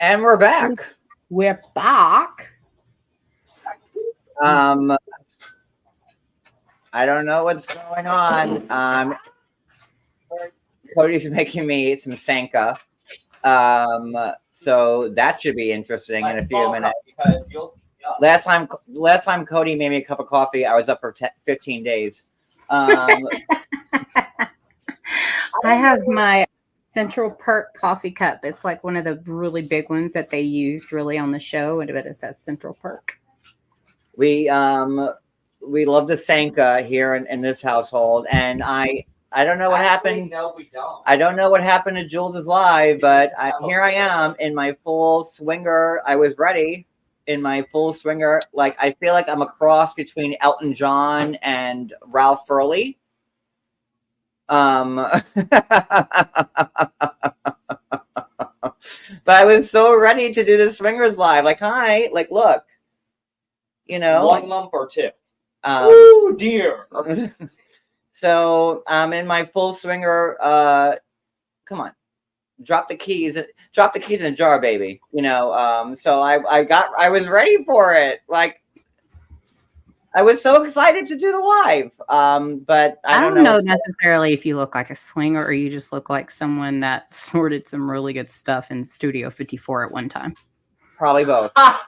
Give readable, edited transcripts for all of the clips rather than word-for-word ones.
And we're back. We're back. I don't know what's going on. Cody's making me some Sanka. So that should be interesting in a few minutes. Last time Cody made me a cup of coffee, I was up for 15 days. I have my Central Perk coffee cup. It's like one of the really big ones that they used really on the show, but it says Central Perk. We love the Sanka here in this household, and I don't know what happened. No, we don't. I don't know what happened to Jules' live, but here I am in my full swinger. I was ready in my full swinger. Like, I feel like I'm a cross between Elton John and Ralph Furley. But I was so ready to do the swingers live. Like, hi, like, look, you know, one lump or two. Oh dear. So I'm in my full swinger. Come on, drop the keys in a jar, baby. You know. So I was ready for it. Like, I was so excited to do the live. But I don't know necessarily if you look like a swinger or you just look like someone that sorted some really good stuff in Studio 54 at one time. Probably both. I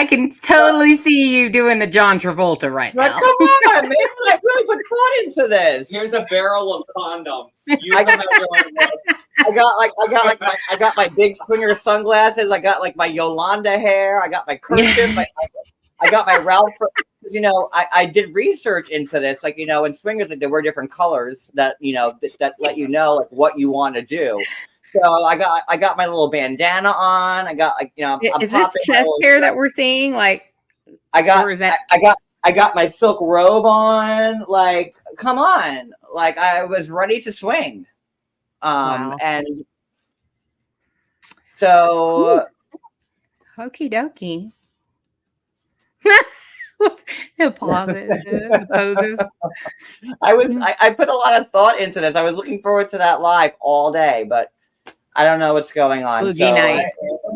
can totally see you doing the John Travolta right now. Come on, man! I really put thought into this. Here's a barrel of condoms. Use them I got my big swinger sunglasses. I got like my Yolanda hair. I got my kerchief. I got my Ralph. Because, you know, I did research into this. Like, you know, in swingers, like, there were different colors that, you know, that let you know like what you want to do. So I got my little bandana on. I got, like, you know, is this chest hair that we're seeing? Like, I got my silk robe on. Like, come on! Like, I was ready to swing. Wow. And so, okie dokie. The pauses, the poses. I put a lot of thought into this. I was looking forward to that live all day, but I don't know what's going on. Boogie night.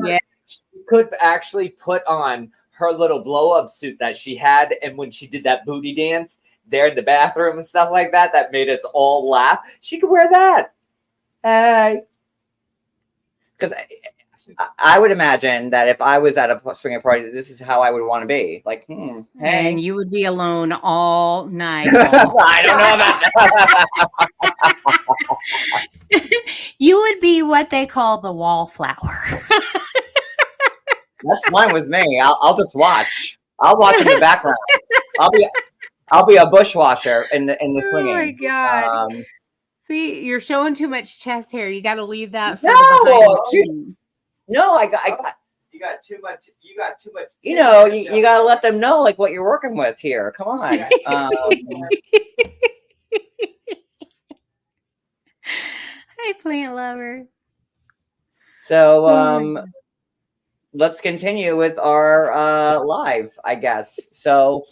Yeah. She could actually put on her little blow-up suit that she had, and when she did that booty dance there in the bathroom and stuff like that, that made us all laugh. She could wear that. Hey. Because I would imagine that if I was at a swinger party, this is how I would want to be. Like, hey. And you would be alone all night. I don't know about that. You would be what they call the wallflower. That's fine with me. I'll just watch. I'll watch in the background. I'll be a bushwasher in the swinging. Oh my God. See, you're showing too much chest hair. You got to leave that. No, I got. You got too much. You got too much. You know, you got to let them know like what you're working with here. Come on. Hi, plant lover. So, let's continue with our live, I guess. So,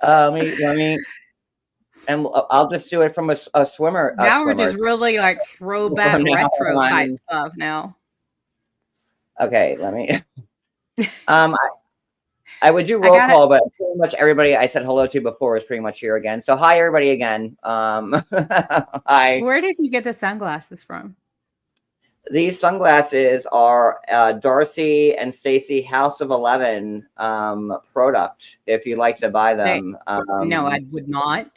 let me. And I'll just do it from a swimmer. Now we're just really like throwback retro type stuff now. Okay, let me. I would do roll call, but pretty much everybody I said hello to before is pretty much here again. So hi everybody again. Hi. Where did you get the sunglasses from? These sunglasses are Darcy and Stacy House of 11 product. If you'd like to buy them, no, I would not.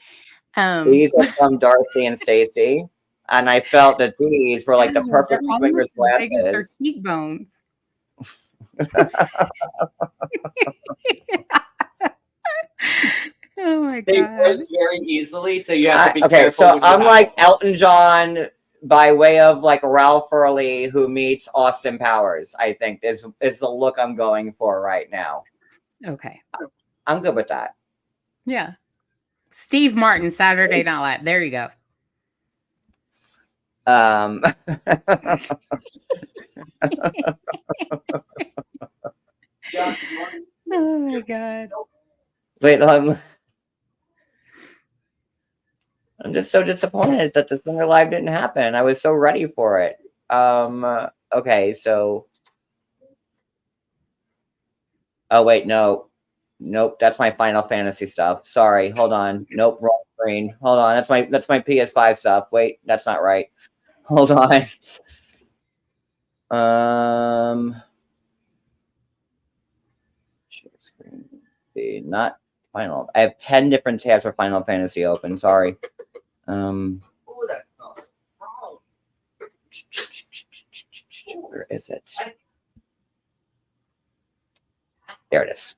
These are from Darcy and Stacy, and I felt that these were like the perfect swingers glasses. Big as their cheekbones. Oh my God! They break very easily, so you have to be okay. careful. So I'm like Elton John by way of like Ralph Furley who meets Austin Powers. I think is the look I'm going for right now. Okay, I'm good with that. Yeah. Steve Martin, Saturday Night Live. There you go. Oh my God. Wait, I'm just so disappointed that the Singer Live didn't happen. I was so ready for it. Okay, so. Oh wait, no. Nope, that's my Final Fantasy stuff. Sorry, hold on. Nope, wrong screen. Hold on, that's my PS5 stuff. Wait, that's not right. Hold on. Share screen. See, not Final. I have 10 different tabs for Final Fantasy open. Sorry. Oh, that's not wrong. Where is it? There it is.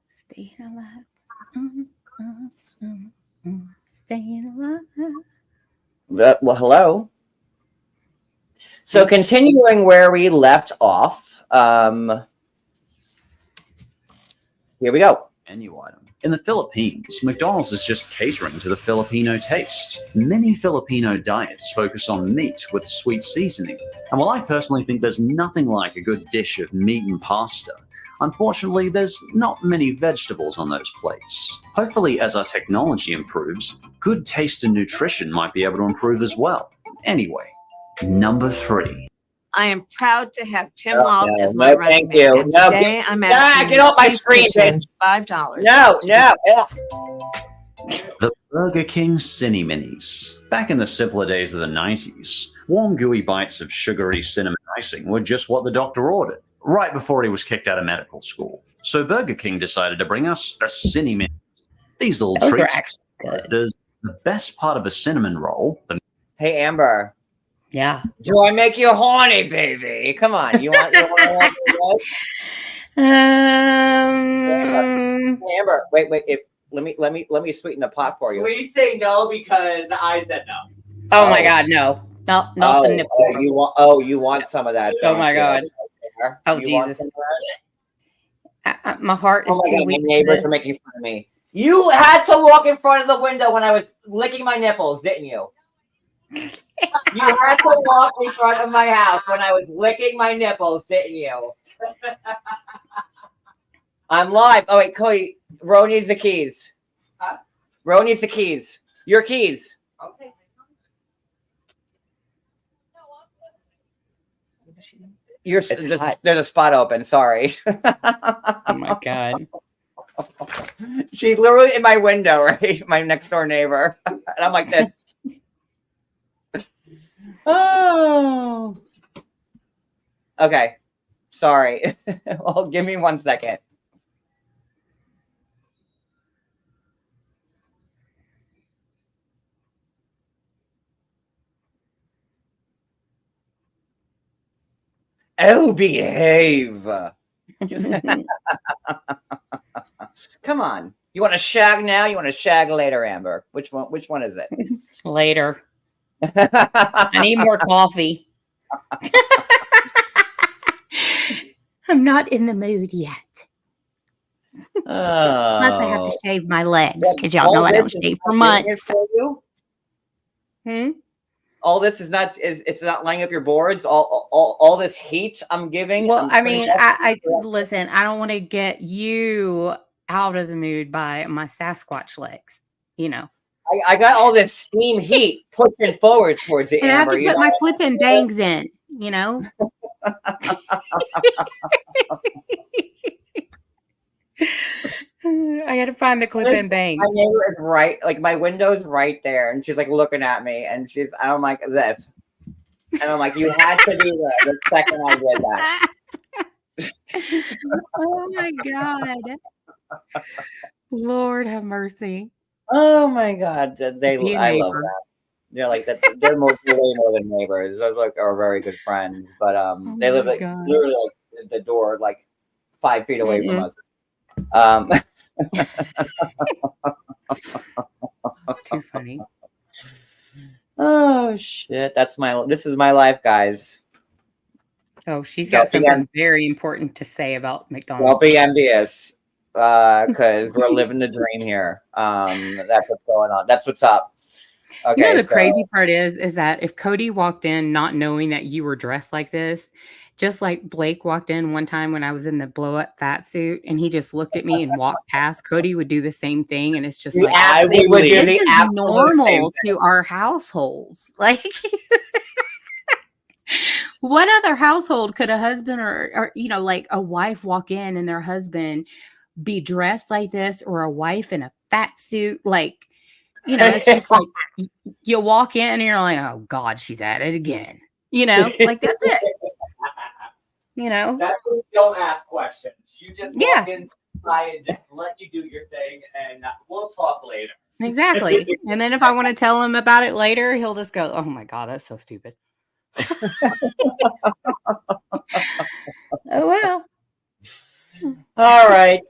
Staying alive. Staying alive. Well, hello. So continuing where we left off, here we go. Menu item. In the Philippines, McDonald's is just catering to the Filipino taste. Many Filipino diets focus on meat with sweet seasoning. And while I personally think there's nothing like a good dish of meat and pasta, unfortunately, there's not many vegetables on those plates. Hopefully, as our technology improves, good taste and nutrition might be able to improve as well. Anyway, number 3. I am proud to have Tim No, Lalt no, as my no, running thank you. mate. And No, today I'm get asking off my please screen, pitch in $5. No. The Burger King Cini Minis. Back in the simpler days of the 90s, warm gooey bites of sugary cinnamon icing were just what the doctor ordered, right before he was kicked out of medical school. So Burger King decided to bring us the Cini Minis. These little Those are treats. actually good. There's the best part of a cinnamon roll. Hey, Amber. Yeah. Do I make you horny, baby? Come on. You want Amber, wait. Let me sweeten the pot for you. Please say no because I said no. Oh my God, no. Not the nipple. You want some of that? Oh don't my you? God. Oh, You want Jesus. some of that? My heart is Oh my too God, my weak. neighbors are making fun of me. You had to walk in front of the window when I was licking my nipples, didn't you? You had to walk in front of my house when I was licking my nipples, didn't you? I'm live. Oh wait, Chloe, Ro needs the keys. Huh? Ro needs the keys. Your keys. Okay. There's a spot open. Sorry. Oh my God. She's literally in my window, right? My next door neighbor. And I'm like this. Oh. Okay. Sorry. Well, give me 1 second. Oh, behave. Come on. You want to shag now? You want to shag later, Amber? Which one is it? Later. I need more coffee. I'm not in the mood yet. Plus, I have to shave my legs because y'all know I don't shave for months. All this is not it's not lining up your boards. All this heat I'm giving. Well, I mean, I listen. I don't want to get you out of the mood by my Sasquatch legs. You know. I got all this steam heat pushing forward towards it, And I have Amber. to put my flip and bangs in, you know? I got to find the clip and bangs. My neighbor is right, like my window's right there, and she's like looking at me, and I'm like this. And I'm like, you had to be there the second I did that. Oh my God. Lord have mercy. Oh my God. I love neighbor. that. They're like that. They're way more than neighbors. Those like are very good friends, but they live like God. literally like the door like 5 feet away from us. Too funny. Oh shit! This is my life, guys. Oh, she's got Don't be something very important to say about Don't McDonald's. be envious, because we're living the dream here. That's what's going on. That's what's up. Okay. You know, the crazy part is that if Cody walked in not knowing that you were dressed like this, Just like Blake walked in one time when I was in the blow up fat suit and he just looked at me and walked past. Cody would do the same thing. And it's just like, we would do this the is normal to our households. Like, what other household could a husband or, you know, like a wife walk in and their husband be dressed like this, or a wife in a fat suit? Like, you know, it's just like you walk in and you're like, oh God, she's at it again. You know, like that's it. You know, that's when you don't ask questions. You just walk inside and just let you do your thing, and we'll talk later. Exactly. And then if I want to tell him about it later, he'll just go, oh my God, that's so stupid. Oh, well. All right.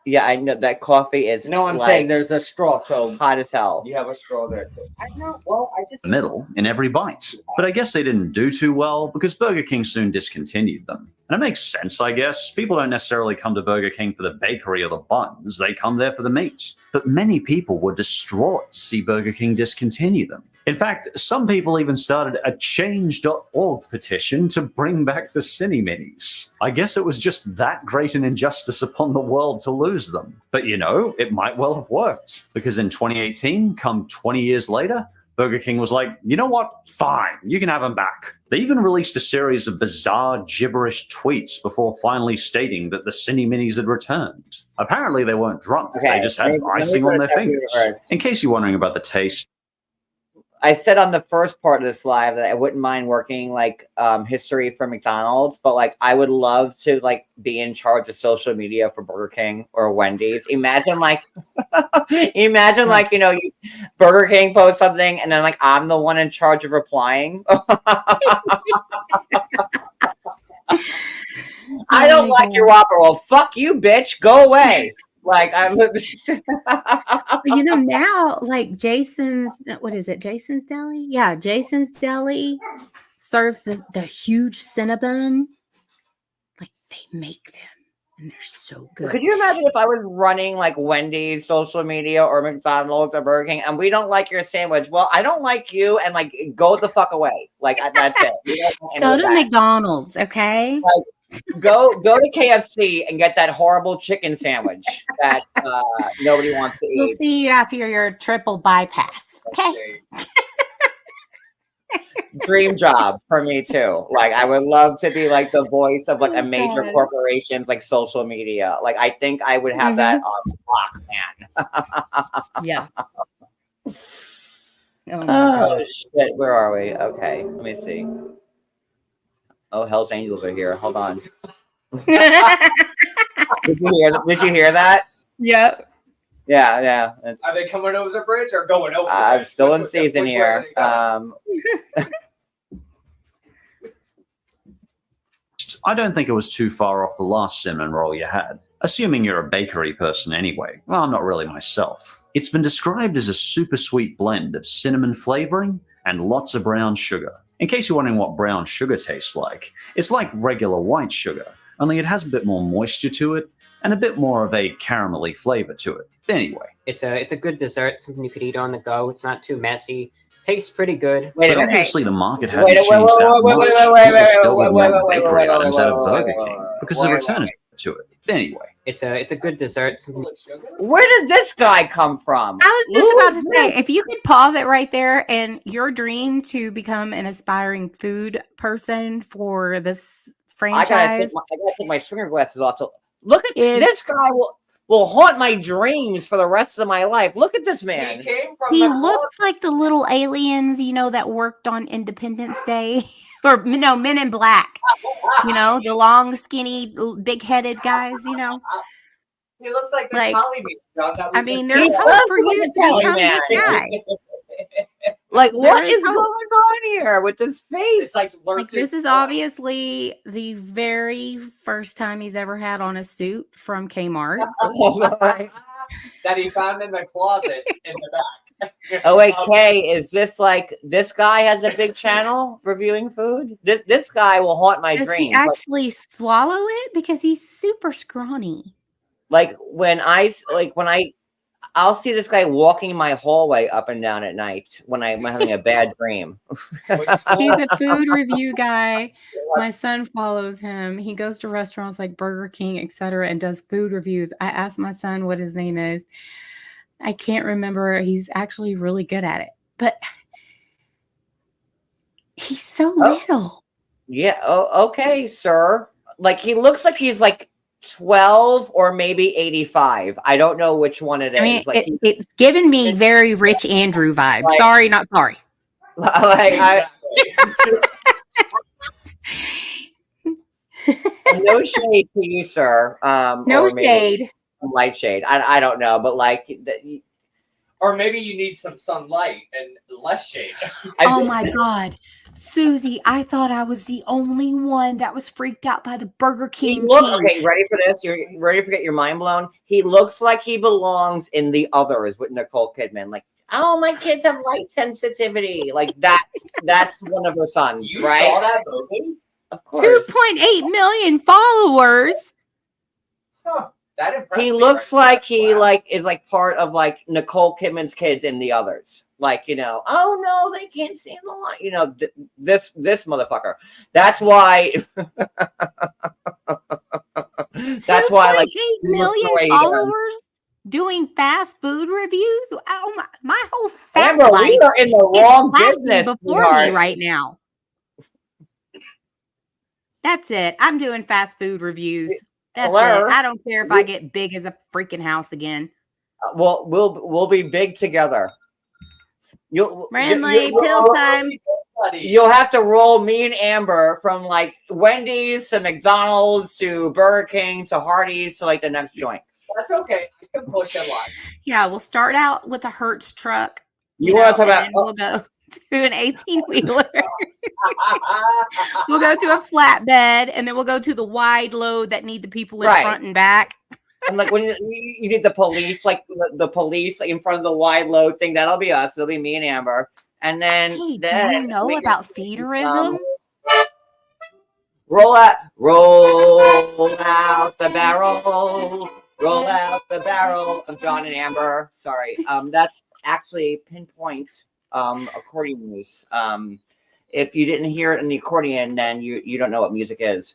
Yeah, I know that coffee is. No, I'm saying there's a straw, so hot as hell. you have a straw there too. I know. Well, I just The middle in every bite. But I guess they didn't do too well because Burger King soon discontinued them. And it makes sense, I guess. People don't necessarily come to Burger King for the bakery or the buns. They come there for the meat. But many people were distraught to see Burger King discontinue them. In fact, some people even started a change.org petition to bring back the Cini Minis. I guess it was just that great an injustice upon the world to lose them. But you know, it might well have worked. Because in 2018, come 20 years later, Burger King was like, you know what? Fine, you can have them back. They even released a series of bizarre, gibberish tweets before finally stating that the Cini Minis had returned. Apparently, they weren't drunk. Okay, They just had icing on their fingers. In case you're wondering about the taste, I said on the first part of this live that I wouldn't mind working like history for McDonald's, but like I would love to like be in charge of social media for Burger King or Wendy's. Imagine like, like, you know, Burger King posts something and then like I'm the one in charge of replying. I don't like your Whopper. Well, fuck you, bitch. Go away. Like I'm, you know, now like Jason's, what is it? Jason's Deli? Yeah, Jason's Deli serves the huge Cinnabon. Like they make them and they're so good. Could you imagine if I was running like Wendy's social media or McDonald's or Burger King and we don't like your sandwich? Well, I don't like you, and like go the fuck away. Like that's it. Go to McDonald's, okay? Like, go to KFC and get that horrible chicken sandwich that nobody wants to eat. We'll see you after your triple bypass. Okay. Dream job for me too. Like I would love to be like the voice of like a major corporation's like social media. Like I think I would have that on lock, man. Yeah. Oh shit, where are we? Okay, let me see. Oh, Hell's Angels are here. Hold on. Did you hear that? Yep. Yeah. Are they coming over the bridge or going over? I'm still in season here. I don't think it was too far off the last cinnamon roll you had, assuming you're a bakery person anyway. Well, I'm not really myself. It's been described as a super sweet blend of cinnamon flavoring and lots of brown sugar. In case you're wondering what brown sugar tastes like, it's like regular white sugar, only it has a bit more moisture to it and a bit more of a caramelly flavor to it. Anyway. It's a good dessert, something you could eat on the go. It's not too messy. Tastes pretty good. But obviously the market hasn't changed that much. People still want bakery items out of Burger King because the return is to it. Anyway. It's a good dessert. Where did this guy come from? I was just about to say, if you could pause it right there, and your dream to become an aspiring food person for this franchise. I gotta take my swinger glasses off to look at this guy. Will haunt my dreams for the rest of my life. Look at this man. He looks like the little aliens, you know, that worked on Independence Day. Or no, Men in Black. You know, the long, skinny, big-headed guys, you know. He looks like the Collie Man. I mean, there's hope for you to become this guy. Like, what is going on here with this face? Like this is obviously the very first time he's ever had on a suit from Kmart. That he found in the closet in the back. Oh wait, Kay, is this like this guy has a big channel reviewing food? This guy will haunt my dreams. Does he actually swallow it? Because he's super scrawny. Like when I I'll see this guy walking my hallway up and down at night when I'm having a bad dream. He's a food review guy. My son follows him. He goes to restaurants like Burger King, etc., and does food reviews. I asked my son what his name is. I can't remember. He's actually really good at it, but he's so little. Yeah. Oh, okay, sir. Like he looks like he's like 12 or maybe 85. I don't know which one it is. I mean, Like it's given me very Rich Andrew vibe. Like- Sorry, not sorry. No shade to you, sir. No or maybe shade. some light shade. I don't know, but like, Or maybe you need some sunlight and less shade. Oh my God. Susie, I thought I was the only one that was freaked out by the Burger King. Okay, ready for this? You're ready to get your mind blown? He looks like he belongs in The Others with Nicole Kidman. Like, oh, my kids have light sensitivity. Like that's one of her sons, You right? saw that movie? Of course. 2.8 million followers. Huh. That impressed He me looks right like there. he Wow. like is like part of like Nicole Kidman's kids in The Others. Like, you know, oh no, they can't see the light. You know, this motherfucker. That's why. That's why, like, 2.8 he looks the million way he does. followers doing fast food reviews. Oh my whole fat Amber, life we are in the is wrong flashing business before me sweetheart. right now. That's it. I'm doing fast food reviews. That's Hello? it. I don't care if I get big as a freaking house again. Well, we'll be big together. Ranley, pill time. You'll have to roll me and Amber from like Wendy's to McDonald's to Burger King to Hardee's to like the next joint. That's okay. I can push a lot. Yeah, we'll start out with a Hertz truck. You want to talk and about? then we'll go to an 18-wheeler. We'll go to a flatbed, and then we'll go to the wide load that need the people in Right. front and back. And like when you need the police, like the police like, in front of the wide load thing, that'll be us. It'll be me and Amber. And then, Hey, do then you know we about just, feederism? roll out the barrel, roll out the barrel of John and Amber. Sorry, that's actually pinpoint accordion use. If you didn't hear it in the accordion, then you don't know what music is.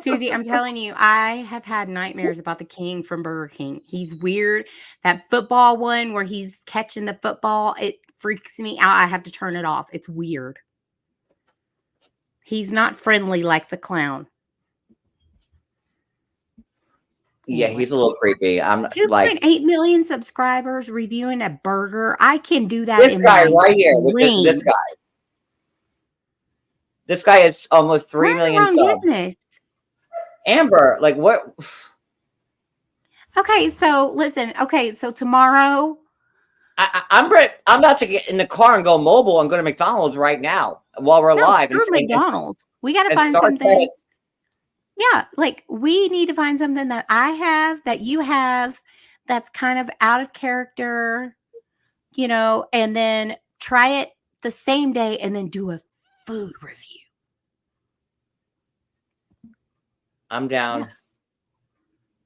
Susie, I'm telling you, I have had nightmares about the king from Burger King. He's weird. That football one where he's catching the football, it freaks me out. I have to turn it off. It's weird. He's not friendly like the clown. Yeah, he's a little creepy. I'm 2.8 million subscribers reviewing a burger. I can do that. This in guy my right here. This dreams. guy. This guy is almost 3 We're in the million wrong subs. business. Amber, like what? Okay, so listen. Okay, so tomorrow. I'm about to get in the car and go mobile and go to McDonald's right now while we're live. Screw McDonald's. We got to and find start something. this. Yeah, like we need to find something that I have, that you have, that's kind of out of character, you know, and then try it the same day and then do a food review. I'm down. Yeah.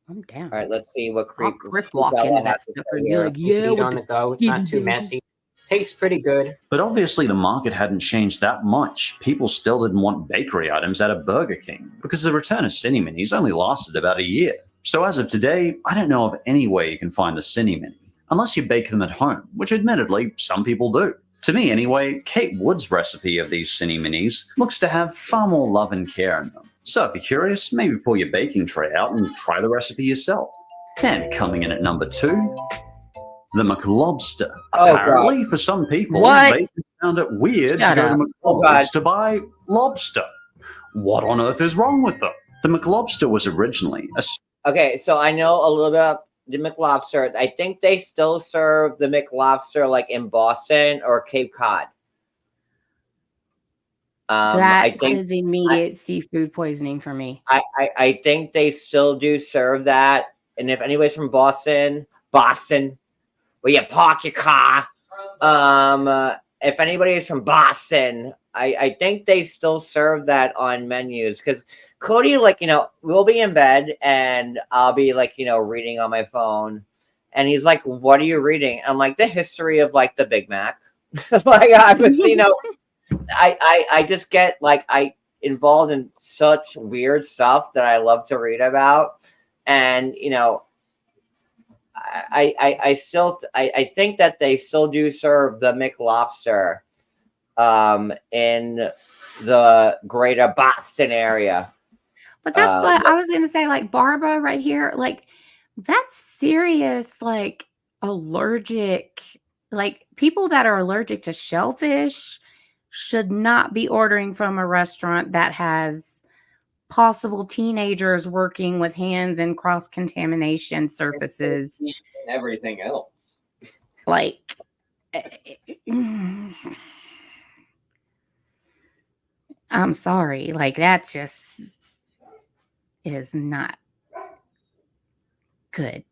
I'm down. All right, let's see what I'll creep. crip walk into that sucker and be like, You yeah, can eat with on the the go. It's not too messy. Tastes pretty good. But obviously, the market hadn't changed that much. People still didn't want bakery items out of Burger King because the return of Cini Minis only lasted about a year. So as of today, I don't know of any way you can find the Cini Mini, unless you bake them at home, which admittedly, some people do. To me anyway, Kate Wood's recipe of these Cini Minis looks to have far more love and care in them. So if you're curious, maybe pull your baking tray out and try the recipe yourself. And coming in at number 2, the McLobster. Oh, Apparently, for some people, What? they found it weird Shut to go up. to Oh, God. McDonald's to buy lobster. What on earth is wrong with them? The McLobster was originally a Okay, so I know a little bit about the McLobster. I think they still serve the McLobster like in Boston or Cape Cod. That I think is immediate seafood poisoning for me. I think they still do serve that. And if anybody's from Boston, where you park your car, if anybody is from Boston, I think they still serve that on menus because Cody, like, you know, we'll be in bed and I'll be like, you know, reading on my phone And he's like, "What are you reading?" I'm like, "The history of like the Big Mac." Like I was, I just get like I involved in such weird stuff that I love to read about, and I still think that they still do serve the McLobster in the greater Boston area. But that's what I was going to say. Like Barbara right here, like that's serious, like allergic, like people that are allergic to shellfish should not be ordering from a restaurant that has possible teenagers working with hands and cross-contamination surfaces. And everything else. Like, I'm sorry. Like, that just is not good.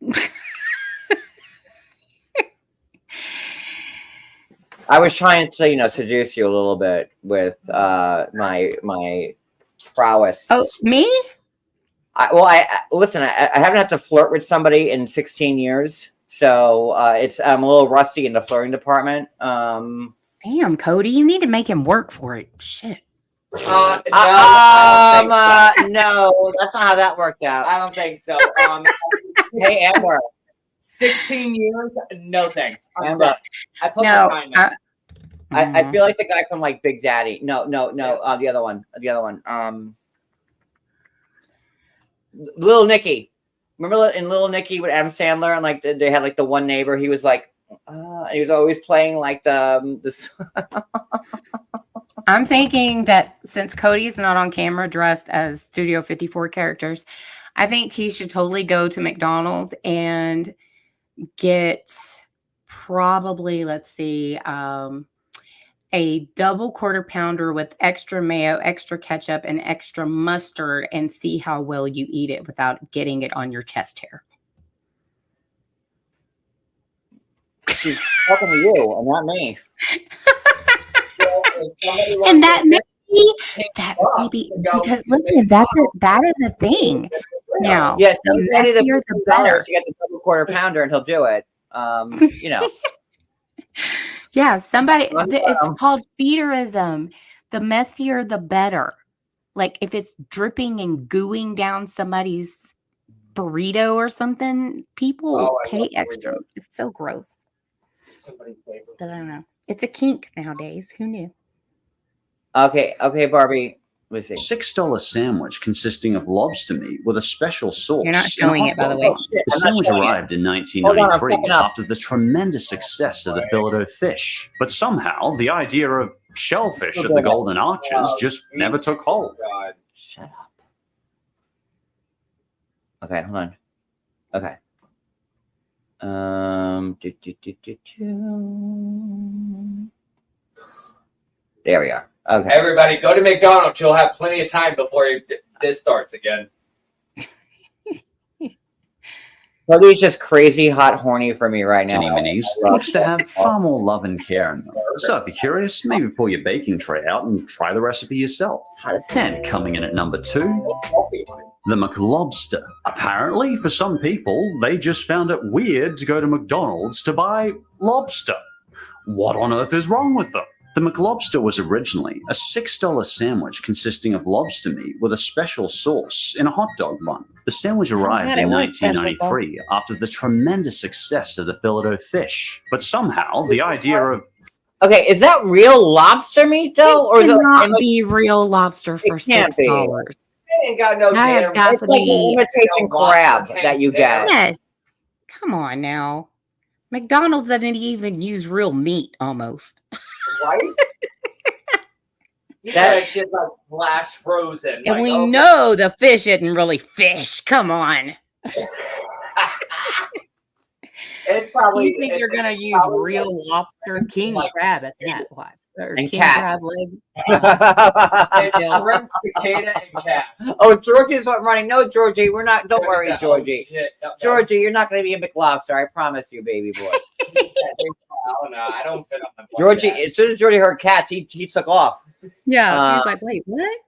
I was trying to, seduce you a little bit with my prowess. Oh, me? Listen. I haven't had to flirt with somebody in 16 years, so I'm a little rusty in the flirting department. Damn, Cody, you need to make him work for it. Shit. No, no, that's not how that worked out. I don't think so. Hey, Amber. 16 years? No thanks. Amber. I put my time in. I feel like the guy from like Big Daddy. No. The other one. Little Nicky. Remember in Little Nicky with Adam Sandler and like they had like the one neighbor. He was like, he was always playing like this. I'm thinking that since Cody's not on camera dressed as Studio 54 characters, I think he should totally go to McDonald's and get probably, let's see, a double quarter pounder with extra mayo, extra ketchup, and extra mustard and see how well you eat it without getting it on your chest hair. She's talking to you and not me. And that maybe because listen, that is a thing. Now, yes, the messier, the better. You get the double quarter pounder and he'll do it. Yeah, it's called feederism. The messier, the better. Like if it's dripping and gooing down somebody's burrito or something, people pay extra. It's so gross. But I don't know. It's a kink nowadays. Who knew? Okay, Barbie. Let's see. $6 sandwich consisting of lobster meat with a special sauce. You're not showing it, by the way. The sandwich arrived in 1993 after the tremendous success of the Philadelphia fish. But somehow, the idea of shellfish at the Golden Arches just never took hold. God. Shut up. Okay, hold on. Okay. There we are. Okay. Everybody, go to McDonald's. You'll have plenty of time before this starts again. Cody's just crazy hot horny for me right now. Cini minis looks to have far more love and care in them. So if you're curious, maybe pull your baking tray out and try the recipe yourself. And coming in at number 2, the McLobster. Apparently, for some people, they just found it weird to go to McDonald's to buy lobster. What on earth is wrong with them? The McLobster was originally a $6 sandwich consisting of lobster meat with a special sauce in a hot dog bun. The sandwich arrived in 1993 after the tremendous success of the Philadelphia fish. But somehow, the idea of... Okay, is that real lobster meat, though? Or is it not be real lobster for $6? Ain't got no damn. It's like an imitation crab that you get. Yes. Come on now. McDonald's doesn't even use real meat almost. Right? That shit's like flash frozen. And we know the fish isn't really fish. Come on. It's probably. You think they're going to use real lobster king crab at that? What? Or and king cats. crab leg? It's shrimp, cicada, and cat. Oh, Georgie's running. No, Georgie, we're not. Don't worry, Georgie. No. Georgie, you're not going to be a McLobster. I promise you, baby boy. Oh, no, I don't fit on the Georgie, as soon as Georgie heard cats, he took off. Yeah, he's like, wait, what?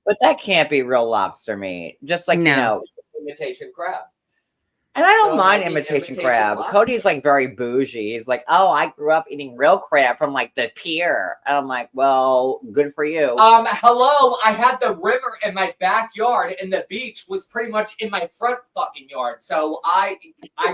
But that can't be real lobster meat. Just like, imitation crab. And I don't So, mind like, the imitation imitation crab. lobster. Cody's like very bougie. He's like, oh, I grew up eating real crab from like the pier. And I'm like, well, good for you. Hello, I had the river in my backyard and the beach was pretty much in my front fucking yard. So I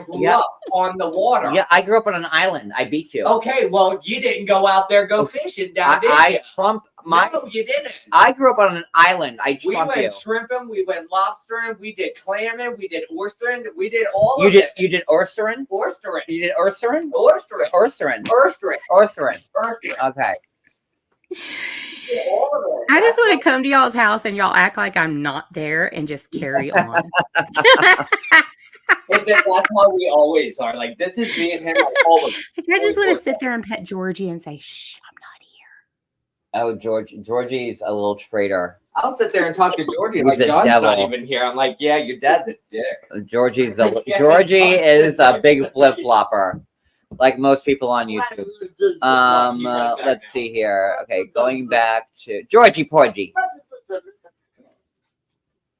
grew up on the water. Yeah, I grew up on an island. I beat you. Okay, well, you didn't go out there go fishing down, did you? I trumped my. No, you didn't. I grew up on an island. I We trumped you. went shrimping, we went lobstering, we did clamming, we did oystering, we did all You of did. it. You did oystering. Oystering. You did oystering. Oystering. Oystering. Oystering. Oystering. Oystering. Okay. We did all of it. I just want to come to y'all's house and y'all act like I'm not there and just carry on. But that's how we always are. Like, this is me and him. Like, always. I just want to sit there and pet Georgie and say, shh, I'm not here. Oh, Georgie's a little traitor. I'll sit there and talk to Georgie He's like a John's not devil. even here. I'm like, yeah, your dad's a dick. Georgie Yeah, is a big flip flopper, like most people on YouTube. Let's see here. Okay, going back to Georgie Porgy.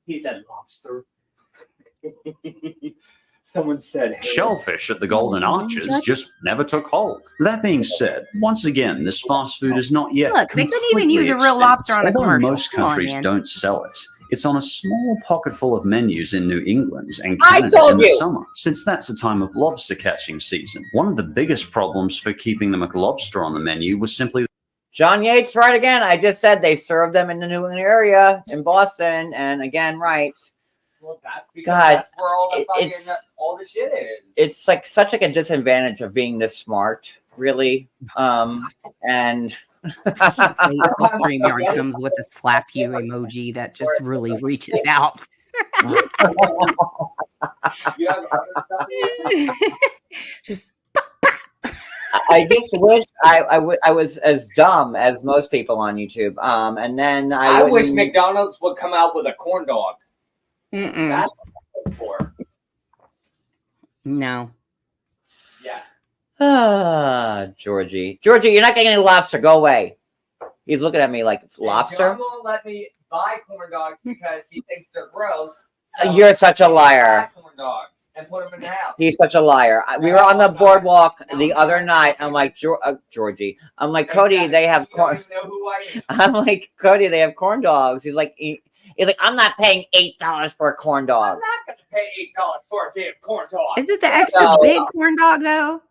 He said lobster. Someone said hey. Shellfish at the Golden Arches just never took hold. That being said, once again, this fast food is not yet Look, they couldn't even use a real completely lobster on a extinct. Although commercial. most Come on, countries man. don't sell it. It's on a small pocketful of menus in New England and I Canada told in the you. summer, since that's the time of lobster catching season. One of the biggest problems for keeping the McLobster on the menu was simply John Yates, right again. I just said they served them in the New England area in Boston, and again, right. Well, that's because God, that's where all the fucking it's- all the shit is. It's like such like a disadvantage of being this smart, really. And StreamYard comes with a slap you emoji that just really reaches out. You have other stuff. Just I just wish I was as dumb as most people on YouTube. And then I wish wouldn't- McDonald's would come out with a corn dog. mm-mm. That's what I'm for. No. Yeah. Georgie, you're not getting any lobster. Go away. He's looking at me like And lobster. John won't let me buy corn dogs because he thinks they're gross. So You're such a I buy liar. corn dogs and put them in the house. He's such a liar. We were on the boardwalk the other night. I'm like Georgie. I'm like Cody. Exactly. They have You don't corn. even know who I am. I'm like Cody. They have corn dogs. He's like I'm not paying $8 for a corn I'm dog. not going to pay $8 for a damn corn dog. Is it the extra No. big corn dog though?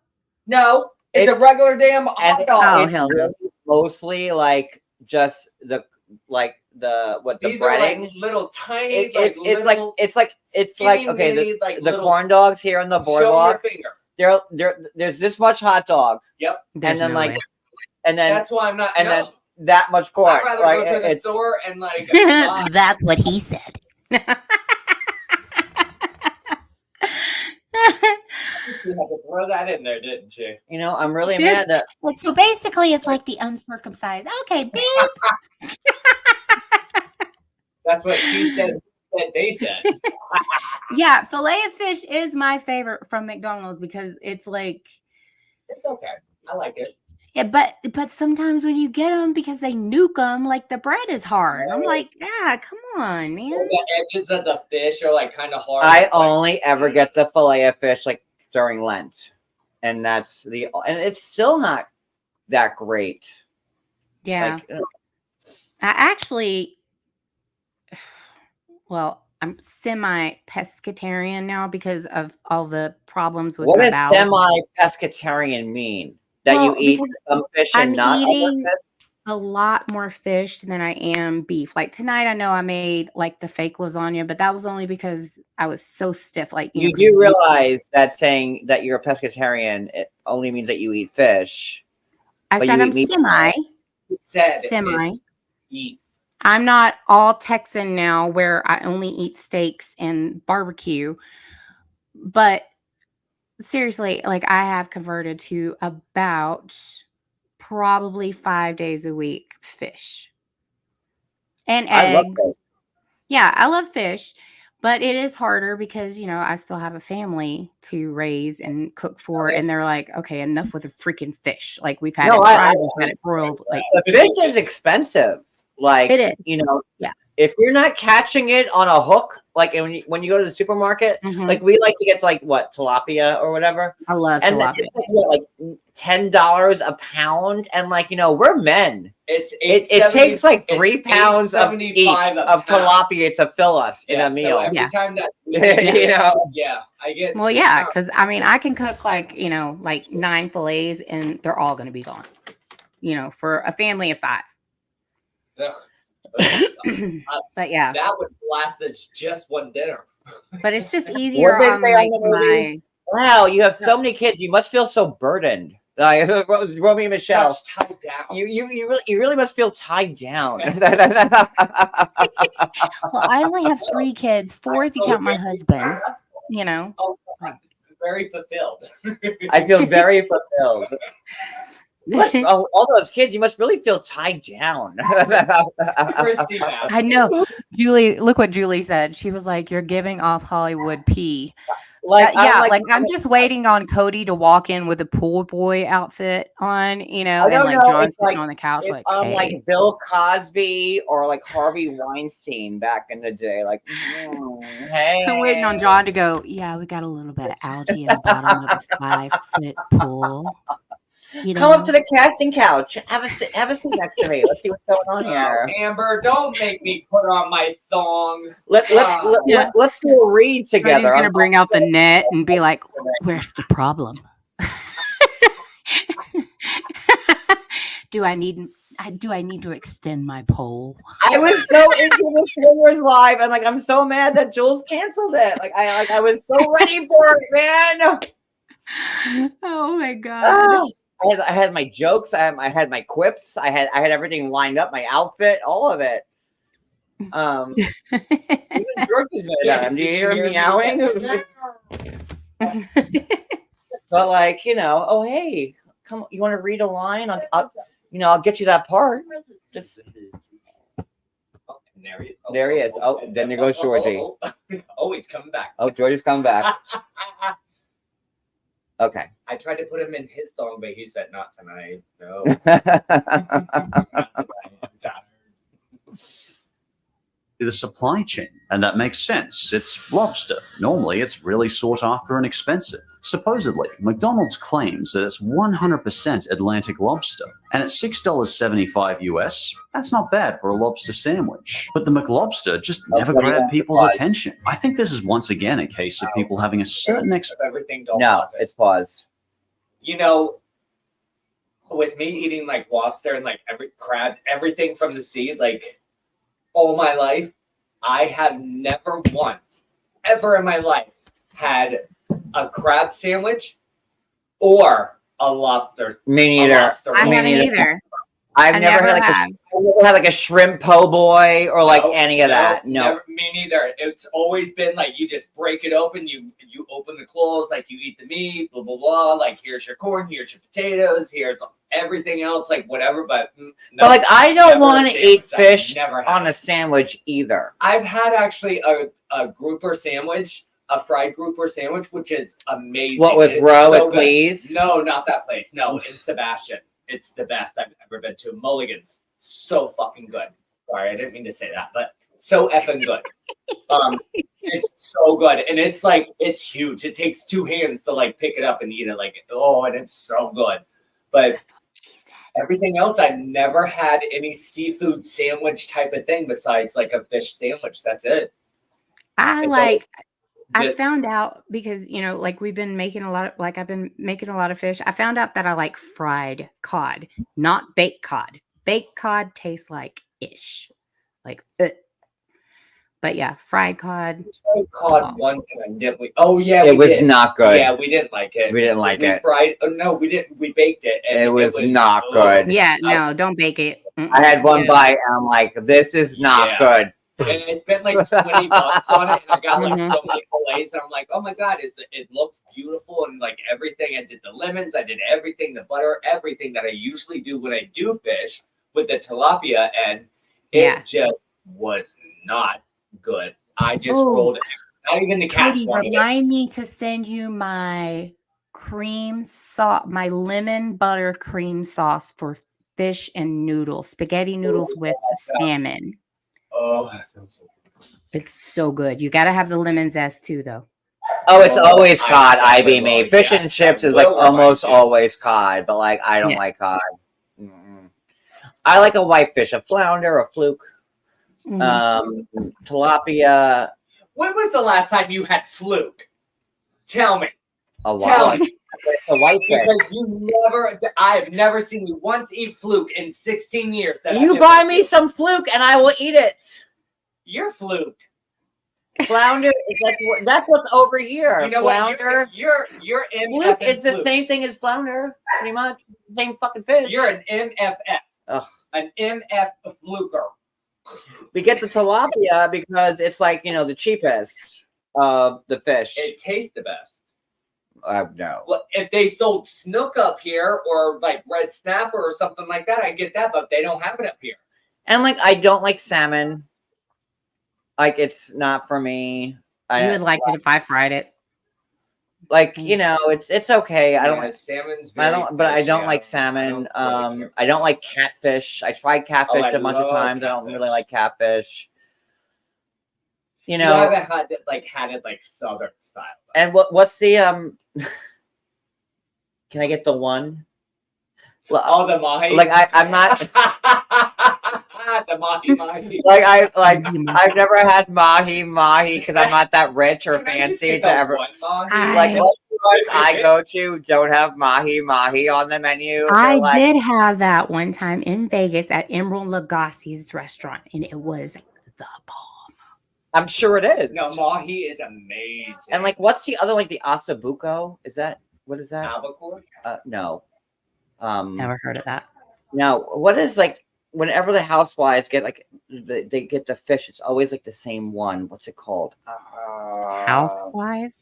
No, it's It- a regular damn hot And dog. Oh, it's hell no. really mostly like just the These breading. are like little tiny. It's like skinny okay mini, like the little corn dogs here on the show your boardwalk. finger. There's this much hot dog There's then no like way. and then That's why I'm not. and no. then that much corn. I'd rather Like go to the it's store and like. buy- That's what he said. You had to throw that in there, didn't you? I'm really mad that So basically, it's like the uncircumcised. Okay, beep. That's what she said. That they said. Yeah, filet of fish is my favorite from McDonald's because it's like, It's okay. I like it. yeah, but sometimes when you get them because they nuke them, like the bread is hard. I'm like, yeah, come on, man. The edges of the fish are like kind of hard. I It's like- only ever get the fillet of fish like during Lent, and it's still not that great. Yeah, Like, I actually, well, I'm semi-pescatarian now because of all the problems with what my does bowel. semi-pescatarian mean? That Well, you eat because some fish I'm and not other eating fish? a lot more fish than I am beef. Like tonight, I know I made like the fake lasagna, but that was only because I was so stiff. Like You know, do 'cause realize that saying that you're a pescatarian it only means that you eat fish. I but said you I'm eat meat. It said semi. it's eat. I'm not all Texan now, where I only eat steaks and barbecue. But seriously, like I have converted to about probably 5 days a week fish and I love eggs. fish. Yeah, I love fish, but it is harder because, I still have a family to raise and cook for. And they're like, okay, enough with the freaking fish. Like we've had No, it I- fried, we've had it broiled. Like The fish is expensive. Like it is. you know, Yeah. if you're not catching it on a hook, like when you go to the supermarket, Mhm. like we like to get to like what tilapia or whatever, I love and tilapia. it's like, what, like $10 a pound, and like we're men. It takes like 3 pounds of each of tilapia to fill us in a meal. So every Yeah. time that I get. Well, yeah, because I mean, I can cook like 9 fillets, and they're all going to be gone. For a family of 5. Ugh. But yeah, That would last us just one dinner. but it's just easier What did they on say like on the movie? my. Wow, you have so many kids. You must feel so burdened. Like Romeo and Michelle. Such tied down. You really must feel tied down. Well, I only have 3 kids, 4 if you count my husband. Oh, very fulfilled. I feel very fulfilled. All those kids, you must really feel tied down. I know. Julie, look what Julie said. She was like, "You're giving off Hollywood pee." Like, I'm just waiting on Cody to walk in with a pool boy outfit on, and don't like know, John's it's sitting like- on the couch, if like, I'm hey. like Bill Cosby or like Harvey Weinstein back in the day, like, hey, I'm waiting on John to go. Yeah, we got a little bit of algae in the bottom of this 5-foot pool. Come up to the casting couch. Have a seat next to me. Let's see what's going on here. Amber, don't make me put on my thong. Let's do a read Cody's together. gonna bring out the net and be like, "Where's the problem? Do I need to extend my pole?" I was so into the Swingers Live, and like I'm so mad that Jules canceled it. Like I was so ready for it, man. Oh my god. Oh, I had my jokes. I had my quips. I had everything lined up. My outfit, all of it. Even George is mad at him. Do you hear him meowing? But like oh hey, come. You want to read a line? I'll get you that part. Just There he is. There he is. Oh, then there goes Georgie. Oh, he's coming back. Oh, Georgie's coming back. Okay. I tried to put him in his thong, but he said not tonight. No. The supply chain, and that makes sense. It's lobster. Normally, it's really sought after and expensive. Supposedly, McDonald's claims that it's 100% Atlantic lobster, and at $6.75 US, that's not bad for a lobster sandwich. But the McLobster just never grabbed people's attention. I think this is once again a case of people having a certain Everything don't No, love it. it's pause. With me eating like lobster and like every crab, everything from the sea, like all my life, I have never once, ever in my life, had a crab sandwich or a lobster. Me neither. I Me haven't neither. either. I've I never had like a shrimp po' boy or like any of that. No. Never, me neither. It's always been like you just break it open, you open the claws, like you eat the meat, blah blah blah. Like here's your corn, here's your potatoes, here's everything else, like whatever. But But like I don't want to eat fish never on a sandwich either. I've had actually a grouper sandwich, a fried grouper sandwich, which is amazing. What with It's roe so at good. Please? No, not that place. No, in Sebastian. It's the best I've ever been to. Mulligan's. So fucking good. Sorry, I didn't mean to say that, but so effing good. It's so good. And it's like, it's huge. It takes 2 hands to like pick it up and eat it. Like, and it's so good. But everything else, I've never had any seafood sandwich type of thing besides like a fish sandwich. That's it. I found out because, like we've been making I've been making a lot of fish. I found out that I like fried cod, not baked cod. Baked cod tastes like ish. But yeah, fried cod. Cod one time, didn't we? Oh yeah, It we was did. not good. Yeah, we didn't like it. We didn't like it. Fried. Oh no, we didn't. We baked it. And It was not good. Yeah, no, don't bake it. I had one bite and I'm like, this is not good. And I spent like $20 on it, and I got like Mhm. so many fillets, and I'm like, oh my god, it looks beautiful, and like everything. I did the lemons, I did everything, the butter, everything that I usually do when I do fish with the tilapia, and it just was not good. I just rolled it. Not even the cats Cody, wanted it. remind me to send you my cream sauce, my lemon butter cream sauce for fish and noodles, spaghetti noodles with salmon. Oh, that sounds so good. It's so good. You got to have the lemon zest too, though. Oh, it's always I cod. definitely IB me. will, Fish yeah. and chips is I like will remind almost you. always cod, but like I don't Yeah. like cod. Mm-mm. I like a white fish, a flounder, a fluke, tilapia, When was the last time you had fluke? Tell me. a Tell white. me. A white fish. Because I have never seen you once eat fluke in 16 years. That You I've buy ever me seen. some fluke and I will eat it. You're fluke. Flounder, that's what's over here. You know what? Flounder. You're Fluke, MFF. it's the same thing as flounder, pretty much. Same fucking fish. You're an MFF. Ugh. An MF fluker. We get the tilapia because it's like, the cheapest of the fish. It tastes the best. No. Well, if they sold snook up here or like red snapper or something like that, I get that, but they don't have it up here. And like, I don't like salmon. Like, it's not for me. You would like it if I fried it. Like, it's okay. I don't Yeah, like. salmon's I very don't, but I fishy. don't like salmon. really I don't like catfish. I tried catfish I a bunch of love times. I don't really catfish. like catfish. You haven't had it like southern style. And what's the Can I get the one? Well, Oh, the mahi. like I'm not the mahi. like I've never had mahi because I'm not that rich or Can I just fancy get to the ever. one mahi? Like I- most restaurants I go to don't have mahi on the menu. I They're like, did have that one time in Vegas at Emerald Lagasse's restaurant, and it was the bomb. I'm sure it is. No, mahi is amazing. And like, what's the other, like the asabuco? What is that? albacore. No. Never heard of that. No. What is like? Whenever the housewives get like they get the fish, it's always like the same one. What's it called? Housewives?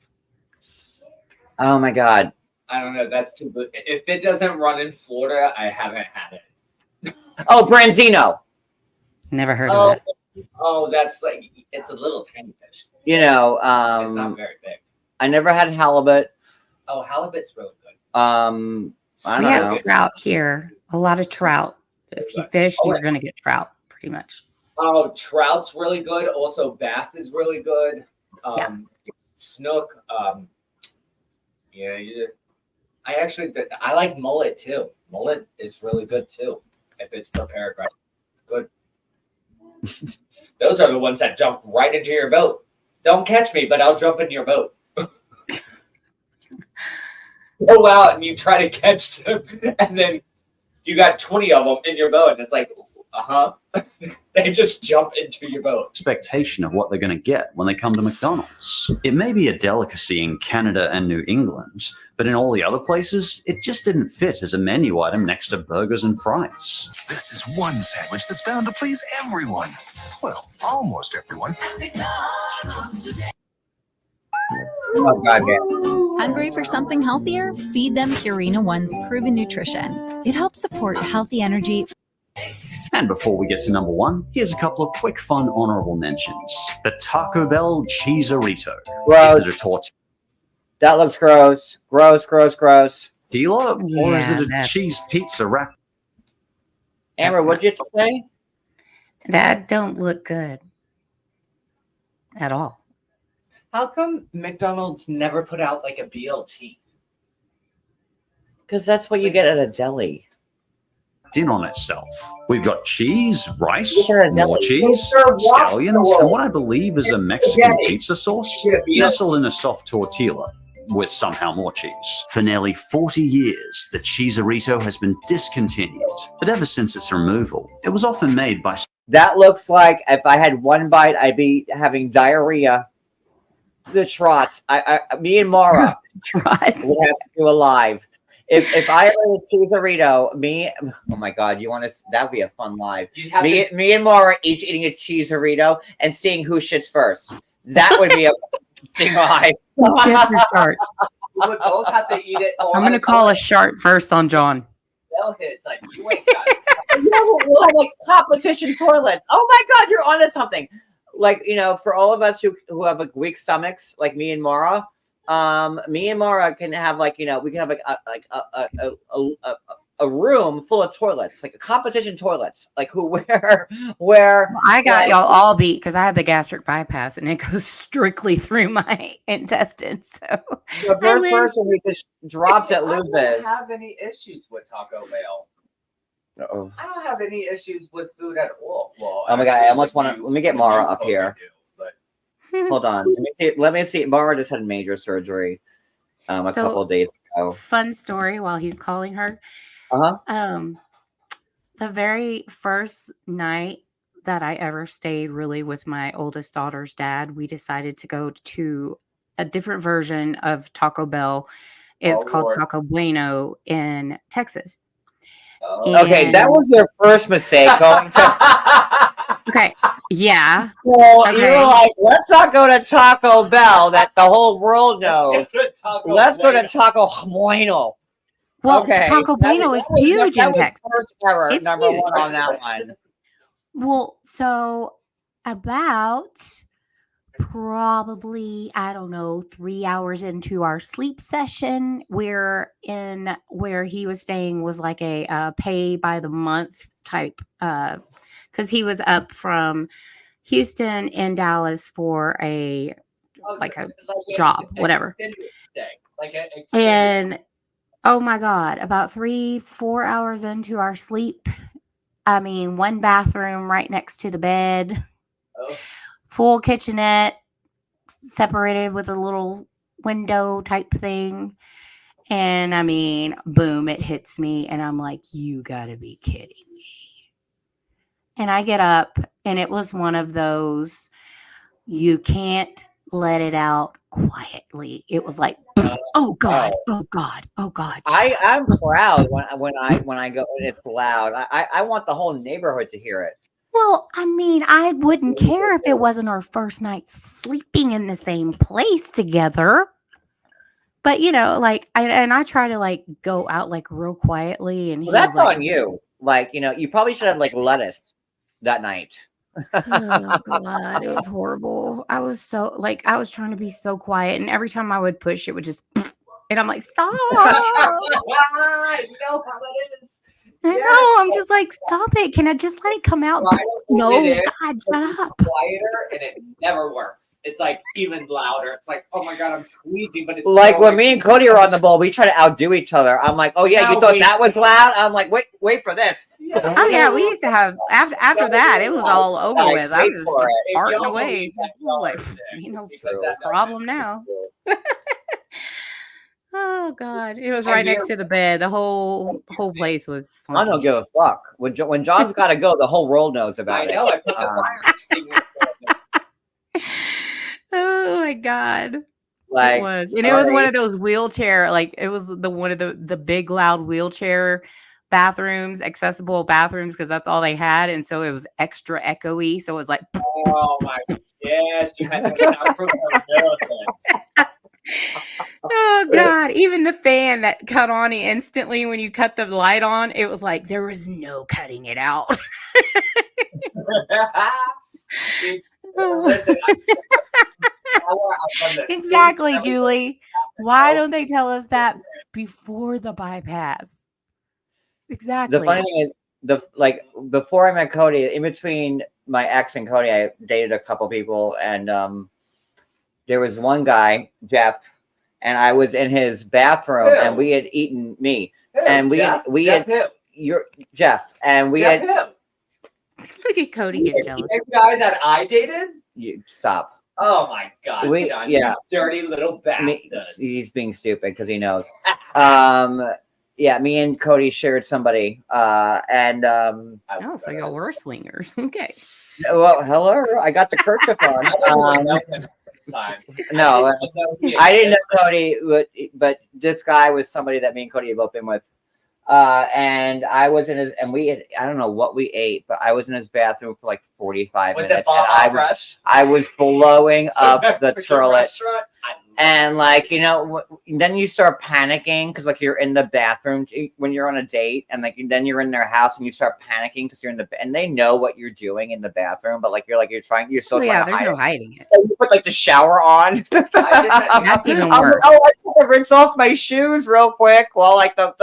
Oh my god. I don't know. That's too good. If it doesn't run in Florida, I haven't had it. Oh, branzino. Never heard of that. Oh, that's like it's a little tiny fish. You It's know, not very big. I never had halibut. Oh, halibut's really good. I We don't have know. trout here. A lot of trout. If you fish, Oh, you're going to get trout, pretty much. Oh, trout's really good. Also, bass is really good. Yeah. Snook. I like mullet too. Mullet is really good too if it's prepared right. Good. Those are the ones that jump right into your boat. Don't catch me, but I'll jump into your boat. Go out and you try to catch them, and then you got 20 of them in your boat, and it's like, they just jump into your boat. Expectation of what they're going to get when they come to McDonald's. It may be a delicacy in Canada and New England, but in all the other places, it just didn't fit as a menu item next to burgers and fries. This is one sandwich that's bound to please everyone. Well, almost everyone. Oh god, man. Hungry for something healthier? Feed them Purina One's proven nutrition. It helps support healthy energy. And before we get to number one, here's a couple of quick, fun, honorable mentions. The Taco Bell Cheesarito. Gross. Is it a tortilla That looks gross. Gross. or is Yeah, it a that's- cheese pizza wrap? Amber, what'd you say? That don't look good at all. How come McDonald's never put out like a BLT? Because that's what you get at a deli. In on itself. We've got cheese, rice, Yeah, that more was- cheese, Sir, what? scallions, and what I believe is a Mexican Spaghetti. pizza sauce Yeah, yeah. nestled in a soft tortilla with somehow more cheese. For nearly 40 years, the Cheesarito has been discontinued, but ever since its removal, it was often made by That looks like if I had one bite, I'd be having diarrhea. The trots. Me and Mara Right. would have to do a live. If I had a Cheesarito, oh my god, that would be a fun live. You'd have to, Me and Mara each eating a Cheesarito and seeing who shits first. That would be a thing live. Shit or shark? you would both have to eat it. I'm going to call a shark first on John. They'll hit. It's like, you ain't got it. We'll have like competition toilets. Oh my god, you're onto something. Like, for all of us who have like weak stomachs, like me and Mara, can have like, we can have like a room full of toilets, like a competition toilets, like where I got y'all all beat because I have the gastric bypass and it goes strictly through my intestines. So the first person who just drops it I loses. don't have any issues with Taco Bell. Uh-oh. I don't have any issues with food at all. Well, Oh my God, I almost want to. Let me get Mara up here. But Hold on. Let me see. Mara just had major surgery a couple of days ago. Fun story while he's calling her. The very first night that I ever stayed really with my oldest daughter's dad, we decided to go to a different version of Taco Bell. It's called Lord. Taco Bueno in Texas. Okay, that was your first mistake going to. Okay, yeah. Well, Okay. you were like, let's not go to Taco Bell that the whole world knows. Let's go to Taco Bueno. Well, Okay. Taco Bueno is huge in Texas. First ever, It's number huge. one on that one. Well, so about probably, I don't know, 3 hours into our sleep session, where he was staying was like a pay by the month type, because he was up from Houston and Dallas for a job, whatever. And oh my God, about 3-4 hours into our sleep, I mean, one bathroom right next to the bed, full kitchenette, separated with a little window type thing. And I mean, boom, it hits me. And I'm like, you gotta be kidding me. And I get up, and it was one of those, you can't let it out quietly. It was like, oh God, oh God, oh God. I'm proud when I go and it's loud. I want the whole neighborhood to hear it. Well, I mean, I wouldn't care if it wasn't our first night sleeping in the same place together. But like, I try to like go out like real quietly, and Well, that's on you. Like, you probably should have like lettuce that night. Oh God, it was horrible. I was trying to be so quiet, and every time I would push, it would just, and I'm like, stop. I know how it is. I know. I'm just like, stop it. Can I just let it come out? No, God, shut up. Quieter, and it never works. It's like even louder. It's like, oh my God, I'm squeezing, but it's like when me and Cody are on the bowl, we try to outdo each other. I'm like, oh yeah, you thought that was loud? I'm like, wait for this. Oh yeah, we used to have after that, it was all over with. I was just farting away. Like, no problem now. Oh God, it was right next to the bed. The whole place was funky. I don't give a fuck. When John's got to go, the whole world knows about it. I know. I put the fire extinguisher. Oh my God. Like, it was one of those wheelchair, like it was one of the big loud wheelchair bathrooms, accessible bathrooms, because that's all they had, and so it was extra echoey. So it was like, oh my, yes, you had to soundproof everything. Oh God, even the fan that cut on instantly when you cut the light on, it was like there was no cutting it out. Exactly, Julie. Why don't they tell us that before the bypass? Exactly. The funny thing is, before I met Cody, in between my ex and Cody, I dated a couple people, and there was one guy, Jeff, and I was in his bathroom, and we had eaten meat, and we had Jeff, and we had. Look at Cody get jealous. The guy that I dated. You stop. Oh my God, John, you dirty little bastard. He's being stupid because he knows. Yeah, me and Cody shared somebody, and oh, so y'all were swingers. Okay. Well, hello, I got the kerchief on. No, I didn't know Cody, but this guy was somebody that me and Cody had both been with. And I was in his, and we had, I don't know what we ate, but I was in his bathroom for like 45 minutes. And I was blowing up the toilet. And like, then you start panicking because like you're in the bathroom when you're on a date, and like then you're in their house and you start panicking because you're in the, and they know what you're doing in the bathroom, but like you're still trying to there's no hiding it. And you put like the shower on. That's even worse. I just want to rinse off my shoes real quick while like the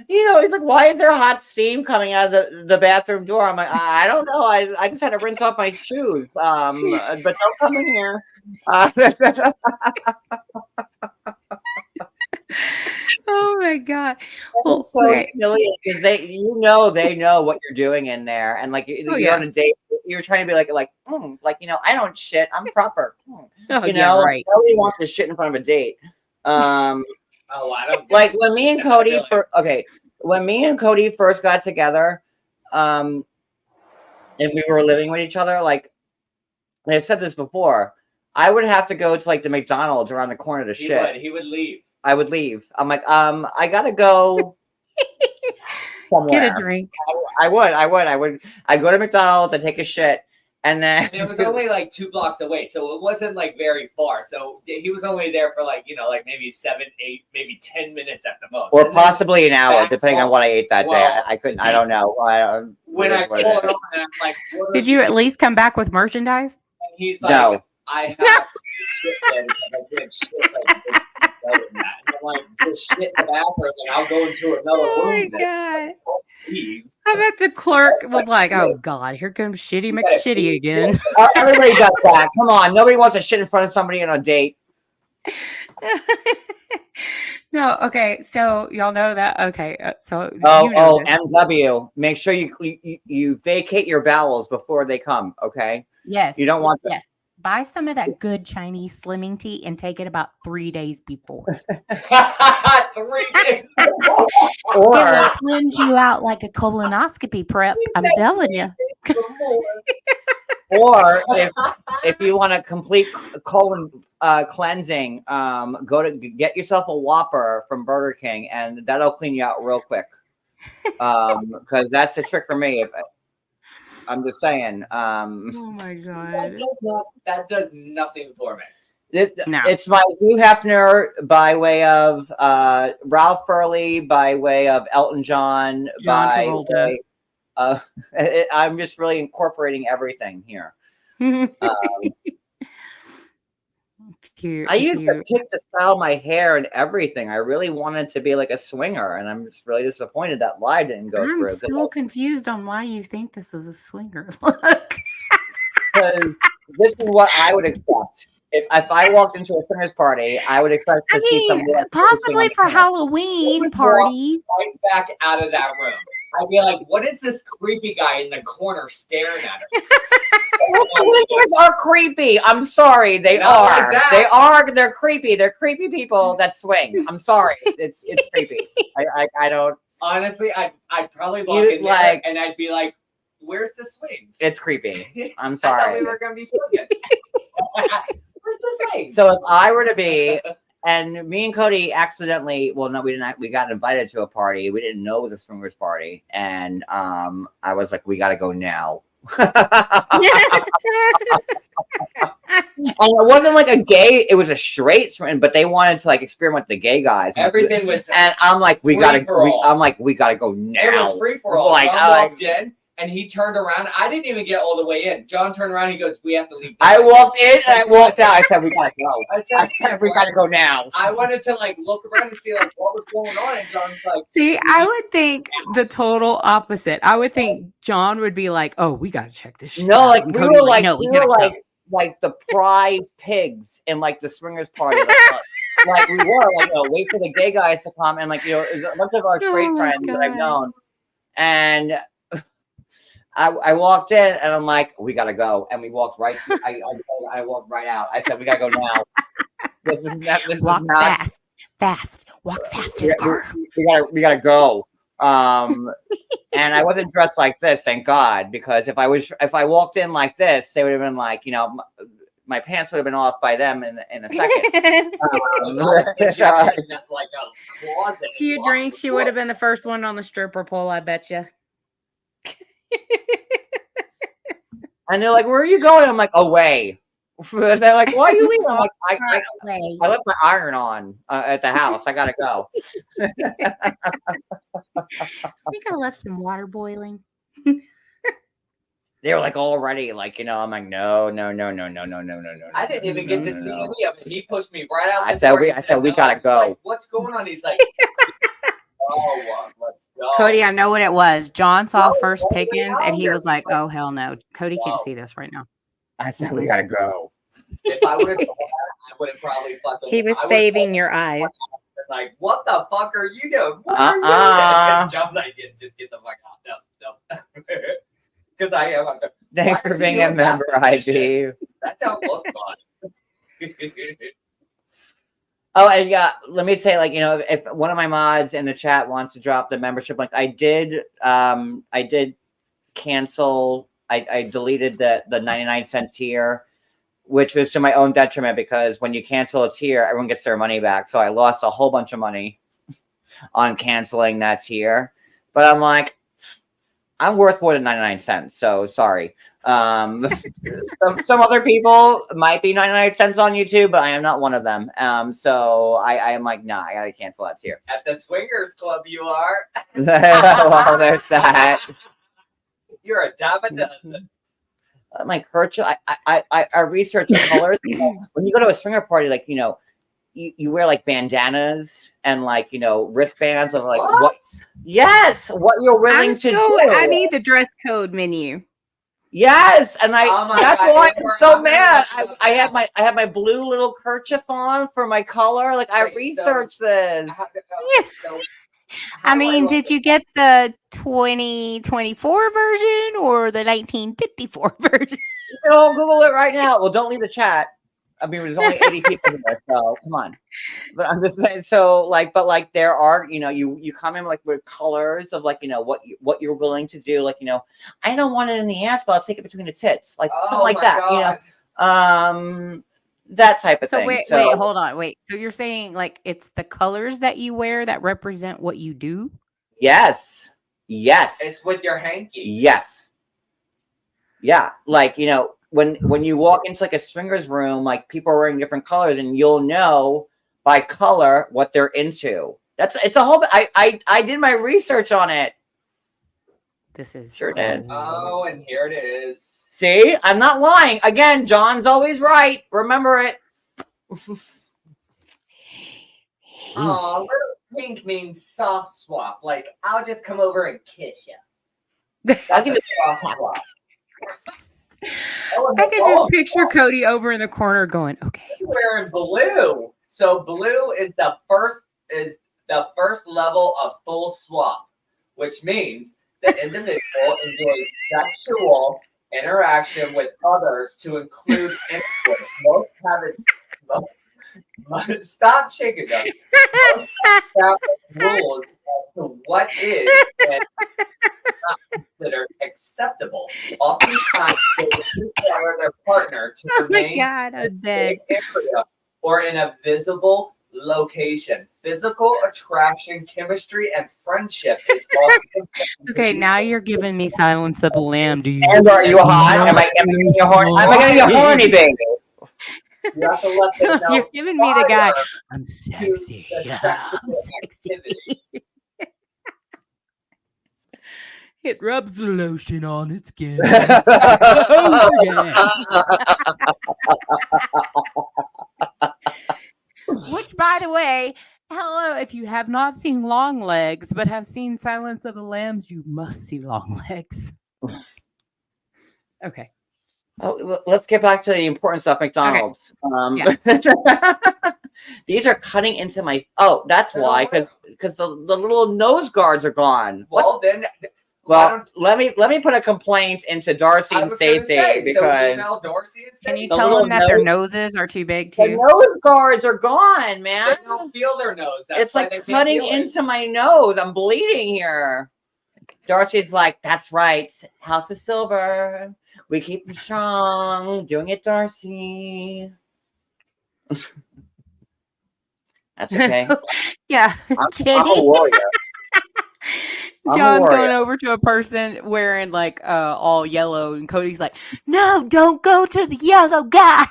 he's like, why is there hot steam coming out of the bathroom door? I'm like, I don't know. I just had to rinse off my shoes. But don't come in here. Oh my god. Well, so okay. humiliating because they know what you're doing in there, and like you're on a date, you're trying to be like I don't shit, I'm proper. Right. Nobody wants to shit in front of a date. I don't Like when me and Cody when me and Cody first got together, and we were living with each other, like I've said this before, I would have to go to like the McDonald's around the corner to shit. He would leave. I would leave. I'm like, I gotta go somewhere. Get a drink. I would. I go to McDonald's, I take a shit, and then And it was only like 2 blocks away, so it wasn't like very far. So he was only there for like maybe 7, 8, maybe 10 minutes at the most, or possibly an hour, depending on home. what I ate that day. Well, I couldn't. I don't know. When I called on, I'm like, what Did you at least come back with merchandise? And he's like, No. I have shit there because I can't shit like this. And I'm like, just shit in the bathroom, and I'll go into another Oh my room. god. Leave. I bet the clerk was like, oh god, here comes Shitty McShitty again. Everybody does that. Come on, nobody wants to shit in front of somebody on a date. No, okay, so y'all know that. Okay, so this. MW. Make sure you vacate your bowels before they come. Okay. Yes, You don't want them. yes. Buy some of that good Chinese slimming tea and take it about 3 days before. 3 days. It will cleanse you out like a colonoscopy prep. I'm telling you. Or if you want a complete colon cleansing, go to get yourself a Whopper from Burger King, and that'll clean you out real quick. Because that's a trick for me. I'm just saying. Oh my god. That does nothing for me. No. It's my Hugh Hefner by way of Ralph Furley, by way of Elton John, by Travolta. way, I'm just really incorporating everything here. Cute, I used to cute. pick to style my hair and everything. I really wanted to be like a swinger, and I'm just really disappointed that lie didn't go I'm through. so confused on why you think this is a swinger look. Because this is what I would expect. If I walked into a swingers party, I would expect to see somebody like possibly for Halloween party. Right back out of that room. I'd be like, what is this creepy guy in the corner staring at her? Swingers are creepy. I'm sorry, they Not like are. that. They are. They're creepy. They're creepy people that swing. I'm sorry. It's creepy. I don't. Honestly, I'd probably walk You, in there like- and I'd be like, where's the swings? It's creepy. I'm I thought sorry. we were going to be swinging. Where's the swings? So if I were to be, and me and Cody accidentally, well, no, we didn't. We got invited to a party. We didn't know it was a swingers party, and I was like, we got to go now. And it wasn't like a gay; it was a straight swing, but they wanted to like experiment with the gay guys. Everything was. And I'm like, we free gotta. for all. I'm like, we gotta go now. It was free for all. Like, John walked in and he turned around. I didn't even get all the way in. John turned around and he goes, we have to leave. I walked in and I walked out. I said, we gotta go. I I said, we gotta go now. I wanted to like look around and see like what was going on, and John's like, See, I would think the total opposite. I would think John would be like, "Oh, we gotta check this shit." No, out." like And we Cody's were like, "No, we gotta were go." like the prize pigs in like the swingers party. Like we were like, wait for the gay guys to come, and like there's a bunch of our straight Oh my friends that I've God. known, and I walked in and I'm like, we gotta go, and we walked right. I walked right out. I said, we gotta go now. This is Walk not. fast, walk fast to the car. We gotta go. And I wasn't dressed like this, thank God, because if I walked in like this, they would have been like, my pants would have been off by them in a second. like a closet. A few drinks, you would have been the first one on the stripper pole, I bet you. And they're like, where are you going? I'm like, away. They're like, why are you leaving? I'm like, I left my iron on at the house. I gotta go. I think I left some water boiling. They were like already like, I'm like, no. I didn't even get to see any of it. He pushed me right out. I said we gotta go. Like, what's going on? He's like, let's Let's go. Cody, I know what it was. John saw No, First no, Pickens, no, and he you're was like, "Oh hell no, Cody can't No. see this right now." I said we gotta go. If I would have saw that, I would have probably fucking. He was I would've saving your eyes. been like, what the fuck are you doing? What are you doing? John's like, just get the fuck out. No. Because I am. Thanks Why for are being you a doing member, that shit? IB. That don't look fun. Oh, and yeah, let me say, like, you know, if one of my mods in the chat wants to drop the membership link, I did cancel. I deleted the 99-cent tier, which was to my own detriment because when you cancel a tier, everyone gets their money back. So I lost a whole bunch of money on canceling that tier. But I'm like, I'm worth more than 99 cents. So sorry. Some other people might be 99 cents on YouTube, but I am not one of them. So I am like, nah, I gotta cancel that tier. At the Swingers Club, you are. Well, there's that. You're a dime a dozen. My kerchief, I research colors. When you go to a swinger party, like, you know, you wear like bandanas and like, you know, wristbands of like what? Yes, what you're willing to do. I need the dress code menu. Yes, and Oh my that's God, why you're I'm so more- mad. I have my blue little kerchief on for my color. Like I Wait, researched this. I mean, did you get the 2024 version or the 1954 version? You can all Google it right now. Well, don't leave the chat. I mean, there's only 80 people in there, so come on. But I'm just saying, so like, but like, there are, you know, you come in like with colors of like, you know, what you're willing to do. Like, you know, I don't want it in the ass, but I'll take it between the tits, like something like that. God. You know, that type of So thing. wait, hold on, wait. So you're saying like it's the colors that you wear that represent what you do? Yes. It's with your hanky. Yes. Yeah, like, you know, when you walk into like a swingers room, like people are wearing different colors, and you'll know by color what they're into. It's a whole. I did my research on it. This is Sure did. Oh, and here it is. See, I'm not lying. Again, John's always right. Remember it. Oh, little pink means soft swap. Like, I'll just come over and kiss you. I'll give it Soft swap. I could just picture Cody over in the corner going, "Okay, Wearing blue. So blue is the first level of full swap, which means the individual enjoys sexual interaction with others to include intercourse. Most have it. Stop shaking them. Most have rules as to what is and not considered acceptable. Oftentimes, they require their partner to oh my remain god, I'm in the dead." same area or in a visible location. Physical attraction, chemistry, and friendship is often Okay, now you're giving me Silence of the Lamb. Do you? And are you hot? Am I getting you horny? Am I getting you horny, baby? You have to let them know You're giving me the guy. prior I'm to sexy. the Yeah, sexual I'm sexy. activity. It rubs the lotion on its skin. Which, by the way, hello, if you have not seen Long Legs but have seen Silence of the Lambs, you must see Long Legs. Okay. Oh, let's get back to the important stuff. McDonald's. These are cutting into my. Oh, that's why, because the little nose guards are gone. Well, then. Well, let me put a complaint into Darcy and Stacey because Can you tell them that their noses are too big the too? nose guards are gone, man. They don't feel their nose. That's It's why like they can't cutting feel it. into my nose. I'm bleeding here. Darcy's like, that's right. House of Silver. We keep them strong. Doing it, Darcy. That's okay. Yeah, I'm a Jenny. warrior. I'm a John's warrior. going over to a person wearing like all yellow, and Cody's like, "No, don't go to the yellow guy."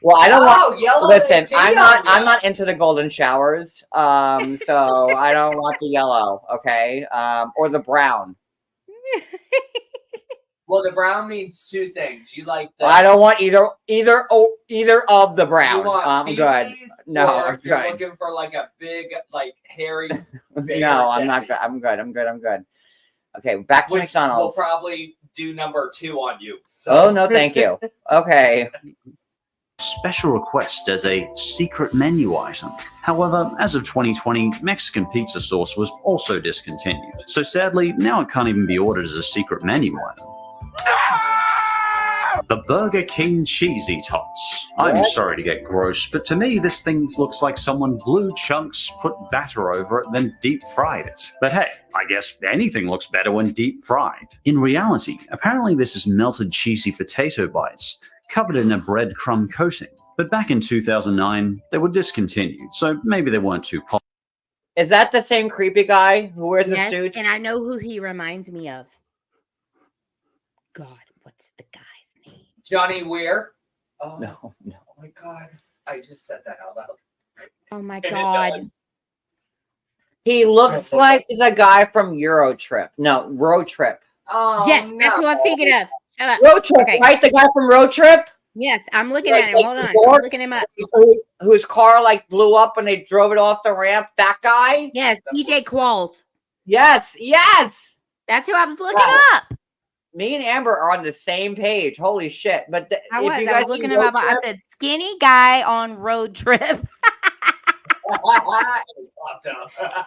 Well, I don't want. yellow. Listen, I'm not into the golden showers. So I don't want the yellow. Okay. Or the brown. Well, the brown means two things. You like the. I don't want either of the brown. You want I'm good. feces No, or I'm if you're good. looking for like a big, like hairy. No, I'm not good. I'm good. I'm good. I'm good. Okay, back to Which McDonald's. We'll probably do number 2 on you. So. Oh no, thank you. Okay. Special request as a secret menu item. However, as of 2020, Mexican pizza sauce was also discontinued. So sadly, now it can't even be ordered as a secret menu item. The Burger King Cheesy Tots. I'm What? sorry to get gross, but to me this thing looks like someone blew chunks, put batter over it, then deep fried it. But hey, I guess anything looks better when deep fried. In reality, apparently this is melted cheesy potato bites, covered in a breadcrumb coating. But back in 2009, they were discontinued, so maybe they weren't too popular. Is that the same creepy guy who wears the Yes, suits? and I know who he reminds me of. God, what's the guy's name? Johnny Weir. Oh, No. oh my God. I just said that out loud. Oh my And it God. does. He looks like the guy from Road Trip. Oh, Yes, that's who I was thinking of. Shut up. Road Trip, Okay. right? The guy from Road Trip? Yes, I'm looking Like, at him. like Hold on. George? I'm looking him up. Whose car like blew up when they drove it off the ramp? That guy? Yes, DJ Qualls. Yes, yes. That's who I was looking Right. up. Me and Amber are on the same page. Holy shit! But I if was. you I guys was looking see him Road up. I Trip- said, skinny guy on road trip.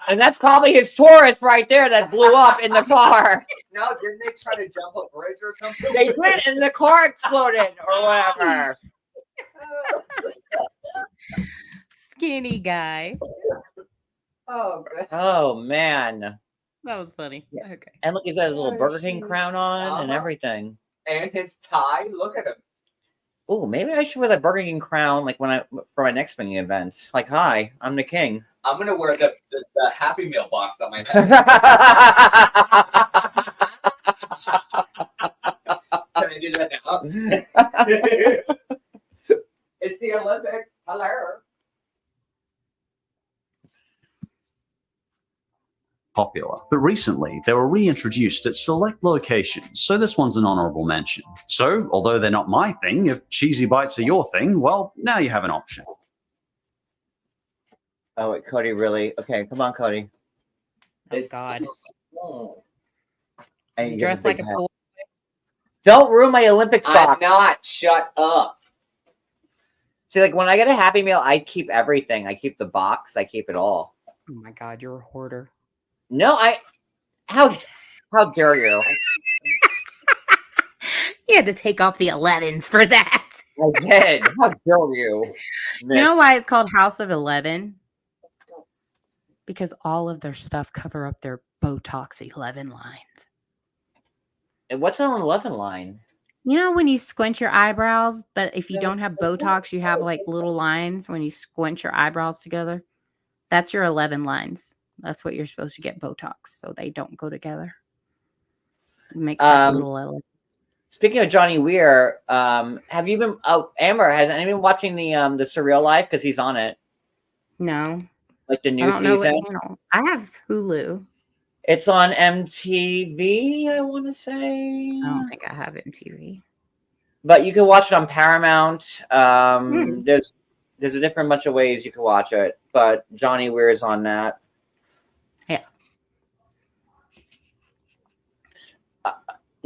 and that's probably his Taurus right there that blew up in the car. No, didn't they try to jump a bridge or something? They did, and the car exploded or whatever. Skinny guy. Oh, man. Oh man! That was funny. Yeah. Okay. And look, he's got his little Oh, Burger King shoot. crown on and Uh-huh. everything. And his tie. Look at him. Oh, maybe I should wear the Burger King crown like for my next mini event. Like, hi, I'm the king. I'm gonna wear the Happy Meal box on my head. Can I do that now? It's the Olympics. Hello. Popular. But recently, they were reintroduced at select locations, so this one's an honorable mention. So, although they're not my thing, if cheesy bites are your thing, well, now you have an option. Oh, wait, Cody, really? Okay, come on, Cody. Oh It's God. too small. And He's you get dressed the like big a hat. fool. Don't ruin my Olympics I'm box. not. Shut up. See, like when I get a Happy Meal, I keep everything. I keep the box. I keep it all. Oh my God, you're a hoarder. No, how dare you? You had to take off the 11s for that. I did. How dare you? You know why it's called House of 11? Because all of their stuff cover up their Botox 11 lines. And what's an 11 line? You know when you squint your eyebrows, but if you don't have Botox, you have like little lines when you squint your eyebrows together? That's your 11 lines. That's what you're supposed to get Botox, so they don't go together. It makes like little 11. Speaking of Johnny Weir, have you been? Oh, Amber, has anyone been watching the Surreal Life? Because he's on it, No, like the I new don't know what season. channel. I have Hulu. It's on MTV, I want to say. I don't think I have MTV. But you can watch it on Paramount. There's a different bunch of ways you can watch it, but Johnny Weir is on that. Yeah.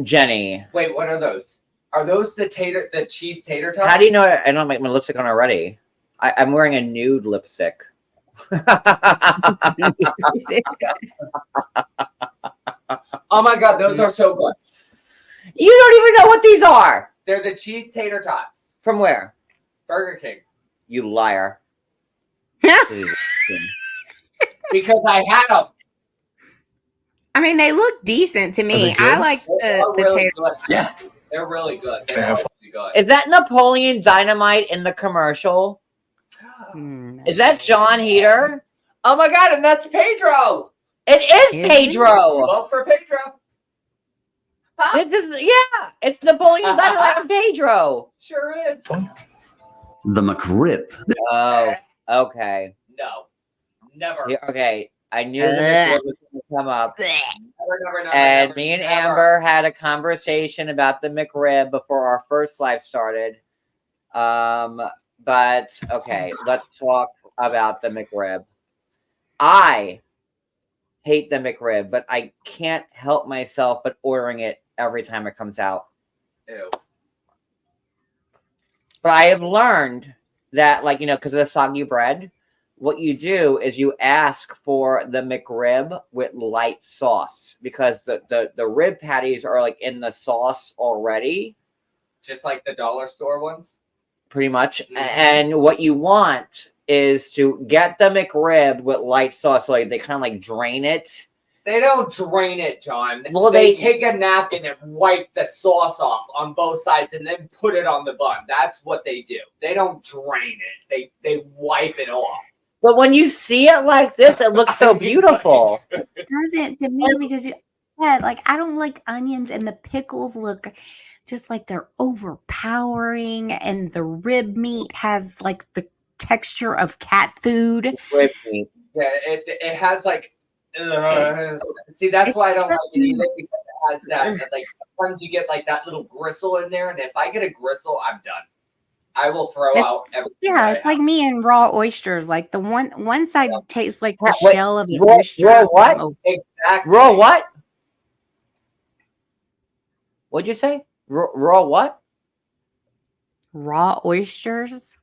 Jenny, Wait, what are those? Are those the cheese tater tots? how do you know I don't have my lipstick on already? I'm wearing a nude lipstick. Oh my God, those are so good. You don't even know what these are. They're the cheese tater tots. From where? Burger King. You liar. Because I had them. I mean, they look decent to me. I like They're the really tater. good. Yeah. They're really good. They're Yeah. really good. Is that Napoleon Dynamite in the commercial? Is that John Heater? Oh my God, and that's Pedro. It is Is Pedro. Vote for Pedro. Huh? This is it's Napoleon Dynamite and Pedro. Sure is. The McRib. Oh, okay. No. Never. Yeah, okay. I knew the McRib was going to come up. Never, And never, me and never. Amber had a conversation about the McRib before our first live started. But okay, let's talk about the McRib. I hate the McRib, but I can't help myself but ordering it every time it comes out. Ew. But I have learned that, like, because of the soggy bread, what you do is you ask for the McRib with light sauce, because the rib patties are like in the sauce already. Just like the dollar store ones? Pretty much. And what you want is to get the McRib with light sauce, so like they kind of like drain it. They don't drain it, John. Well, they they- take a napkin and wipe the sauce off on both sides and then put it on the bun. That's what they do. They don't drain it. They wipe it off. But when you see it like this, it looks so beautiful. It doesn't to me, because like I don't like onions, and the pickles look just like they're overpowering, and the rib meat has like the texture of cat food. Rib meat. Yeah, it has like. See, that's why I don't like it either, because it has that. Like sometimes you get like that little gristle in there, and if I get a gristle, I'm done. I will throw out everything. Yeah, it's like me and raw oysters. Like the one side tastes like the Wait, shell of an raw oyster. what? Oh, Exactly. Raw what? What'd you say? Raw what? raw oysters.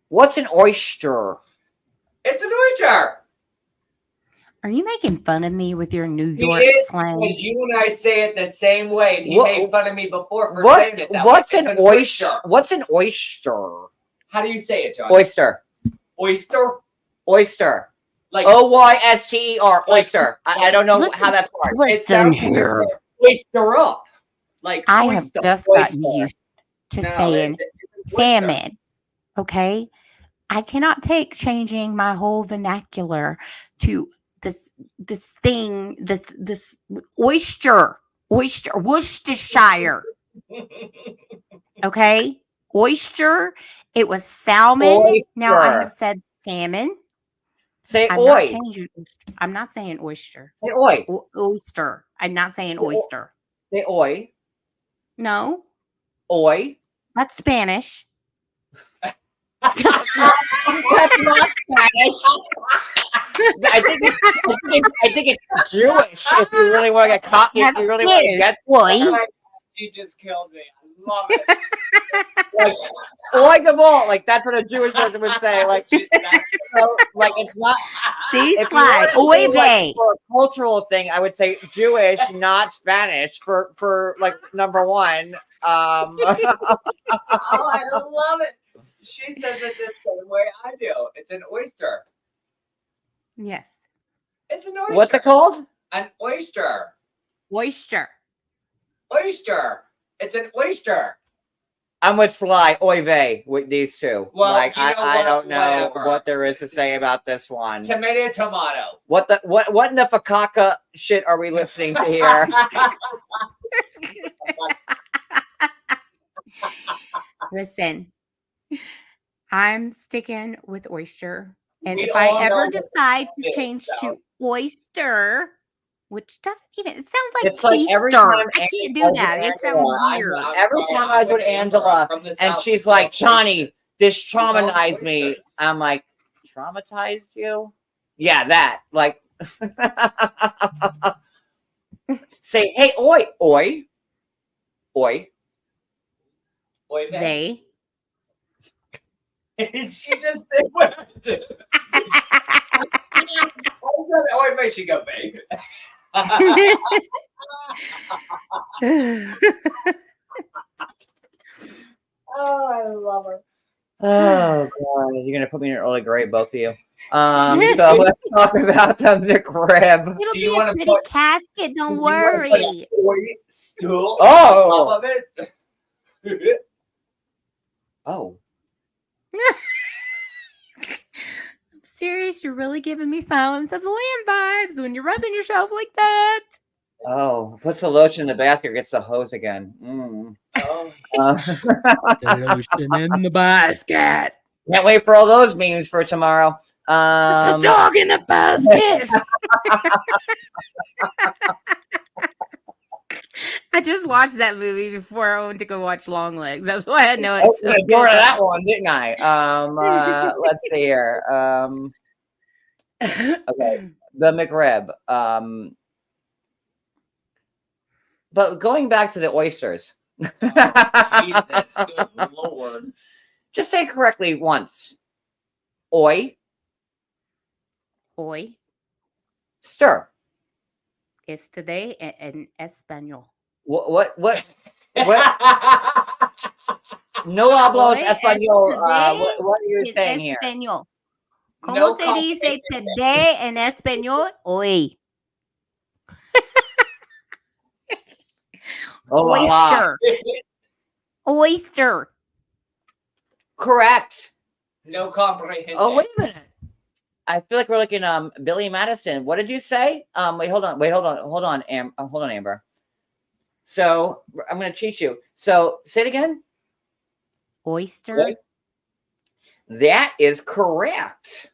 What's an oyster? It's an oyster. Are you making fun of me with your New He York is, slang? because you and I say it the same way. And he What- made fun of me before for What? saying it that What's way. an It's oyster? What's an oyster? How do you say it, John? Oyster. Oyster? Oyster. Like Oyster. Oyster. I don't know Listen- how that's hard. it Listen sounds here. oyster up. Like I have oyster, just oyster. gotten used to No, saying it's oyster. salmon. Okay, I cannot take changing my whole vernacular to this thing, this oyster, Worcestershire. Okay, oyster. It was salmon. Now I have Oyster. said salmon. Say I'm not oi. changing. I'm not saying oyster. Say oi. Oyster. I'm not saying oyster. Say oi. No, Oi. that's Spanish. That's not Spanish. I think it's Jewish. If you really want to get caught, if you really want to get Oi. You just killed me. I love it. like oigable, like that's what a Jewish person would say. Like, so, like it's not. See, If you slide. wanted to do, like, Oy vey. for a cultural thing, I would say Jewish, not Spanish. For like number one. Oh, I love it. She says it the same way I do. It's an oyster. Yes. It's an oyster. What's it called? An oyster. Oyster. Oyster. It's an oyster. I'm with Sly, oy vey, with these two. Well, like you know I what? don't know Whatever. what there is to say about this one. Tomato, tomato. What in the fakaka shit are we listening to here? Listen, I'm sticking with oyster. And We if I all ever know what decide it to is, change so. to oyster, which doesn't even, it sounds like It's like every keister. time I can't do Angela- that. It sounds Angela, weird. Every time I go to Angela and she's like, Johnny, this traumatized me. oysters. I'm like, traumatized you? Yeah, that. Like, say, hey, oi, oi, oi. They. She just did what I did. I said, oh, wait, she go big. Oh, I love her. Oh god, you're gonna put me in an early grave, both of you. So let's talk about the McRib. It'll Do be you a wanna pretty put- casket. Don't You wanna put worry. a soy stool Oh. on top of it? Oh, I'm serious. You're really giving me Silence of the Lamb vibes when you're rubbing yourself like that. oh, puts the lotion in the basket, gets the hose again. Mm. Oh. The lotion in the basket. Can't wait for all those memes for tomorrow. The dog in the basket. I just watched that movie before I went to go watch Long Legs. That's why I know I it's opened the door to that one, didn't I? Let's see here. Okay, the McRib. But going back to the oysters. Jesus, good Lord. Just say it correctly once. Oi. Hoy Stir. is today in Espanol. What? No hablos Hoy español. es today What are you in saying here? Español. ¿Cómo No se dice today en español? Hoy. Oh, wow. Oyster. Oyster. Correct. No comprehension. Oh, wait a minute. I feel like we're looking Billy Madison. What did you say? Wait, hold on, Amber. So I'm gonna cheat you. So say it again. Oyster. What? That is correct.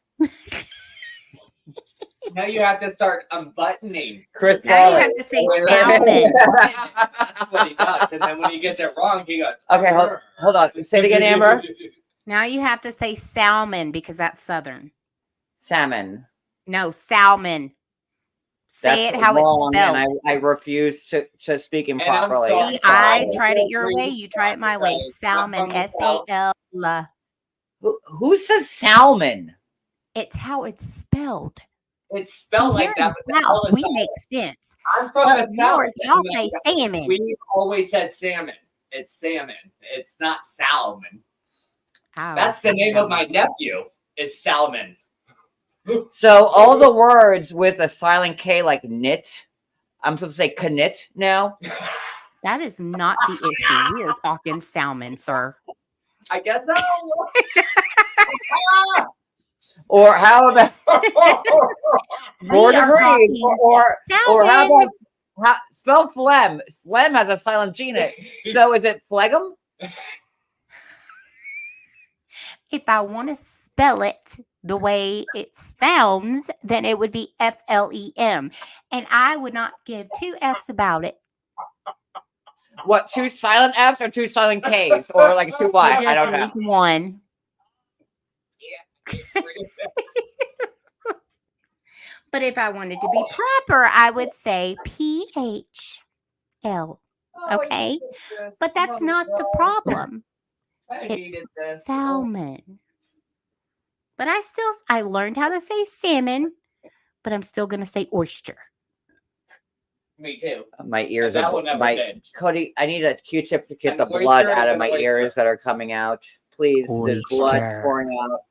Now you have to start unbuttoning. Chris Now you Paul. have to say salmon. That's what he does. And then when he gets it wrong, he goes, Okay, hold on. Say it again, Amber. Now you have to say salmon because that's Southern. Salmon. No, salmon. Say That's it how wrong, it's spelled. and I refuse to speak I'm improperly. sorry. See, I tried it your way. You try it my way. Salmon. S-A-L. Who says salmon? It's how it's spelled. It's spelled See, like here in that. the But South, all we make sense. I'm from Up the South. north, y'all say salmon. We always said salmon. It's salmon. It's not salmon. That's the name of my nephew. Is Salmon. So all the words with a silent K like knit, I'm supposed to say knit now. That is not the issue. We are talking salmon, sir. I guess so. Or how about We 4 are degrees? talking Or how salmon. about spell phlegm? Phlegm has a silent G in it. So is it phlegm? If I want to spell it the way it sounds, then it would be F-L-E-M. And I would not give 2 F's about it. What, 2 silent F's or 2 silent K's? Or like 2 Y? I don't know. Just one. But if I wanted to be proper, I would say P-H-L. Okay? But that's not the problem. It's salmon. But I learned how to say salmon, but I'm still going to say oyster. Me too. My ears That are will never my change. Cody. I need a Q-tip to get An the blood oyster out is of an my oyster. ears that are coming out. Please, there's blood Oyster. pouring out.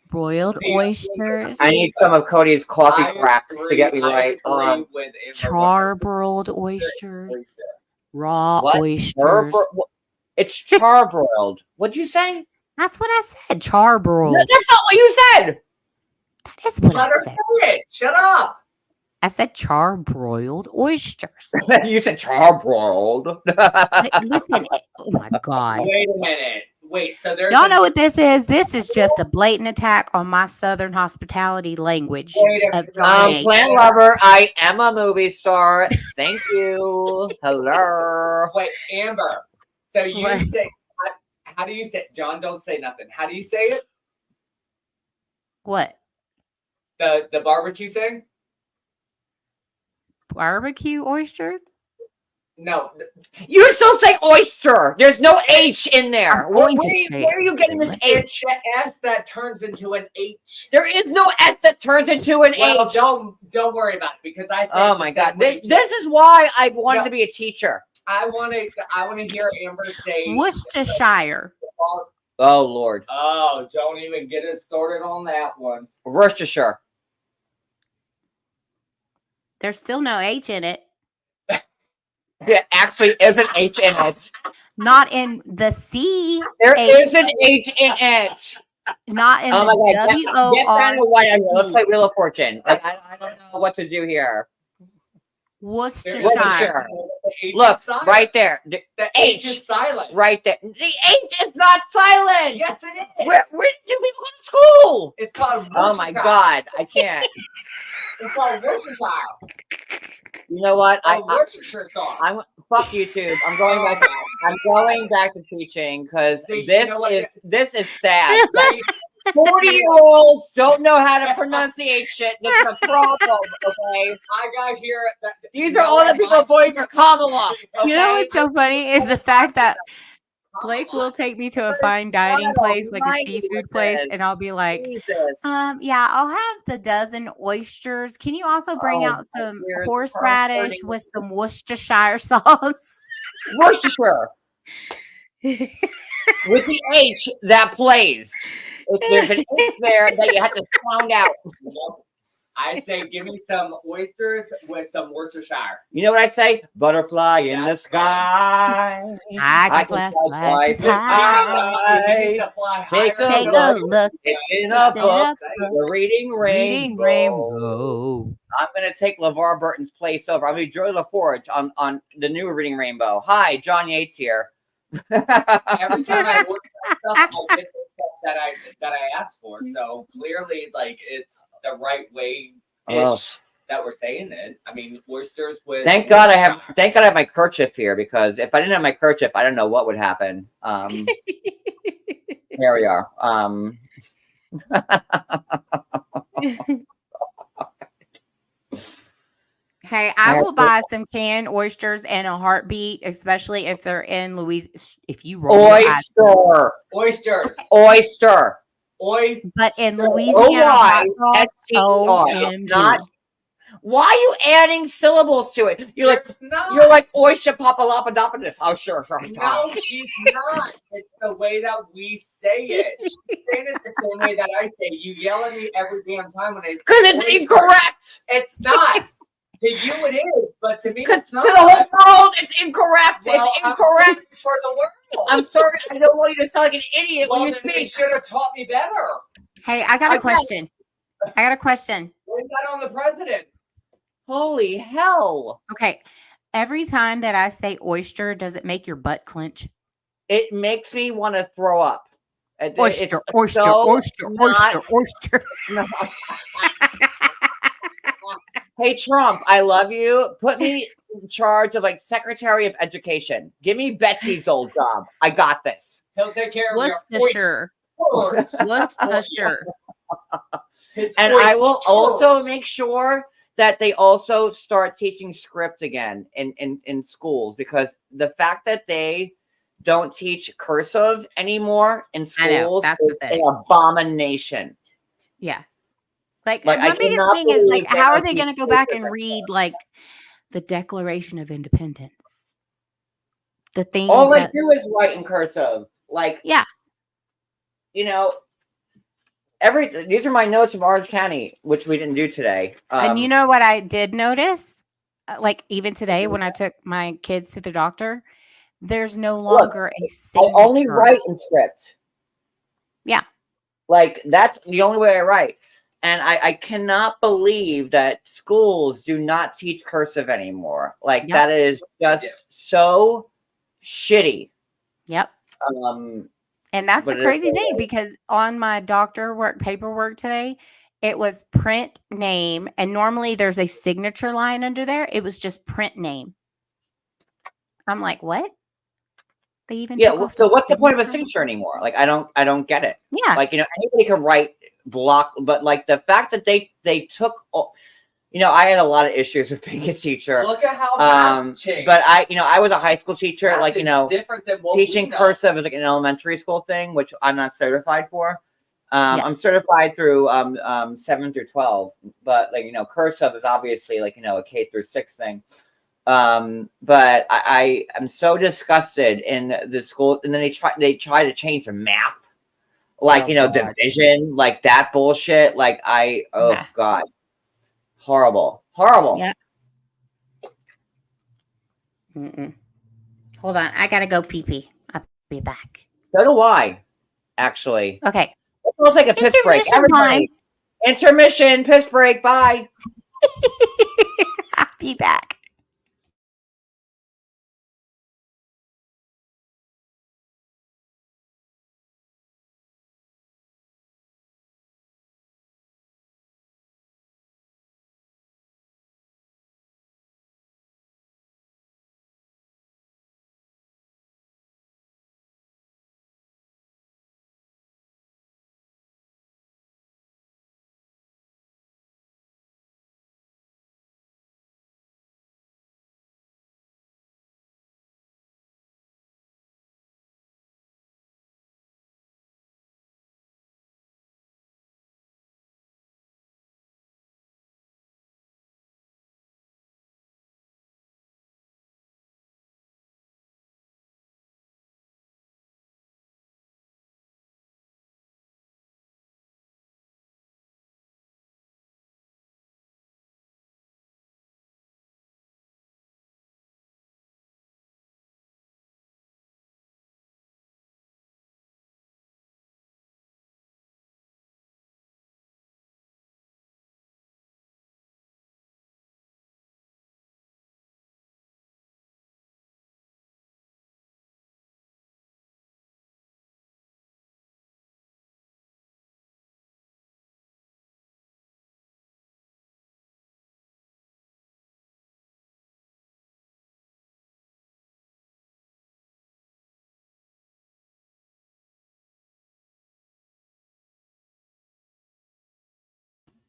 Broiled oysters. I need some of Cody's coffee I crack to get me agree- I right. agree with Amber Charbroiled oysters. Raw What? oysters. It's charbroiled. What'd you say? That's what I said. Charbroiled. No, that's not what you said. That is what Let I her said. say it. Shut up. I said charbroiled oysters. You said charbroiled. Listen, oh my God. Wait a minute. Wait, so there's Y'all know what this is? This is just a blatant attack on my Southern hospitality language Wait a of minute. Johnny. Plant lover, I am a movie star. Thank you. Hello. Wait, Amber. So you What? say how do you say John, don't say nothing. How do you say it? What? The barbecue thing? Barbecue oyster? No. You still say oyster. There's no H in there. I'm Where, going to say where are you getting this It's H? the S that turns into an H. There is no S that turns into an Well, H. don't worry about it because I say Oh it the my same God. way This too. is why I wanted No. to be a teacher. I want to hear Amber say Worcestershire. Oh Lord. Oh, don't even get us started on that one. Worcestershire. There's still no H in it. There actually is an H in it. Not in the C. There H. is an H in it. Not in Oh my the God. Get W-O-R. down to white onion. Let's play Wheel of Fortune. Like, I don't know what to do here. Worcestershire. The H Look, is silent. right there. The The H. H is silent. Right there. The H is not silent. Yes, it is. Where do people go to school? It's called Oh my Worcestershire. God. I can't. It's called Worcestershire. You know what? Worcestershire sauce. I'm fuck YouTube. I'm going back. I'm going back to teaching because this is sad. 40-year-olds don't know how to pronunciate shit. This is a problem. Okay. I got here. These are all the people voting for Kamala. Okay? You know what's so funny is the fact that Blake will take me to a fine dining place, like a seafood place, and I'll be like, Jesus. yeah, I'll have the dozen oysters. Can you also bring out some here's horseradish with some Worcestershire sauce? Worcestershire. With the H that plays. If there's an H there that you have to sound out. I say, give me some oysters with some Worcestershire. You know what I say? Butterfly in the sky. I can fly twice as high. Take a look. It's in a book. We're reading Rainbow. I'm going to take LeVar Burton's place over. I'm going to be Joy LaForge on the new Reading Rainbow. Hi, John Yates here. Every time I order stuff, I get the stuff that I asked for. So clearly, like, it's the right way that we're saying it. I mean, oysters with. Thank God I have my kerchief here, because if I didn't have my kerchief, I don't know what would happen. Here we are. Hey, I will buy some canned oysters in a heartbeat, especially if they're in Louisiana. If you roll Oysters. But in Louisiana, not. Why are you adding syllables to it? You're like oyster papalapadopoulos. Oh, sure. No, she's not. It's the way that we say it. She's saying it the same way that I say. You yell at me every damn time when I say because it's incorrect. It's not. To you it is, but to me it's not. To the whole world, it's incorrect. Well, it's incorrect for the world. I'm sorry. I don't want you to sound like an idiot when you speak. You should have taught me better. Hey, I got a question. Blame that on the president. Holy hell. Okay. Every time that I say oyster, does it make your butt clench? It makes me want to throw up. Oyster. Hey, Trump, I love you. Put me in charge of like Secretary of Education. Give me Betsy's old job. I got this. He'll take care of Worcestershire. And I will also make sure that they also start teaching script again in schools, because the fact that they don't teach cursive anymore in schools is an abomination. Yeah. Like my biggest thing is, like, how are they going to go back and read, like, the Declaration of Independence? The things all I do is write in cursive. Like, yeah. You know, these are my notes of Orange County, which we didn't do today. And you know what I did notice? Like, even today when I took my kids to the doctor, there's no longer a signature. I only write in script. Yeah. Like, that's the only way I write. And I cannot believe that schools do not teach cursive anymore. Like, that is just so shitty. Yep. And that's the crazy thing, because on my doctor work paperwork today, it was print name. And normally there's a signature line under there. It was just print name. I'm like, what? They even so what's the point of a signature anymore? Like, I don't get it. Yeah. Like, you know, anybody can write block, but like the fact that they took, you know, I had a lot of issues with being a teacher. Look at how that changed. But I was a high school teacher. That like, you know, different than what teaching cursive is like an elementary school thing, which I'm not certified for. I'm certified through 7 through 12, but like, you know, cursive is obviously like, you know, a K through 6 thing. But I am so disgusted in the school, and then they try to change the math. Like, you know, division, like that bullshit. Like, God. Horrible. Yeah. Hold on. I got to go pee-pee. I'll be back. So do I, actually. Okay. It feels like a piss break. Everybody. Intermission, piss break. Bye. I'll be back.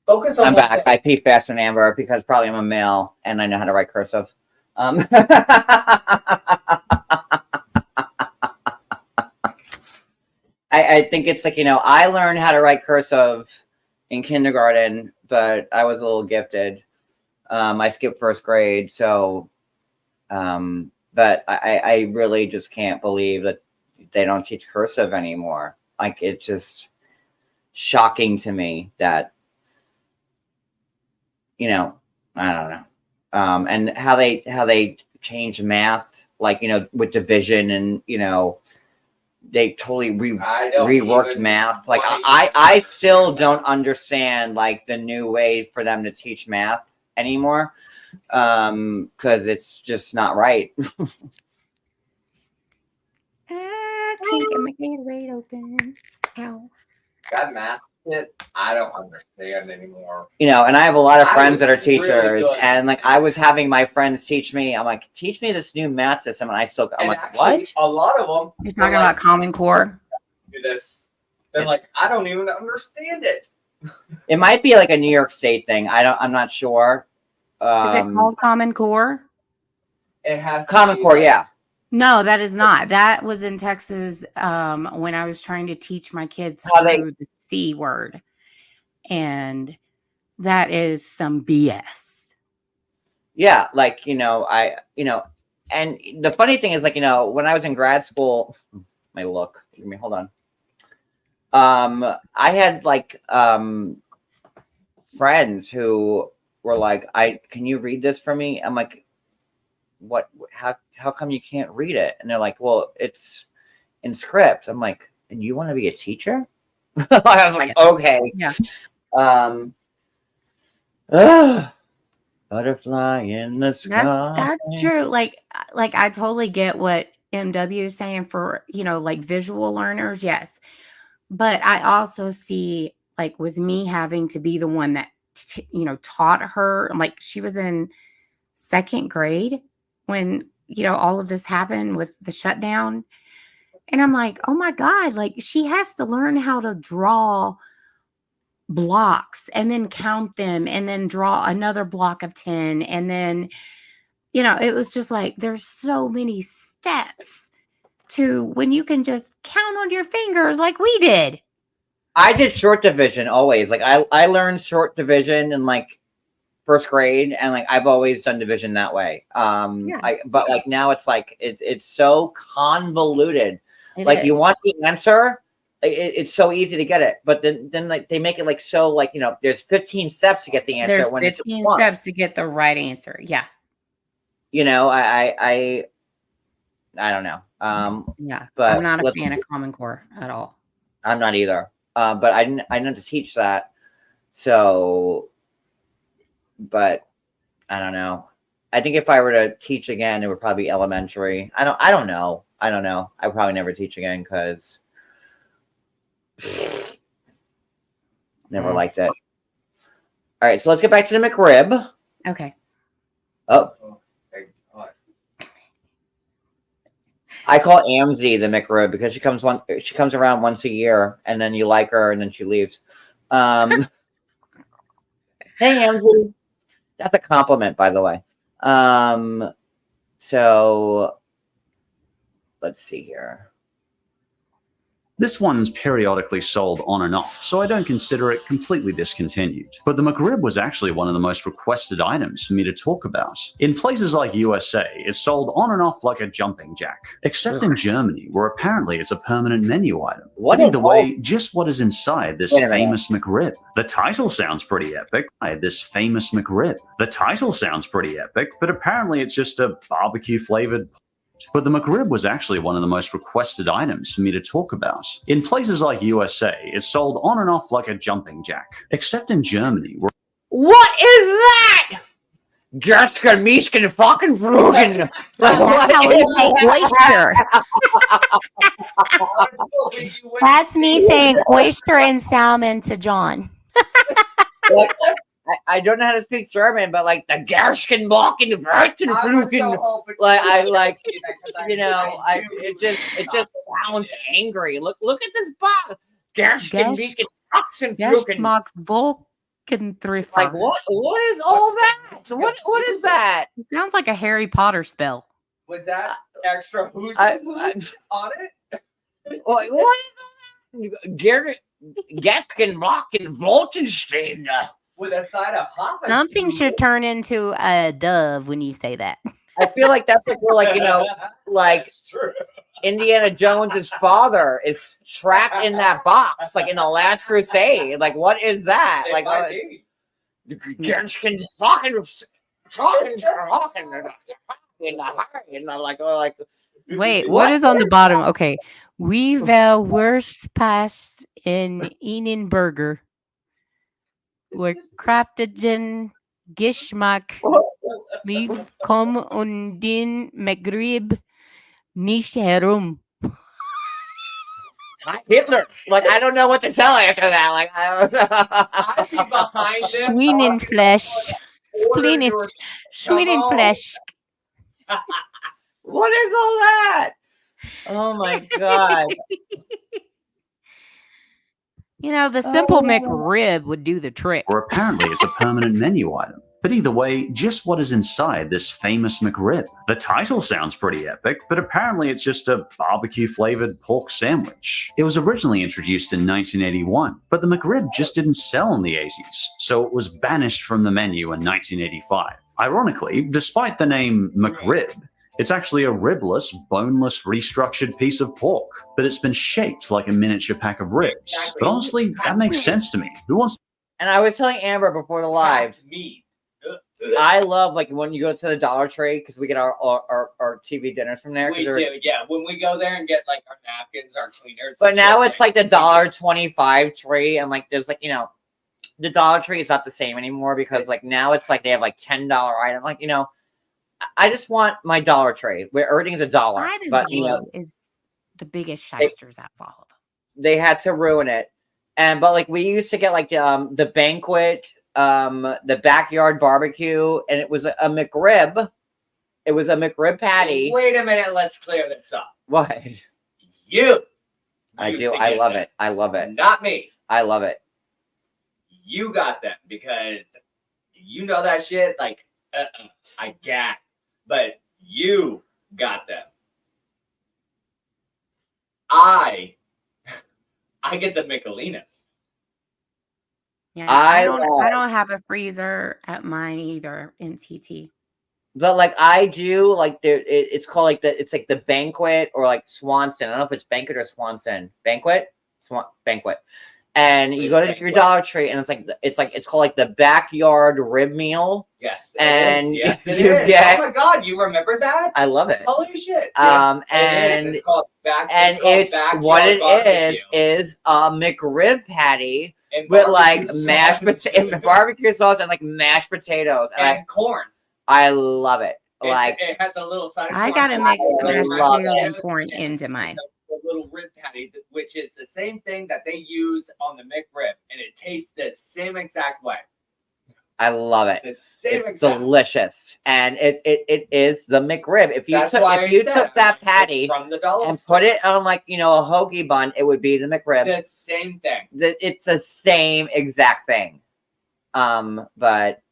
Focus on I'm one back. thing. I pee faster than Amber because probably I'm a male and I know how to write cursive. I think it's like, I learned how to write cursive in kindergarten, but I was a little gifted. I skipped first grade, so but I really just can't believe that they don't teach cursive anymore. Like, it's just shocking to me that, I don't know. And how they change math, like, with division and, they totally reworked math. Like, I still don't understand, like, the new way for them to teach math anymore, because it's just not right. I can't get my Gatorade open. Ow. That math shit, I don't understand anymore. And I have a lot of I friends was that are really teachers, good. and like I was having my friends teach me. I'm like, teach me this new math system, and I'm And like, actually, what? a lot of them You're talking about Common Core. do this. They're like, I don't even understand it. It might be like a New York State thing. I'm not sure. Is it called Common Core? It has to Common be Core? like- Yeah. No, that is not. That was in Texas when I was trying to teach my kids How they- through the C word. And that is some BS. Yeah, like, and the funny thing is, like, when I was in grad school, my look, hold on. I had like friends who were like, can you read this for me? I'm like, what, how come you can't read it? And they're like, well, it's in script. I'm like, and you want to be a teacher? I was like, okay. Yeah. Butterfly in the sky. That's true. Like I totally get what MW is saying for, like visual learners. Yes. But I also see, like, with me having to be the one that, taught her, like, she was in second grade when, all of this happened with the shutdown. And I'm like, oh my God, like, she has to learn how to draw blocks and then count them and then draw another block of 10. And then, it was just like, there's so many steps to when you can just count on your fingers like we did. I did short division always. Like, I learned short division in like first grade, and like I've always done division that way. But like now it's like it's so convoluted. Like, you want the answer, it's so easy to get it, but then like they make it like so, like, there's 15 steps to get the answer. There's when 15 it's steps to get the right answer. Yeah. I don't know. Yeah. But I'm not a fan of Common Core at all. I'm not either. But I didn't have to teach that. So, but I don't know. I think if I were to teach again, it would probably be elementary. I don't know. I would probably never teach again because never liked it. All right, so let's get back to the McRib. Okay. Oh, I call Amzie the McRib because she comes around once a year, and then you like her, and then she leaves. Hey, Amzie. That's a compliment, by the way. So let's see here. This one's periodically sold on and off, so I don't consider it completely discontinued. But the McRib was actually one of the most requested items for me to talk about. In places like USA, it's sold on and off like a jumping jack. Except in Germany, where apparently it's a permanent menu item. But either way, just what is inside this famous McRib? The title sounds pretty epic. This famous McRib. The title sounds pretty epic, but apparently it's just a barbecue-flavored. But the McRib was actually one of the most requested items for me to talk about. In places like USA, it's sold on and off like a jumping jack. Except in Germany, where What is that? Gerska Miesken fucking Frugen. That's how we say oyster. That's me saying oyster and salmon to John. Like, I don't know how to speak German, but like the Gersken Mocken Frugen. It just sounds angry. Look at this box. Gersken Miesken Frugen. Geschmacksvolk Contrifer. Like what is all that? What is that? Sounds like a Harry Potter spell. Was that extra who's I- on it? What is all that? Garrett Gaskin Blocken Voltenstein. With a side of hot. Something should turn into a dove when you say that. I feel like that's like where, like, like That's true. Indiana Jones's father is trapped in that box, like in the Last Crusade. Like, what is that? It Like, might be. Gaskin talking, like, Wait, what is on the bottom? Okay. We will worst pass in Enenburger. We're crafted in Geschmack. Lief kom undin McRib nicht herum. Hitler. Like, I don't know what to tell after that. Like, I'd be behind them. Schweinenfleisch. Schweinenfleisch. what is all that? Oh my god. You know, the simple McRib would do the trick. Or apparently it's a permanent menu item. But either way, just what is inside this famous McRib? The title sounds pretty epic, but apparently it's just a barbecue-flavored pork sandwich. It was originally introduced in 1981, but the McRib just didn't sell in the 80s, so it was banished from the menu in 1985. Ironically, despite the name McRib, it's actually a ribless, boneless, restructured piece of pork, but it's been shaped like a miniature pack of ribs. But honestly, that makes sense to me. Who wants And I was telling Amber before the live, meat. I love like when you go to the Dollar Tree because we get our TV dinners from there. We do, yeah. When we go there and get like our napkins, our cleaners. But and now shit, it's like the $1.25 tree, and like there's like the Dollar Tree is not the same anymore because like now it's like they have like $10 item. Like I just want my Dollar Tree where everything's $1. But is the biggest shysters out of all of them. they had to ruin it. But like we used to get like the banquet. The backyard barbecue, and it was a McRib. It was a McRib patty. Wait a minute, let's clear this up. What? You. I used do. to I get love them, it. I love it. Not me. I love it. You got them because you know that shit. Like, I got, but you got them. I get the Michelinas. Yeah, I I don't have a freezer at mine either in TT. But like I do, like it's called like it's like the banquet or like Swanson. I don't know if it's banquet or Swanson. Banquet, banquet. And you go to your Dollar Tree, and it's called like the backyard rib meal. Yes, and yes, it you is. get. Oh my god, you remember that? I love it. Holy shit! And it's called it's what it is a McRib patty and with like barbecue mashed sauce. potato, barbecue sauce, and like mashed potatoes, and corn. I love it. Like it has a little side. I gotta mix mashed love potatoes it. and corn into mine. The little rib patty, which is the same thing that they use on the McRib, and it tastes the same exact way. I love it. The same It's exact. delicious, and it is the McRib. If you took that patty from the dollar and store. put it on like a hoagie bun, it would be the McRib. The same thing. It's the same exact thing. But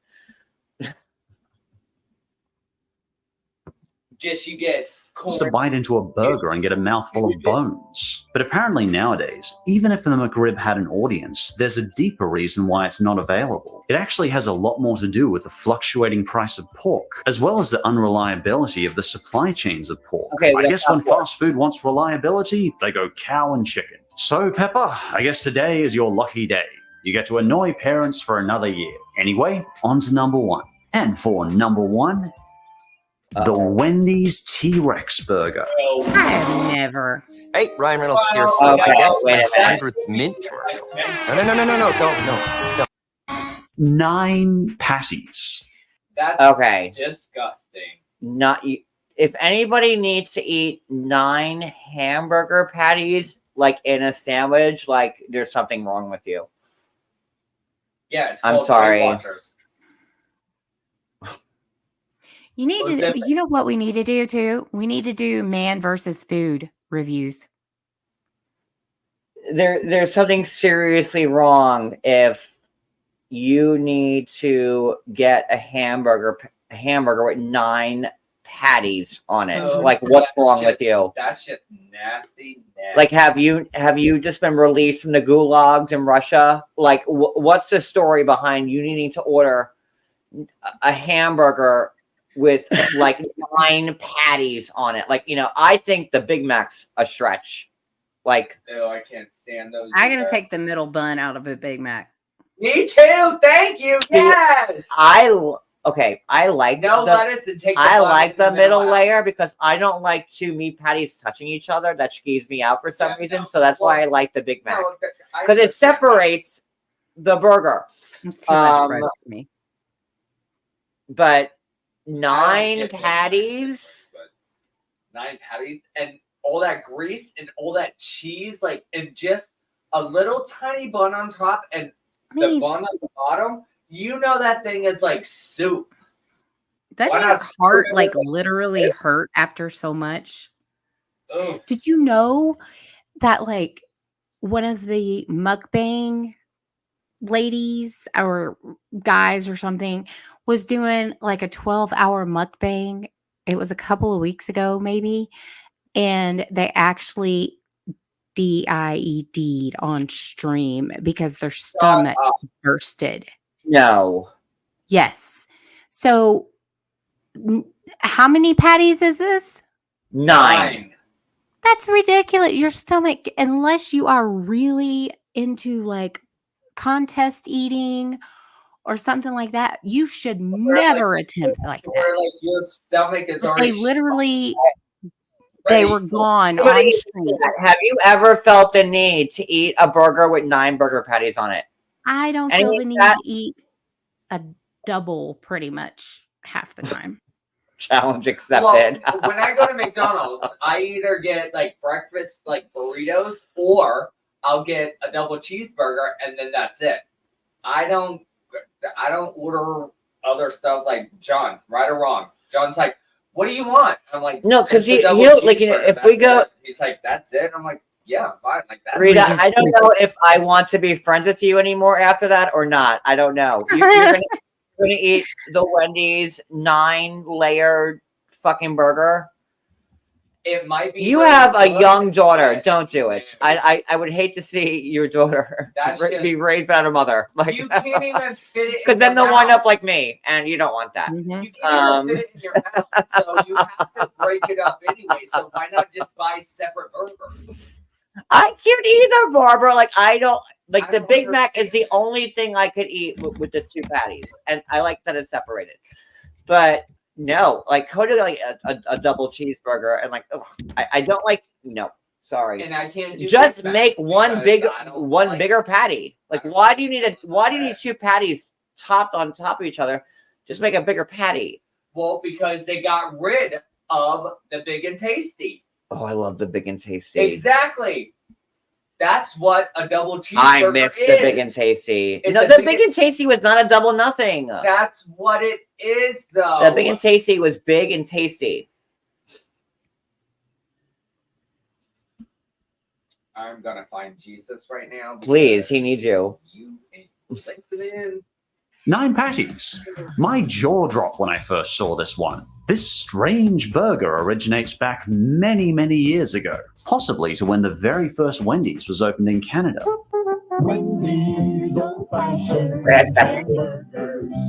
just you get wants to bite into a burger and get a mouthful of bones. But apparently nowadays, even if the McRib had an audience, there's a deeper reason why it's not available. It actually has a lot more to do with the fluctuating price of pork, as well as the unreliability of the supply chains of pork. Okay, I guess when fast food wants reliability, they go cow and chicken. So, Pepper, I guess today is your lucky day. You get to annoy parents for another year. Anyway, on to number one. And for number one, the Wendy's T-Rex burger. I have never. Hey, Ryan Reynolds here for, Okay, I guess, wait a my minute. 100th Mint commercial. No. 9 patties. That's okay, disgusting. if anybody needs to eat 9 hamburger patties like in a sandwich, like there's something wrong with you. Yeah, it's I'm called sorry. Weight Watchers. You need to. You know what we need to do too? We need to do man versus food reviews. There's something seriously wrong if you need to get a hamburger with 9 patties on it. Oh, Like, what's wrong with you? That's just nasty. Like, have you just been released from the gulags in Russia? Like, what's the story behind you needing to order a hamburger with like 9 patties on it? Like, you know, I think the Big Mac's a stretch. Like, Ew, I can't stand those. I gotta take the middle bun out of a Big Mac. Me too. Thank you. Yes. I like No lettuce and take. I like the middle out. layer because I don't like 2 meat patties touching each other. That skeeves me out for some reason. So that's why I like the Big Mac because it separates the burger. It's too much bread for me. But 9 patties. 9 patties and all that grease and all that cheese, like, and just a little tiny bun on top and the bun on the bottom. You know that thing is like soup. Doesn't your heart like literally hurt after so much? Oof. Did you know that like one of the mukbang ladies or guys or something was doing like a 12-hour mukbang? It was a couple of weeks ago, maybe. And they actually DIED'd on stream because their stomach bursted. No. Yes. So how many patties is this? 9. That's ridiculous. Your stomach, unless you are really into like contest eating or something like that, you should never attempt like that. Or like your stomach is already. They literally, they were gone on stream. Have you ever felt the need to eat a burger with 9 burger patties on it? I don't feel the need to eat a double pretty much half the time. Challenge accepted. Well, when I go to McDonald's, I either get like breakfast, like burritos, or I'll get a double cheeseburger, and then that's it. I don't order other stuff like John. Right or wrong? John's like, "What do you want?" I'm like, "No," because he'll like, you know, if that's we go, it. He's like, "That's it." I'm like, "Yeah, fine." Like that. Rita, I don't know if I want to be friends with you anymore after that or not. I don't know. You're gonna eat the Wendy's 9-layered fucking burger. It might be. You have a young daughter. Don't do it. I would hate to see your daughter be raised by her mother. Like, you can't even fit it. Because then they'll wind up like me, and you don't want that. You can't even fit it in your mouth, so you have to break it up anyway. So why not just buy separate burgers? I can't either, Barbara. Like, I don't like the Big Mac is the only thing I could eat with the 2 patties, and I like that it's separated. But no, like go to like a double cheeseburger, and like I don't like sorry. And I can't do just make one bigger patty. Like why do you need 2 patties topped on top of each other? Just make a bigger patty. Well, because they got rid of the Big and Tasty. Oh, I love the Big and Tasty. Exactly. That's what a double cheeseburger I miss the Big and Tasty. No, the Big and Tasty was not a double nothing. That's what it is, though. The Big and Tasty was big and tasty. I'm gonna find Jesus right now. Please, he needs you. You ain't listening. 9 patties. My jaw dropped when I first saw this one. This strange burger originates back many, many years ago, possibly to when the very first Wendy's was opened in Canada.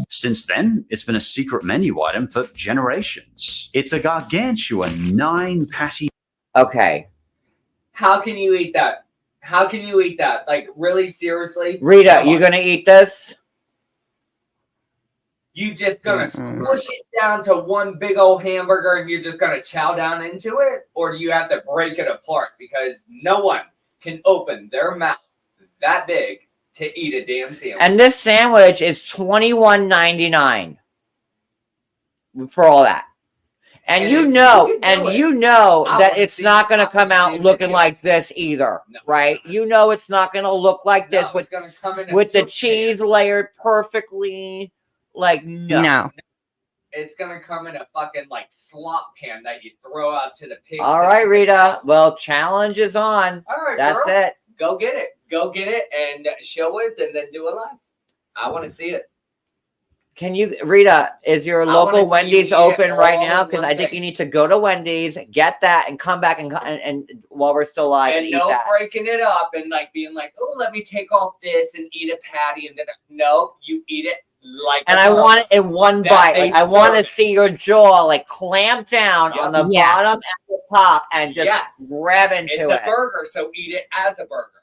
Since then, it's been a secret menu item for generations. It's a gargantuan 9-patty. Okay. How can you eat that? How can you eat that? Like, really, seriously? Rita, you gonna eat this? You just gonna squish it down to one big old hamburger and you're just gonna chow down into it? Or do you have to break it apart? Because no one can open their mouth that big to eat a damn sandwich. And this sandwich is $21.99 for all that. And you know that it's not going to come out looking like this either, right? You know it's not going to look like this with the cheese layered perfectly. Like, no. It's going to come in a fucking, like, slop pan that you throw out to the pigs. All right, Rita. Well, challenge is on. All right, that's girl. it. Go get it. Go get it and show us and then do it live. I want to see it. Can you, Rita, is your I wanna local see Wendy's you eat it open right all now? in Because one I think day. you need to go to Wendy's, get that, and come back and while we're still live and And eat no that. breaking it up and like being like, oh, let me take off this and eat a patty and then no, you eat it like. And I want it in one That bite. they Like I want to serve it. see your jaw like clamp down Yep. on the Yeah. bottom and the top and just Yes. grab into It's it. a burger, so eat it as a burger.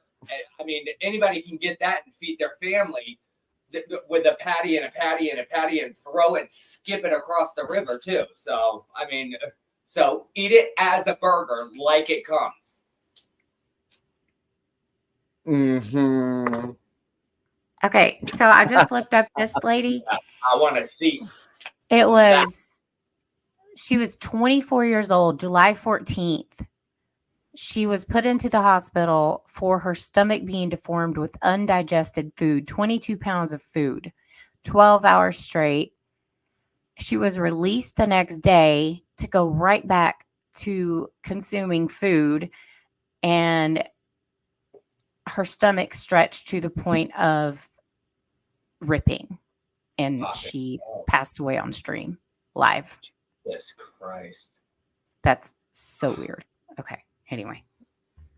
I mean, anybody can get that and feed their family with a patty and a patty and a patty and throw it, skip it across the river too. So, I mean, so eat it as a burger like it comes. Mm-hmm. Okay, so I just looked up this lady. I want to see. She was 24 years old, July 14th. She was put into the hospital for her stomach being deformed with undigested food, 22 pounds of food, 12 hours straight. She was released the next day to go right back to consuming food, and her stomach stretched to the point of ripping, and she passed away on stream live. Jesus Christ. That's so weird. Okay. Anyway.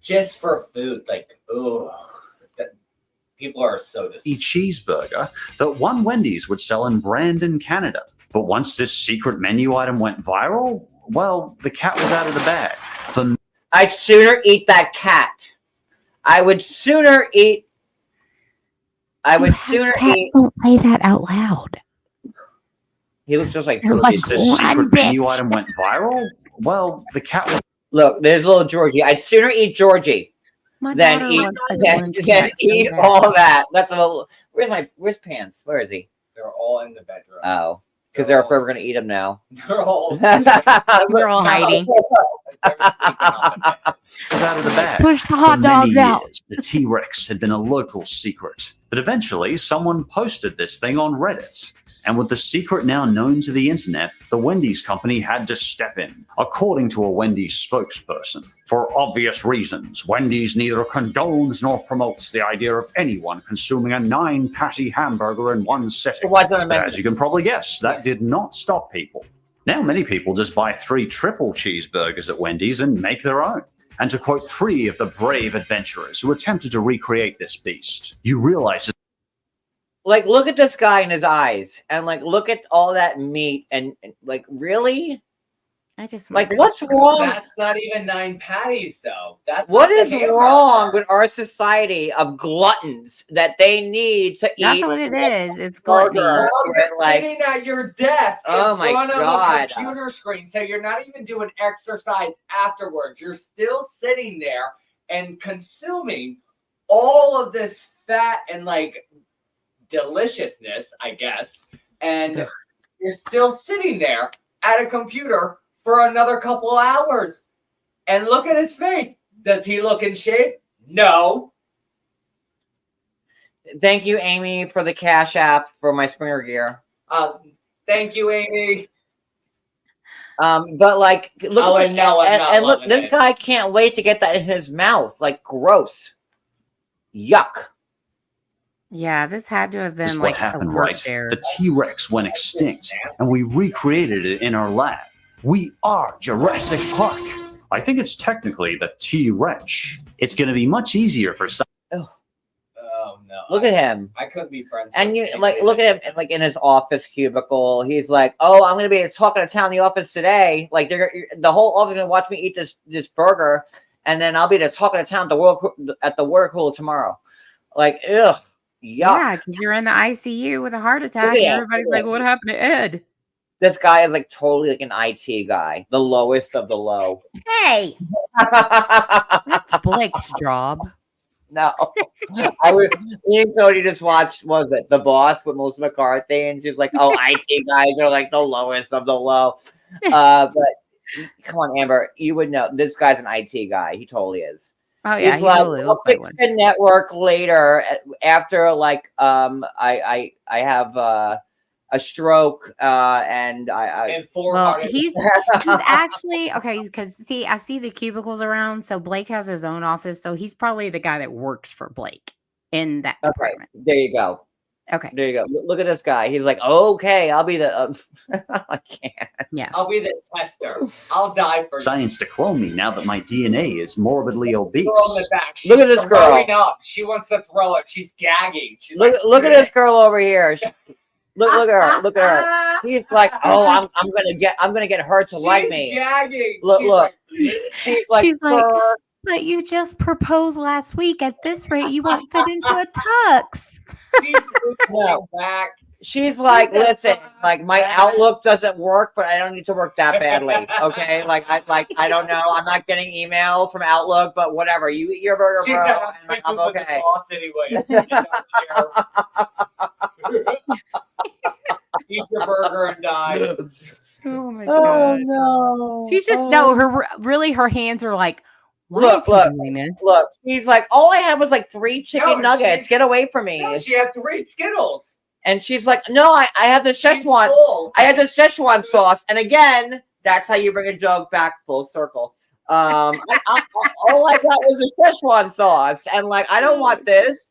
Just for food. Like, oh, people are so A disgusting. cheeseburger that one Wendy's would sell in Brandon, Canada. But once this secret menu item went viral, well, the cat was out of the bag. I'd sooner eat that cat. I would sooner eat. Don't say that out loud. He looks just like You're like, Once this secret menu item went viral, well, the cat was. Look, there's little Georgie. I'd sooner eat Georgie My than daughter eat wants a than orange cat so eat bad. all that. That's a little. Where's Pants? Where is he? They're all in the bedroom. Oh, because they're afraid we're gonna eat him now. They're all. We're all hiding. Was out of the bag. Push the For hot many dogs out. years, the T-Rex had been a local secret. But eventually, someone posted this thing on Reddit. And with the secret now known to the internet, the Wendy's company had to step in, according to a Wendy's spokesperson. For obvious reasons, Wendy's neither condones nor promotes the idea of anyone consuming a 9-patty hamburger in one sitting. It wasn't a But menu. as you can probably guess, that did not stop people. Now many people just buy 3 triple cheeseburgers at Wendy's and make their own. And to quote 3 of the brave adventurers who attempted to recreate this beast, you realize Like, look at this guy in his eyes, and like, look at all that meat, and like, really, I just like, what's wrong? That's not even 9 patties, though. That's What not the is hamburger. wrong with our society of gluttons that they need to That's eat? what it is. It's burger gluttony. Oh, with, you're like, sitting at your desk Oh in my front of God. a computer screen, so you're not even doing exercise afterwards. You're still sitting there and consuming all of this fat and like deliciousness, I guess, and Ugh. you're still sitting there at a computer for another couple hours. And look at his face. Does he look in shape? No. Thank you, Amy, for the Cash App for my Springer gear. Thank you, Amy. But like, look, Oh, at and no, I'm not and look, loving this it. guy can't wait to get that in his mouth. Like, gross, yuck. Yeah, this had to have this been is like what happened, a work right? there. The T-Rex went extinct, and we recreated it in our lab. We are Jurassic Park. I think it's technically the T-Rex. It's going to be much easier for some. Oh no. Look at him. I couldn't be friends. And with you anybody like look that- at him like in his office cubicle. He's like, "Oh, I'm gonna be talking to town in the office today. Like, the whole office is gonna watch me eat this burger, and then I'll be the talking to town at the water cooler tomorrow." Like, ugh, yuck. Yeah, because you're in the ICU with a heart attack. at that. Everybody's Look like, at "What happened to Ed?" This guy is like totally like an IT guy, the lowest of the low. Hey, that's Blake's job. No, I was. Me and Cody just watched. What was it The Boss with Melissa McCarthy? And she's like, "Oh, IT guys are like the lowest of the low." But come on, Amber, you would know. This guy's an IT guy. He totally is. Oh yeah, He's he like, totally "We'll looks like fix one. the network later after like I have a stroke and I And 4 Well, heart he's actually okay because see, I see the cubicles around. So Blake has his own office, so he's probably the guy that works for Blake in that okay. department. There you go. Okay. There you go. Look at this guy. He's like, okay, I'll be the. I can't. Yeah. I'll be the tester. I'll die for you. Science to clone me now that my DNA is morbidly obese. Throw on the back. She's Look at this girl. throwing Up. She wants to throw it. She's gagging. She's Look at this girl over here. Look at her. Look at her. He's like, oh, I'm gonna get her to like me. She's gagging. Look. She's like, sir. But you just proposed last week. At this rate, you won't fit into a tux. She's moving back. She's like, listen, like my Outlook doesn't work, but I don't need to work that badly. Okay, I don't know. I'm not getting emails from Outlook, but whatever. You eat your burger, She's bro. And I'm okay. Boss anyway. Eat your burger and die. Oh my Oh god. no. She's just her hands are like, why Look, is he look, doing this? look. He's like, all I had was like 3 chicken nuggets. Get away from me. No, she had 3 Skittles. And she's like, no, I have the Szechuan. I had the Szechuan sauce. And again, that's how you bring a joke back full circle. All I got was a Szechuan sauce. And like, I don't want this.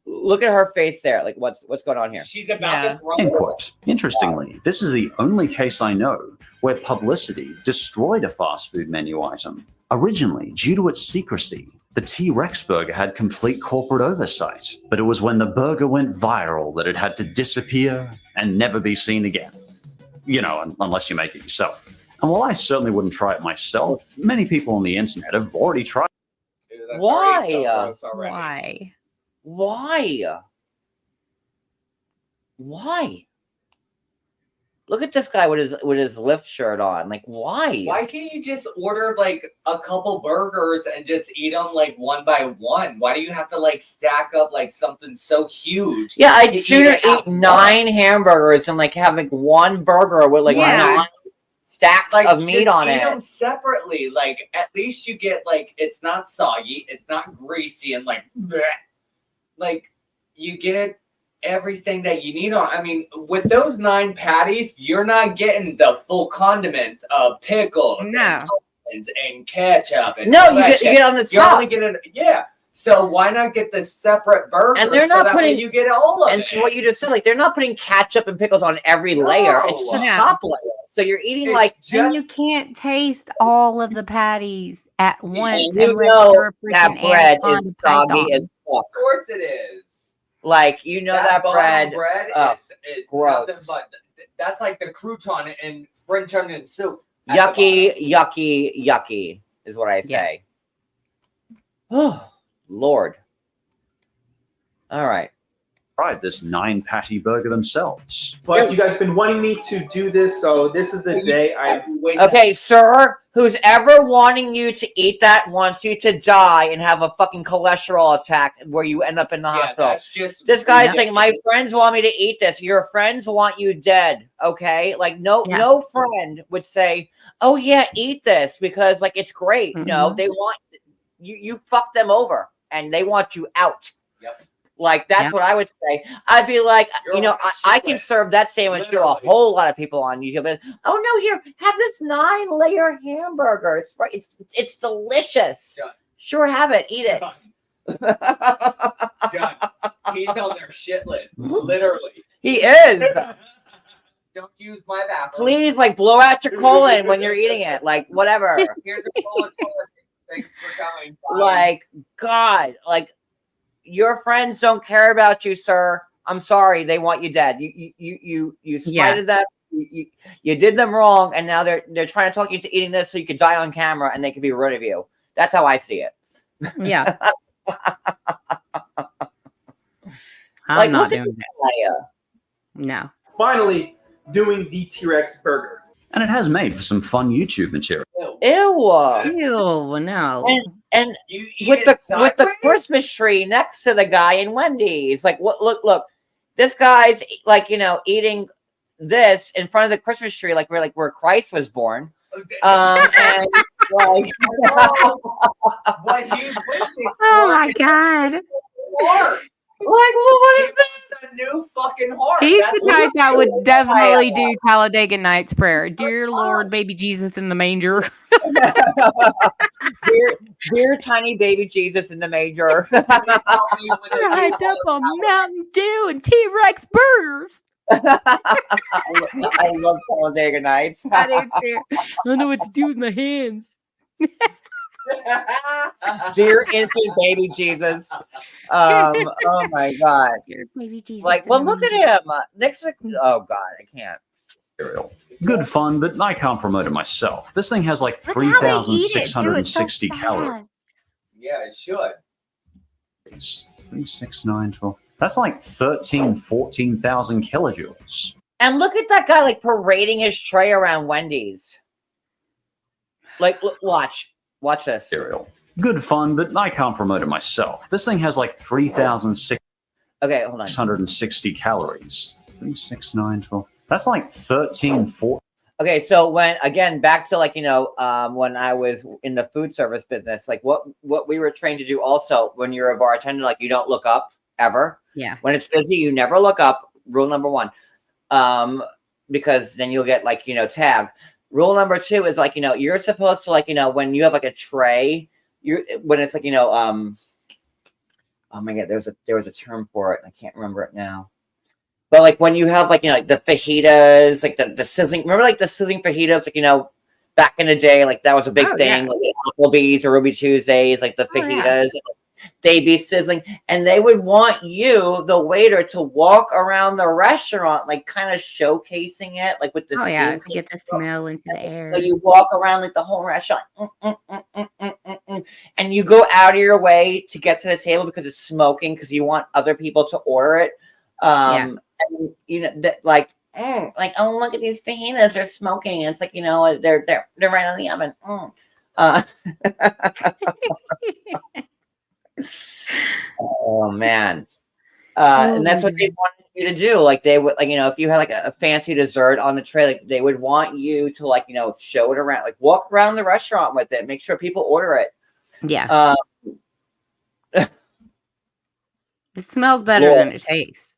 Look at her face there. Like, what's going on here? She's about to throw End quote. Interestingly, this is the only case I know where publicity destroyed a fast food menu item. Originally, due to its secrecy, the T-Rex burger had complete corporate oversight, but it was when the burger went viral that it had to disappear and never be seen again. You know, unless you make it yourself. And while I certainly wouldn't try it myself, many people on the internet have already tried it. Dude, Why? Why? Why? Look at this guy with his lift shirt on. Like, why? Why can't you just order like a couple burgers and just eat them like one by one? Why do you have to like stack up like something so huge? Yeah, I'd sooner eat 9 hamburgers than like have like one burger with like 9 stacks of meat on eat it. them separately. Like at least you get like it's not soggy, it's not greasy and like bleh. Like you get everything that you need on. I mean, with those 9 patties, you're not getting the full condiments of pickles and ketchup. And no, you get on the top. You only get it, yeah. So why not get the separate burger? And they're not so putting. That way you get all of and it. to what you just said, like they're not putting ketchup and pickles on every layer. It's the top layer. So you're eating and you can't taste all of the patties at once. You know that bread is soggy as fuck. Of course it is. Like, you know that bread is gross. nothing but that's like the crouton and French onion soup. Yucky is what I say. Oh, Lord. All right. Tried this 9-patty burger themselves. But you guys have been wanting me to do this, so this is the day Okay, sir, who's ever wanting you to eat that wants you to die and have a fucking cholesterol attack where you end up in the hospital. That's just, this guy's saying, my friends want me to eat this. Your friends want you dead, okay? Like, no friend would say, oh, yeah, eat this because, like, it's great. No, they want you fuck them over and they want you out. Yep. Like, that's what I would say. I'd be like, I can serve that sandwich to a whole lot of people on YouTube. But, oh, no, here, have this 9-layer hamburger. It's right. It's delicious. John. Sure, have it. Eat it. John, he's on their shit list, literally. He is. Don't use my bathroom. Please, like, blow out your colon when you're eating it. Like, whatever. Here's a colon. Thanks for coming. Bye. Like, God, like, your friends don't care about you, sir. I'm sorry. They want you dead. You slighted them. You did them wrong, and now they're trying to talk you into eating this so you could die on camera and they could be rid of you. That's how I see it. Yeah. I'm not doing that. No. Finally, doing the T-Rex burger. And it has made for some fun YouTube material. Ew, no. And with the Christmas tree next to the guy in Wendy's. Like, what? Look. This guy's like, eating this in front of the Christmas tree, like where Christ was born. And like, what he wishes oh my God. Like, well, what is this? A new fucking heart. He's the type that would definitely do Talladega Nights prayer. Dear Lord, baby Jesus in the manger. dear tiny baby Jesus in the manger. Hyped up on Mountain Dew and T-Rex burgers. I love Talladega Nights. I do too. I don't know what to do with my hands. Dear infant baby Jesus. Oh my God. Dear baby Jesus. Like, well, look at him. Next week. Oh God, I can't. Good fun, but I can't promote it myself. This thing has like Look how they eat it, dude. It's so 3,660 calories. fast. Yeah, it should. 3, 6, 9, 12. That's like 14,000 kilojoules. And look at that guy like parading his tray around Wendy's. Like, look, watch this. Good fun, but I can't promote it myself. This thing has like 3,660 Okay, hold on. calories. 3, 6, 9, 12. That's like 14. Okay, so when again back to like when I was in the food service business, like what we were trained to do also when you're a bartender, like you don't look up ever. Yeah. When it's busy, you never look up. Rule number 1, because then you'll get like tagged. Rule number 2 is like you're supposed to like when you have like a tray, when it's like oh my God, there was a term for it. I can't remember it now. But like when you have like like the fajitas, like the sizzling, remember like the sizzling fajitas, like back in the day, like that was a big thing, like Applebee's or Ruby Tuesdays, like the fajitas, they'd be sizzling, and they would want you, the waiter, to walk around the restaurant, like kind of showcasing it, like with the to get the smell into the air. So you walk around like the whole restaurant, and you go out of your way to get to the table because it's smoking, because you want other people to order it. And, like oh, look at these fajitas, they're smoking. And it's like they're right on the oven. Oh man. And that's what they wanted you to do. Like they would, like if you had like a fancy dessert on the tray, like they would want you to like show it around, like walk around the restaurant with it, make sure people order it. Yeah. It smells better than it tastes.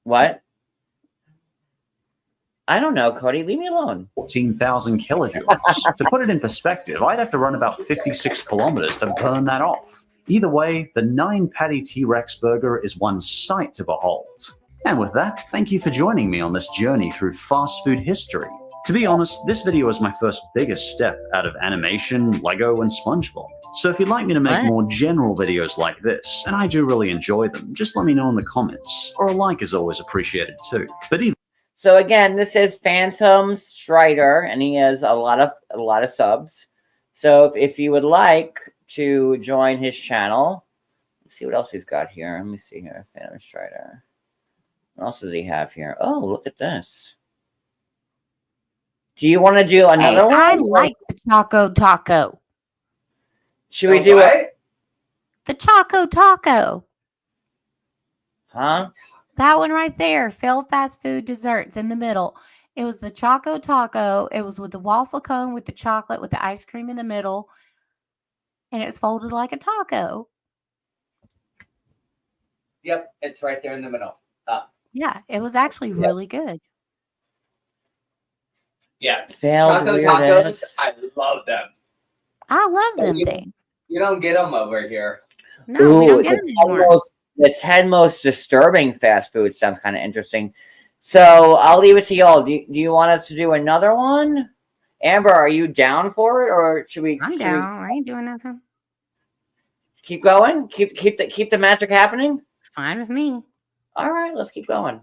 What? I don't know, Cody. Leave me alone. 14,000 kilojoules. To put it in perspective, I'd have to run about 56 kilometers to burn that off. Either way, the 9-patty T-Rex burger is one sight to behold. And with that, thank you for joining me on this journey through fast food history. To be honest, this video is my first biggest step out of animation, Lego, and SpongeBob. So if you'd like me to make more general videos like this, and I do really enjoy them, just let me know in the comments, or a like is always appreciated too. But either So again, this is Phantom Strider, and he has a lot of subs. So if you would like to join his channel, let's see what else he's got here. Let me see here, Phantom Strider. What else does he have here? Oh, look at this. Do you want to do another one? I like the Choco Taco. Should we do it? The Choco Taco. Huh? That one right there. Phil Fast Food Desserts in the middle. It was the Choco Taco. It was with the waffle cone with the chocolate with the ice cream in the middle. And it's folded like a taco. Yep, it's right there in the middle. Yeah, it was actually really good. Yeah, Failed Choco weirdness. Tacos, I love them. I love them things. You don't get them over here. No, we don't get them anymore. The 10 most disturbing fast food sounds kind of interesting. So I'll leave it to y'all. Do you want us to do another one? Amber, are you down for it, or should we? I'm down. I ain't doing nothing. Keep going. Keep the magic happening. It's fine with me. All right, let's keep going.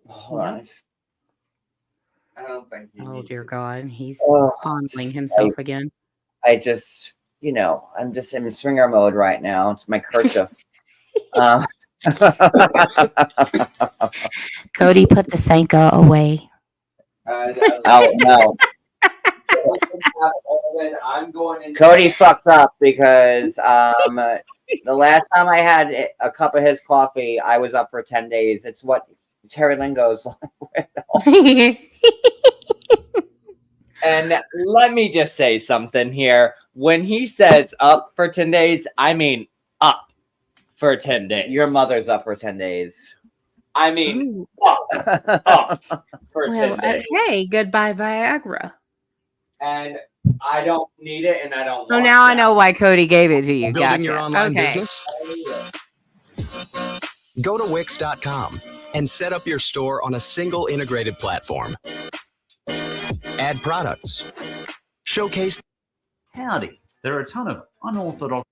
Hold on. I don't think you Oh need dear to. God, he's Oh, fondling himself again. I just, I'm just in swinger mode right now. It's my kerchief. Cody, put the Sanka away. Oh no. I'm going into Cody fucked up because the last time I had a cup of his coffee, I was up for 10 days. It's what Terry Lingo's like. And let me just say something here. When he says up for 10 days, I mean up for 10 days. Your mother's up for 10 days. I mean up for 10 days. Okay, goodbye Viagra. And I don't need it, and I don't. So want now I that. know why Cody gave it to you. Building your Gotcha. online Okay. business? Go to Wix.com and set up your store on a single integrated platform. Add products. Showcase. Howdy. There are a ton of unorthodox.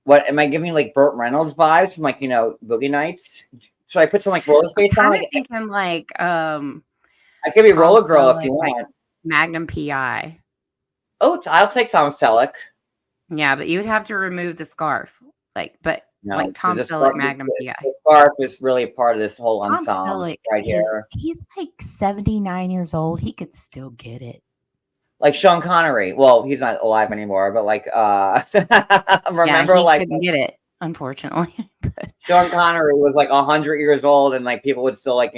What am I giving like Burt Reynolds vibes from like Boogie Nights? Should I put some like roller skates on? Kind of Like, thinking like I could be Tom Roller Girl if Selleck, you like want. Magnum PI. Oh, I'll take Tom Selleck. Yeah, but you would have to remove the scarf. But No, like Tom this Selleck, scarf- Magnum the- PI. The scarf is really part of this whole Tom ensemble Selleck right is, here. he's like 79 years old. He could still get it. Like Sean Connery. Well, he's not alive anymore, but like remember yeah, he like couldn't get it, unfortunately. But Sean Connery was like 100 years old and like people would still like,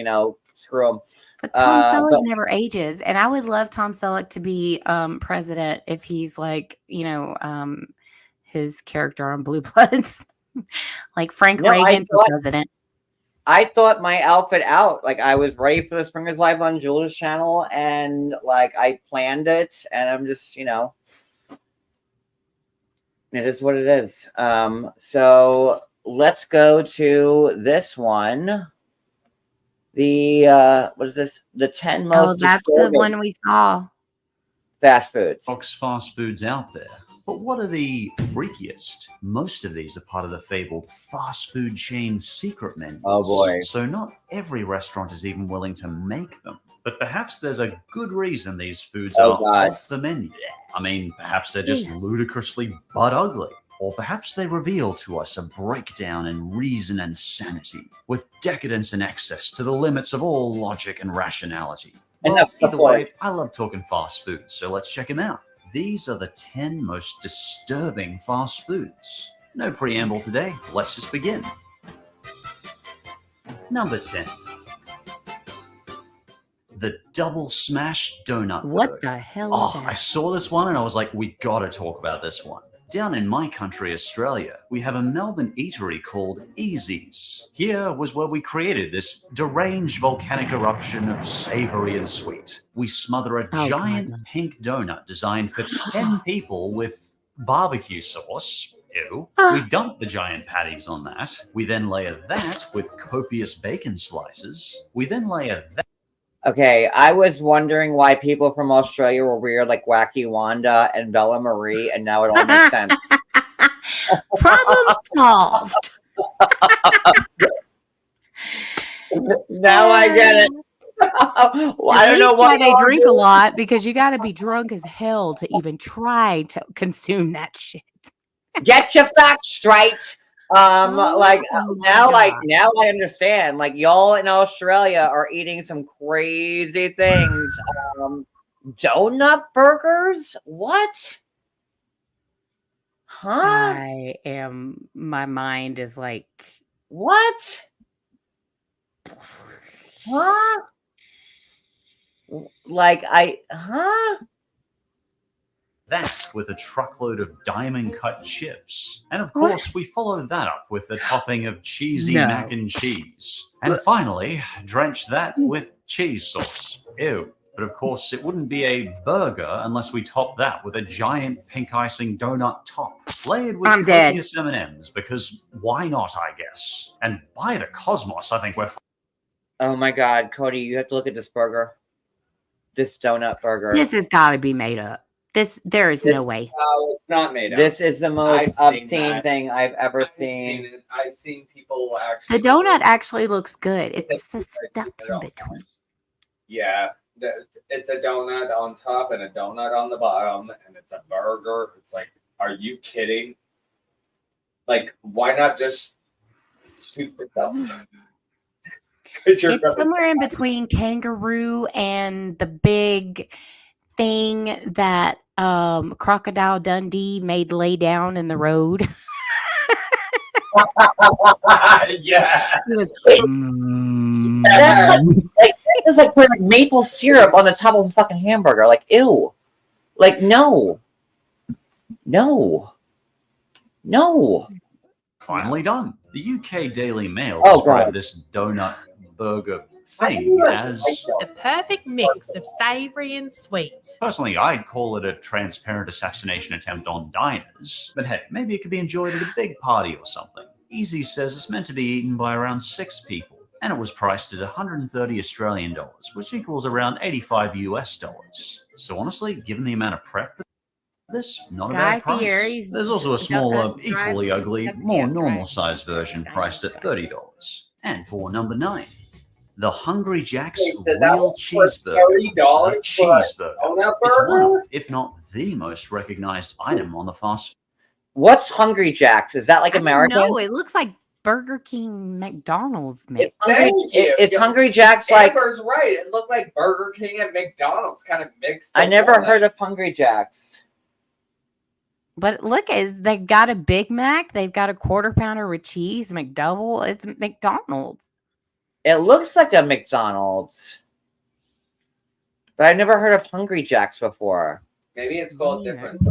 screw him. Tom Selleck but- never ages. And I would love Tom Selleck to be president if he's like, his character on Blue Bloods. Like Frank No, Reagan for president. I thought my outfit out. Like I was ready for the Springers Live on Julie's channel and like I planned it and I'm just, it is what it is. So let's go to this one. The what is this? The 10 most That's the disturbing one we saw. fast foods. Fast foods out there. But what are the freakiest? Most of these are part of the fabled fast food chain secret menus. Oh boy. So not every restaurant is even willing to make them. But perhaps there's a good reason these foods Oh, are God. off the menu. I mean, perhaps they're just ludicrously butt ugly. Or perhaps they reveal to us a breakdown in reason and sanity, with decadence and excess to the limits of all logic and rationality. Well, Enough either way, support. I love talking fast food, so let's check them out. These are the 10 most disturbing fast foods. No preamble today, let's just begin. Number 10. The double smash donut What burger. the hell Oh, is I that? saw this one and I was like, we gotta talk about this one. Down in my country, Australia, we have a Melbourne eatery called Easy's. Here was where we created this deranged volcanic eruption of savory and sweet. We smother a giant pink donut designed for 10 people with barbecue sauce. Ew. We dump the giant patties on that. We then layer that with copious bacon slices. We then layer that. Okay, I was wondering why people from Australia were weird like Wacky Wanda and Bella Marie, and now it all makes sense. Problem solved. Now I get it. Well, I don't know why why they drink a lot, because you got to be drunk as hell to even try to consume that shit. Get your facts straight. my now God. now I understand. Like y'all in Australia are eating some crazy things. Donut burgers? What? Huh? My mind is like, What? Huh? That with a truckload of diamond cut chips. And of course, we follow that up with a topping of cheesy No. mac and cheese. And finally, drench that with cheese sauce. Ew. But of course, it wouldn't be a burger unless we top that with a giant pink icing donut top, layered with I'm dead. copious M&Ms, because why not, I guess? And by the cosmos, I think we're Oh my God, Cody, you have to look at this burger. This donut burger. this has got to be made up. There is no way. No, it's not made up. This is the most I've seen obscene that. thing I've ever I've seen. seen it. I've seen people actually. The donut actually looks good. It's It's the stuff good. in between. Yeah, it's a donut on top and a donut on the bottom, and it's a burger. It's like, are you kidding? Like, why not just shoot yourself? It's somewhere in between kangaroo and the big thing that Crocodile Dundee made lay down in the road. Yeah. It was, That's like this is like putting like maple syrup on the top of a fucking hamburger. Like, ew. Like, no. finally done. The UK Daily Mail Oh, described God. this donut burger thing as... The perfect mix of savory and sweet. Personally, I'd call it a transparent assassination attempt on diners. But hey, maybe it could be enjoyed at a big party or something. Easy says it's meant to be eaten by around 6 people. And it was priced at 130 Australian dollars, which equals around 85 US dollars. So honestly, given the amount of prep for this, not a bad price. There's also a smaller, equally ugly, more normal-sized version priced at $30. And for number 9, the Hungry Jack's Real Cheeseburger. The cheeseburger. It's one of, if not the most recognized item on the fast food. What's Hungry Jack's? Is that like American? No, it looks like Burger King, McDonald's mix. It's Hungry Jack's like... Amber's right. It looked like Burger King and McDonald's kind of mixed. I never heard of Hungry Jack's. But look, they've got a Big Mac. They've got a quarter pounder with cheese, McDouble. It's McDonald's. It looks like a McDonald's. But I've never heard of Hungry Jack's before. Maybe it's called different.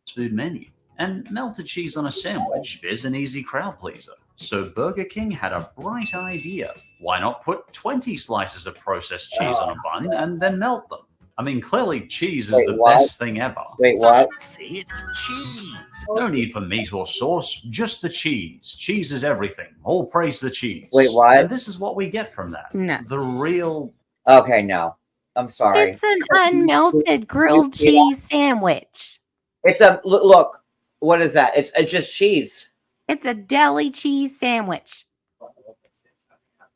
Food menu. And melted cheese on a sandwich is an easy crowd pleaser. So Burger King had a bright idea. Why not put 20 slices of processed cheese on a bun and then melt them? I mean, clearly cheese is the best thing ever. Wait, what? See it? Cheese. No need for meat or sauce, just the cheese. Cheese is everything. All praise the cheese. Wait, what? And this is what we get from that. No. The real... Okay, no. I'm sorry. It's an unmelted grilled cheese sandwich. It's a... Look. What is that? It's just cheese. It's a deli cheese sandwich. I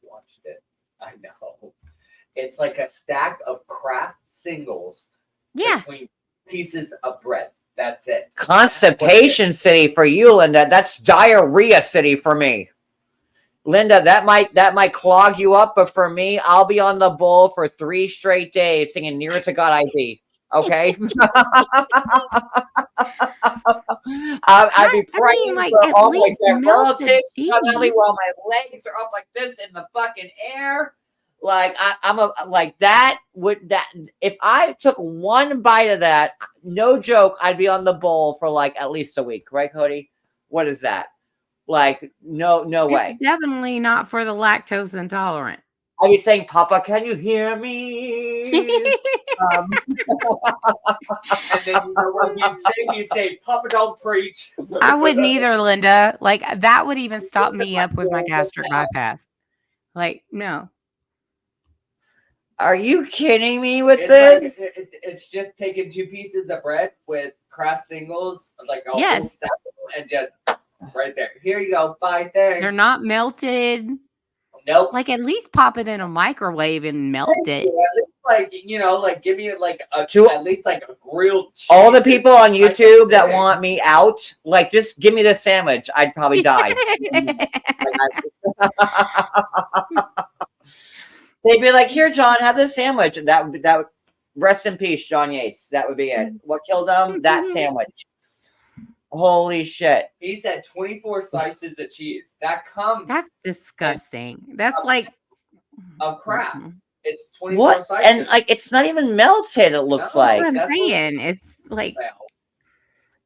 watched it. I know. It's like a stack of Kraft singles between pieces of bread. That's it. Constipation city for you, Linda. That's diarrhea city for me. Linda, that might clog you up, but for me, I'll be on the bowl for 3 straight days singing Nearer to God I Be. Okay? I'd be praying for all like their relatives suddenly while my legs are up like this in the fucking air. Like if I took one bite of that, no joke, I'd be on the bowl for like at least a week, right, Cody? What is that? Like, no way. It's definitely not for the lactose intolerant. I'd be saying, Papa, can you hear me? And then what you say, Papa, don't preach. I wouldn't either, Linda. Like, that would even stop me up with my gastric bypass. Like, no. Are you kidding me with this? Like, it's just taking 2 pieces of bread with Kraft singles, like a whole stack, and just right there. Here you go. Bye there. They're not melted. Nope. Like, at least pop it in a microwave and melt it. Like, give me like at least like a grilled cheese. All the people on YouTube that want me out, like, just give me the sandwich. I'd probably die. They'd be like, "Here, John, have this sandwich." And that would rest in peace, John Yates. That would be it. What killed him? That sandwich. Holy shit. He said 24 slices of cheese. That's disgusting. That's like of crap. It's 24 what? slices. And like it's not even melted, it looks like. What I'm saying. It's like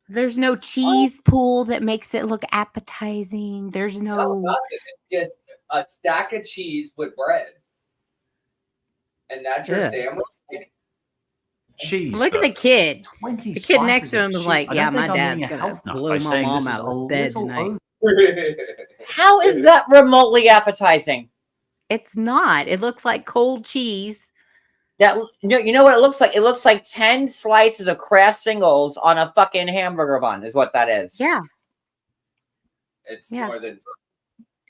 there's no cheese pool that makes it look appetizing. There's no it's just a stack of cheese with bread. And that's your sandwich. Cheese. Look at the kid. 20 the kid next to him is like, I yeah, don't my think I'm dad's being a gonna health nut blow by my saying mom this is out a of bed little tonight. How is that remotely appetizing? It's not. It looks like cold cheese. You know what it looks like? It looks like 10 slices of Kraft singles on a fucking hamburger bun is what that is. Yeah. It's more than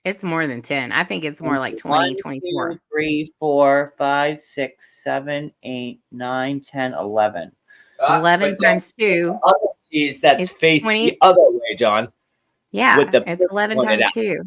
It's more than 10. I think it's more like 20, 24. 1, 2, 3, 4, 5, 6, 7, 8, 9, 10, 11. 11 times 2. Cheese that's faced 20. the other way, John. Yeah, With the it's 11 times 2.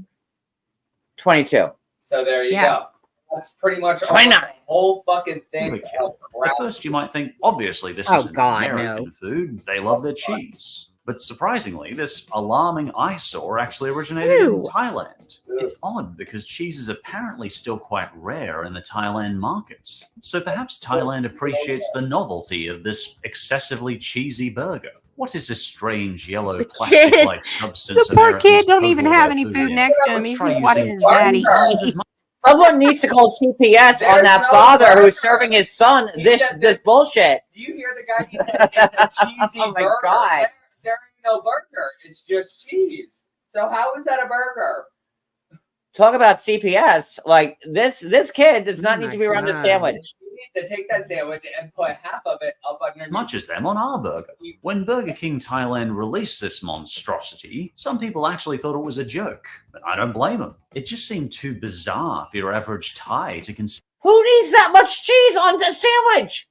22. So there you go. That's pretty much 29. the whole fucking thing. At first, you might think, obviously, this is an American food. They love their cheese. But surprisingly, this alarming eyesore actually originated in Thailand. It's odd because cheese is apparently still quite rare in the Thailand markets. So perhaps Thailand appreciates the novelty of this excessively cheesy burger. What is this strange yellow plastic-like substance? The poor kid don't even have any food next to him. He's just watching his daddy eat. Someone needs to call CPS on There's that no father burger. who's serving his son this bullshit. Do you hear the guy? He said it's a cheesy Oh my burger. God. There ain't no burger. It's just cheese. So how is that a burger? Talk about CPS. Like this kid does not Oh need my to be around the God. sandwich. He needs to take that sandwich and put half of it up underneath. Much as them on our burger. When Burger King Thailand released this monstrosity, some people actually thought it was a joke, but I don't blame them. It just seemed too bizarre for your average Thai to consider Who needs that much cheese on the sandwich?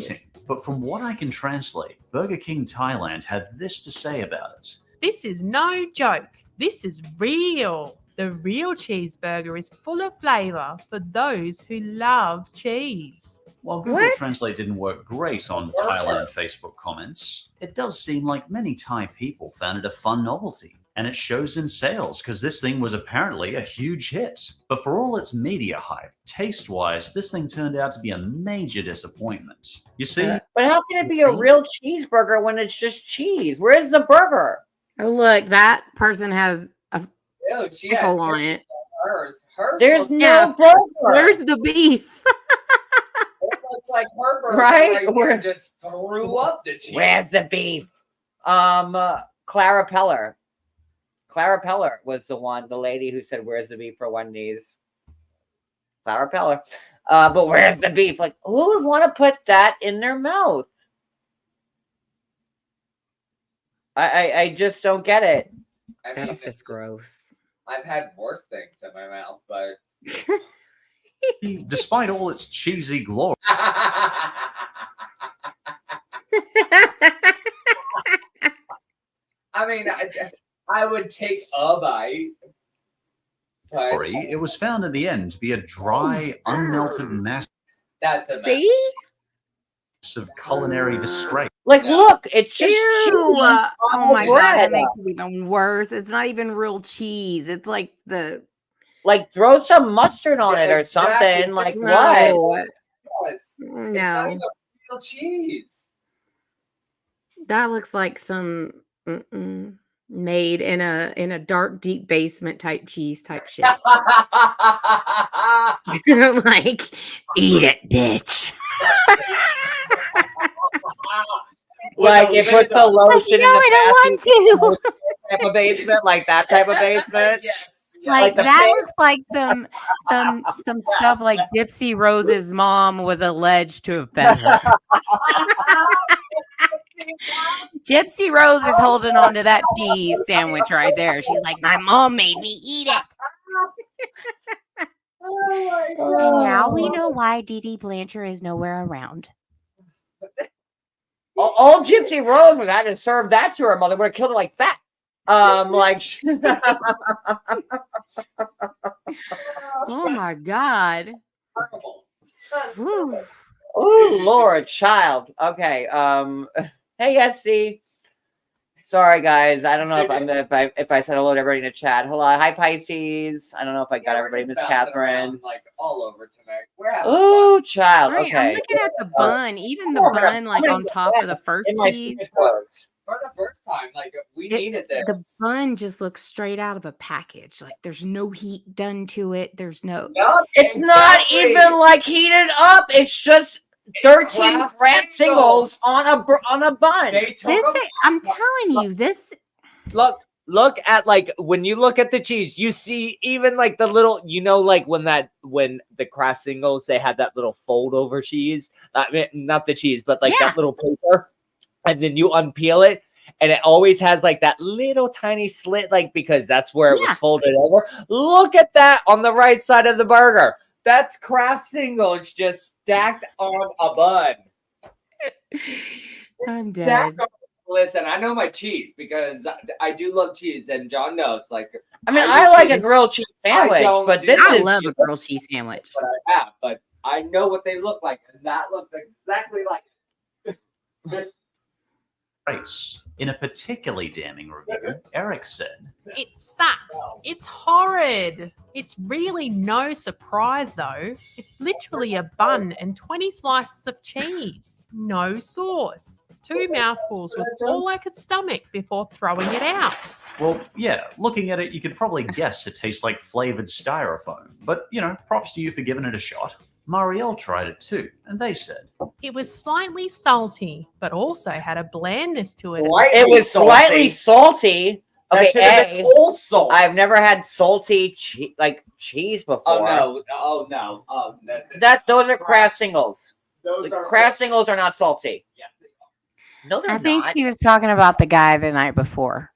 eating. But from what I can translate, Burger King Thailand had this to say about it. This is no joke. This is real. The real cheeseburger is full of flavor for those who love cheese. While Google Translate didn't work great on Thailand Facebook comments, it does seem like many Thai people found it a fun novelty. And it shows in sales because this thing was apparently a huge hit. But for all its media hype, taste-wise, this thing turned out to be a major disappointment. You see? But how can it be a real cheeseburger when it's just cheese? Where's the burger? Oh, look, that person has a Ew, she pickle had on it. hers. There's looks, no burger. Where's the beef? it looks like her burger Right? here just threw up the cheese. Where's the beef? Clara Peller. Clara Peller was the lady who said, "Where's the beef for Wendy's?" Clara Peller. But where's the beef? Like, who would want to put that in their mouth? I just don't get it. I mean, That's just gross. I've had worse things in my mouth, but Despite all its cheesy glory, I mean, I would take a bite. But it was found in the end to be a dry, unmelted mass that's a mess. See? of culinary disgrace. Like, look, it's just Ew. cheese on Oh the my God, that bread. makes it even worse. It's not even real cheese. It's like Like, throw some mustard on it or Exactly. something. Like, what? no. Yes. It's not No. even real cheese. That looks like some made in a dark, deep basement type cheese type shit. Like, eat it, bitch. Like, it puts the lotion No, I in don't want to. type of basement, like that type of basement. Yes. Like the that face- looks like some stuff like Gypsy Rose's mom was alleged to have fed her. Gypsy Rose is holding on to that cheese sandwich right there. She's like, my mom made me eat it. And now we know why Dee Dee Blanchard is nowhere around. Old Gypsy Rose would have had to serve that to her mother. Would have killed her like that. Like. Oh my God. Whew. Oh Lord, child. Okay. Hey, SC. Sorry, guys. I don't know if I said hello to everybody in the chat. Hello, hi Pisces. I don't know if I got everybody. Miss Catherine. Like all over tonight. We're having Oh, child. Right, Okay. I'm looking at the bun. Even the bun, like on top of the first in my cheese. stupid clothes. for the first time. Like we needed this. The bun just looks straight out of a package. Like there's no heat done to it. There's no. It's not even like heated up. It's just 13 frat singles on a bun. This is, I'm telling you, this. Look at like when you look at the cheese, you see even like the little, like when the craft singles they had that little fold over cheese. I mean, not the cheese, but like that little paper, and then you unpeel it, and it always has like that little tiny slit, like because that's where it was folded over. Look at that on the right side of the burger. That's craft singles just stacked on a bun. I'm dead. Listen, I know my cheese because I do love cheese, and John knows. Like, I mean, I like a grilled cheese sandwich, but this I is love a grilled cheese sandwich. what I have, but I know what they look like, and that looks exactly like it. In a particularly damning review, Eric said, It sucks. It's horrid. It's really no surprise, though. It's literally a bun and 20 slices of cheese. No sauce. 2 mouthfuls was all I could stomach before throwing it out. Well, yeah, looking at it, you could probably guess it tastes like flavored styrofoam. But, props to you for giving it a shot. Marielle tried it too, and they said, It was slightly salty, but also had a blandness to it. It was slightly salty. That should have Okay, been all salt. I've never had salty cheese before. Oh no! Those are Kraft singles. Kraft singles are not salty. Yes, they are. No, they're I think not. she was talking about the guy the night before.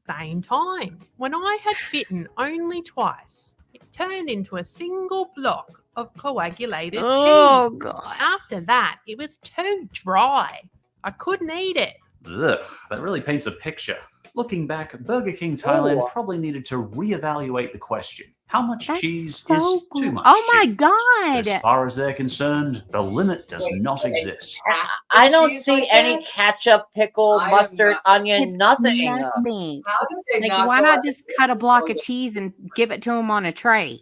Same time, when I had bitten only twice, it turned into a single block of coagulated Oh, cheese. God. After that, it was too dry. I couldn't eat it. ugh, that really paints a picture. Looking back, Burger King Thailand probably needed to reevaluate the question. How much That's cheese so is too cool. much Oh my cheese? God. As far as they're concerned, the limit does not exist. I don't see any ketchup, pickle, I am mustard, not- onion, nothing. Nothing. How did they Like, not why go not out just and- cut a block of cheese and give it to him on a tray?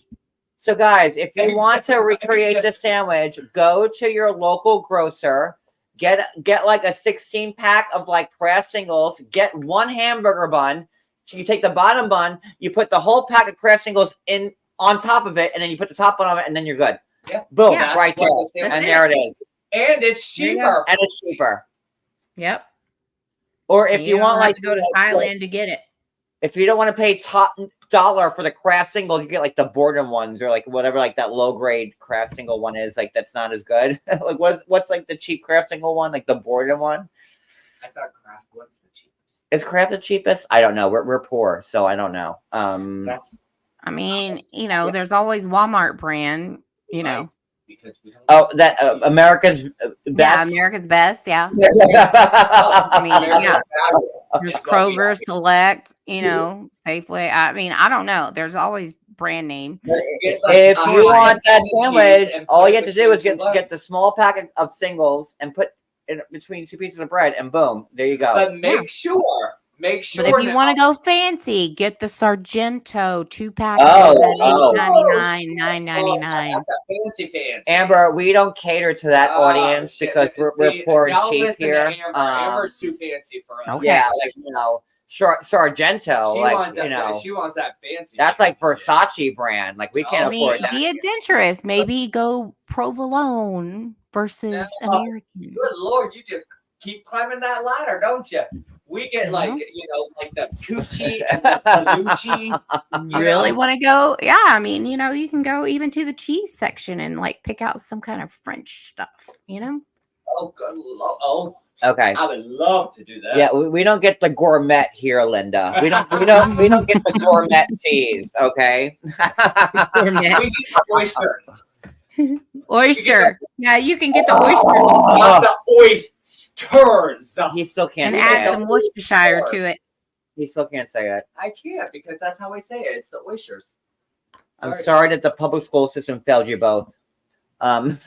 So, guys, if you want to recreate the sandwich, go to your local grocer, get like a 16-pack of like Kraft singles, get one hamburger bun. You take the bottom bun, you put the whole pack of Kraft singles in on top of it, and then you put the top bun on it, and then you're good. Yeah. Boom, Yeah, right that's what the there, sandwich and there it is, And it's There you go. cheaper. and it's cheaper. Yep. Or if you want don't have like to go to Thailand to get it. if you don't want to pay top dollar for the Kraft singles, you get like the boredom ones or like whatever like that low grade Kraft single one is. Like that's not as good. Like what's like the cheap Kraft single one? Like the boredom one. I thought Kraft was the cheapest. Is Kraft the cheapest? I don't know. We're poor, so I don't know. That's I mean, there's always Walmart brand, right, because we don't. Oh, that America's Yeah, best. America's Best, yeah. I I mean, yeah. There's Kroger, Select, Safeway. I mean, I don't know. There's always brand name. If you want that sandwich, all you have to do is get the small packet of singles and put it between two pieces of bread, and boom, there you go. But make sure. But if you want to go fancy, get the Sargento 2 pack Oh, at oh. $8.99, $9.99. That's a fancy. Amber, we don't cater to that audience shit. because we're See, poor and y'all cheap listen to here. Amber. Amber's too fancy for us. Okay. Yeah, like Sargento, She like wants that, she wants that fancy. that's like Versace brand. Like we can't I mean, afford that. be adventurous. Maybe go provolone versus American. Good Lord, you just keep climbing that ladder, don't you? We get like the coochie and the Palucci. You really want to go? Yeah, I mean, you can go even to the cheese section and like pick out some kind of French stuff, Oh, good Lord. Oh, Okay. I would love to do that. Yeah, we don't get the gourmet here, Linda. We don't get the gourmet cheese. Okay. We get oysters. Oyster. Yeah, you can get the oyster Not the oysters. He still can't and say add it. some Worcestershire to it. He still can't say it. I can't because that's how I say it. It's the oysters. I'm sorry that the public school system failed you both. I'm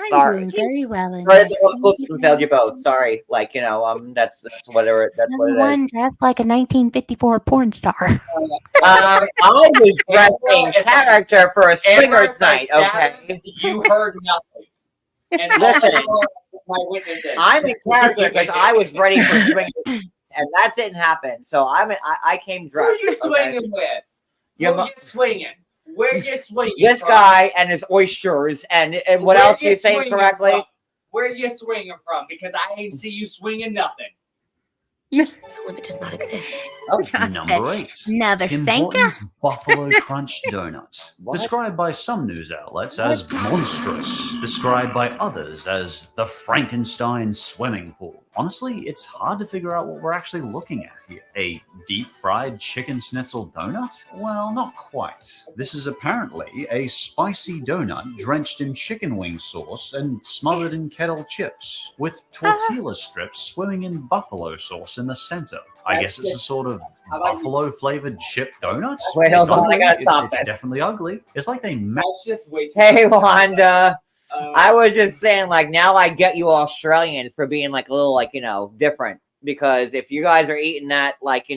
Sorry. doing very well in Sorry, this. the public school system failed you both. Sorry. Like, that's whatever. That's what it One is. dressed like a 1954 porn star. I was dressed in character for a swingers night. Okay. You heard nothing. And Listen. my witnesses. I'm in character because I was ready for swingers, and that didn't happen. So I came Who are dressed. you swinging with? Your Who mo- you swinging? Where you swinging? This from? guy and his oysters and what Where else you saying swinging correctly? from? Where you swinging from? Because I ain't see you swinging nothing. The limit does not exist. Number 8. Another Tim Sanka? Hortons Buffalo Crunch Donut. Described by some news outlets as monstrous. Described by others as the Frankenstein swimming pool. Honestly, it's hard to figure out what we're actually looking at here. A deep-fried chicken schnitzel donut? Well, not quite. This is apparently a spicy donut drenched in chicken wing sauce and smothered in kettle chips, with tortilla strips swimming in buffalo sauce in the center. I guess it's a sort of buffalo-flavored chip donut. Wait, It's hold on, I ugly. gotta stop It's this. definitely ugly. It's like they That's just way too Hey, Wanda. I was just saying, like, now I get you Australians for being like a little, like, different. Because if you guys are eating that, like, the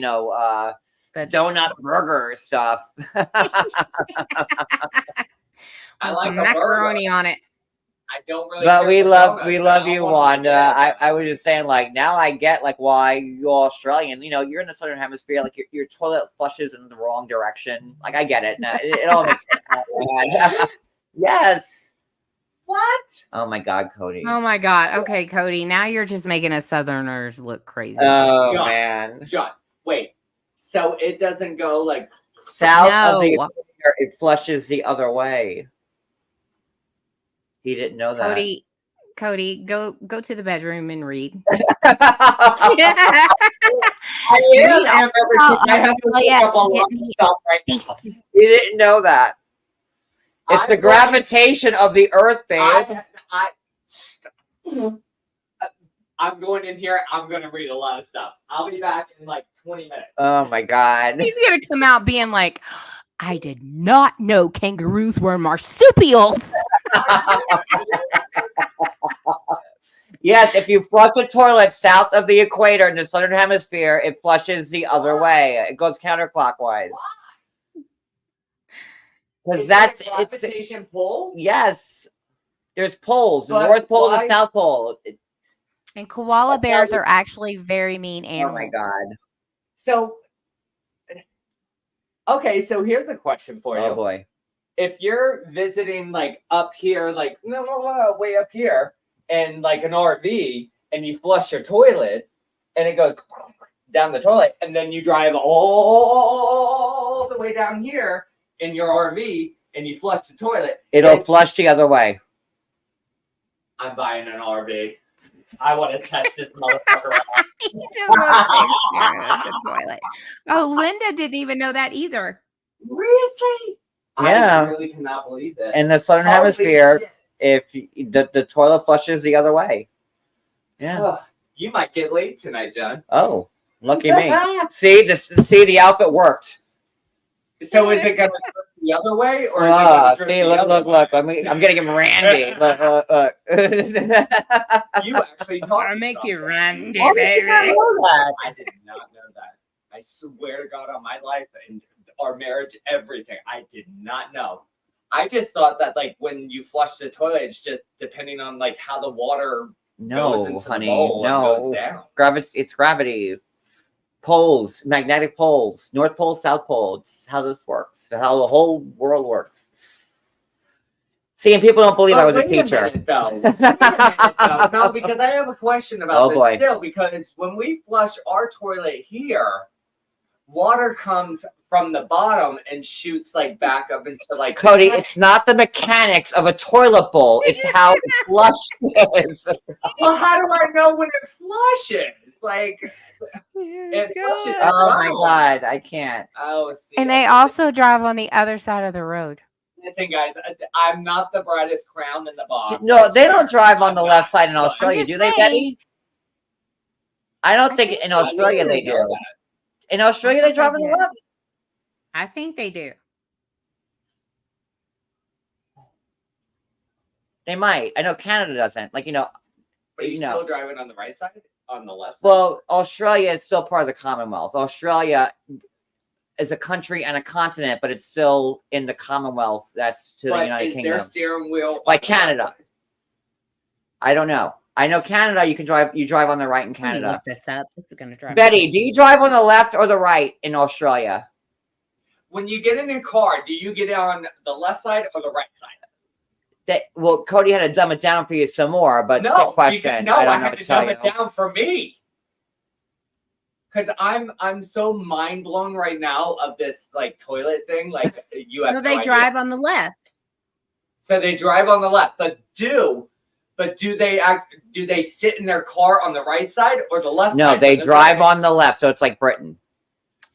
donut burger stuff. I like a macaroni on it. I don't really. But care we for love donuts. you, Wanda. I was just saying, like, now I get like why you're Australian. You know, you're in the southern hemisphere. Like your toilet flushes in the wrong direction. Like I get it. Now, it all makes sense. Yes. What? Oh my God, Cody. Oh my God. Okay, Cody. Now you're just making us Southerners look crazy. Oh John, man. John, wait. So it doesn't go like South of the No. equator, it flushes the other way. He didn't know that. Cody, go to the bedroom and read. I am. I have to look up a lot of stuff right now. You didn't know that. It's the gravitation of the Earth, babe. I'm going in here. I'm going to read a lot of stuff. I'll be back in like 20 minutes. Oh my God. He's gonna come out being like, I did not know kangaroos were marsupials. Yes, if you flush a toilet south of the equator in the southern hemisphere, it flushes the other way. It goes counterclockwise. Because that's a gravitation pull. Yes, there's poles: the But North Pole, why- the South Pole. And koala That's bears how we- are actually very mean Oh animals. my God! So, okay, so here's a question for you. Oh boy! If you're visiting like up here, like no, way up here, and like an RV, and you flush your toilet, and it goes down the toilet, and then you drive all the way down here in your RV, and you flush the toilet, It'll flush the other way. I'm buying an RV. I want to test this motherfucker out. He just wants to stare at the toilet. Oh, Linda didn't even know that either. Seriously? Yeah. I really cannot believe this. In the southern Holy hemisphere, shit. if the toilet flushes the other way. Yeah. Ugh, you might get late tonight, John. Oh, lucky me. See the outfit worked. So is it going to look the other way, or is it going to See, look. I'm getting him randy. Look. You actually talked. I'll make you randy, Why did baby. you not know that? I did not know that. I swear to God on my life and our marriage, everything. I did not know. I just thought that like when you flush the toilet, it's just depending on like how the water goes No, into honey, the bowl and no. goes down. It's gravity. Poles, magnetic poles, North Pole, South Pole. It's how this works. How the whole world works. See, and people don't believe I was a teacher. Minute, though. Wait a minute, though. No, because I have a question about Oh, this boy. still. Because when we flush our toilet here, water comes from the bottom and shoots like back up into like. Cody, it's not the mechanics of a toilet bowl. It's how it flushes. Well, how do I know when it flushes? Like, it flushes. Oh my God, I can't. Oh, see. And they also drive on the other side of the road. Listen, guys, I'm not the brightest crown in the box. No, they don't drive on the left side in Australia, do they, Betty? I don't think in Australia they do. In Australia, they drive on the left. I think they do. They might. I know Canada doesn't. Like, But you're you know. still driving on the right side? On the left side? Well, Australia is still part of the Commonwealth. Australia is a country and a continent, but it's still in the Commonwealth. That's to the United Kingdom. Is their steering wheel Like Canada. I don't know. I know Canada, you drive on the right in Let me Canada. look this up. This is going to drive me Betty, do you drive on the left or the right in Australia? When you get in a car, do you get on the left side or the right side? Well, Cody had to dumb it down for you some more, but No, good question. I don't know had what to tell dumb it you. down for me. Because I'm so mind blown right now of this like toilet thing. Like you have So no they idea. drive on the left. So they drive on the left, but do they sit in their car on the right side or the left side? No, they So drive on the left, so it's like Britain.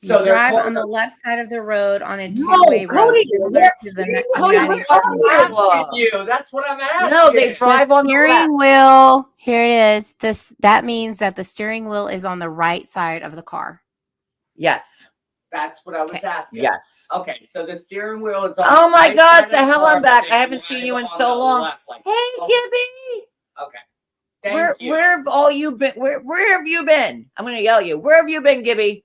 So You their drive cars on the are- left side of the road on a No, two-way road. Cody, similar yes, to the Cody, United where are you? asking you. That's what I'm asking. No, they drive on the left. steering wheel. Here it is. That means that the steering wheel is on the right side of the car. Yes. That's what I was asking. Yes. Okay, so the steering wheel is on Oh the my right God, side of so the hell car, I'm but back. they I haven't drive seen you in on so the long. left, like- Hey, oh, Gibby. Okay. Thank you. Where have all you been? Where have you been? I'm gonna yell at you. Where have you been, Gibby?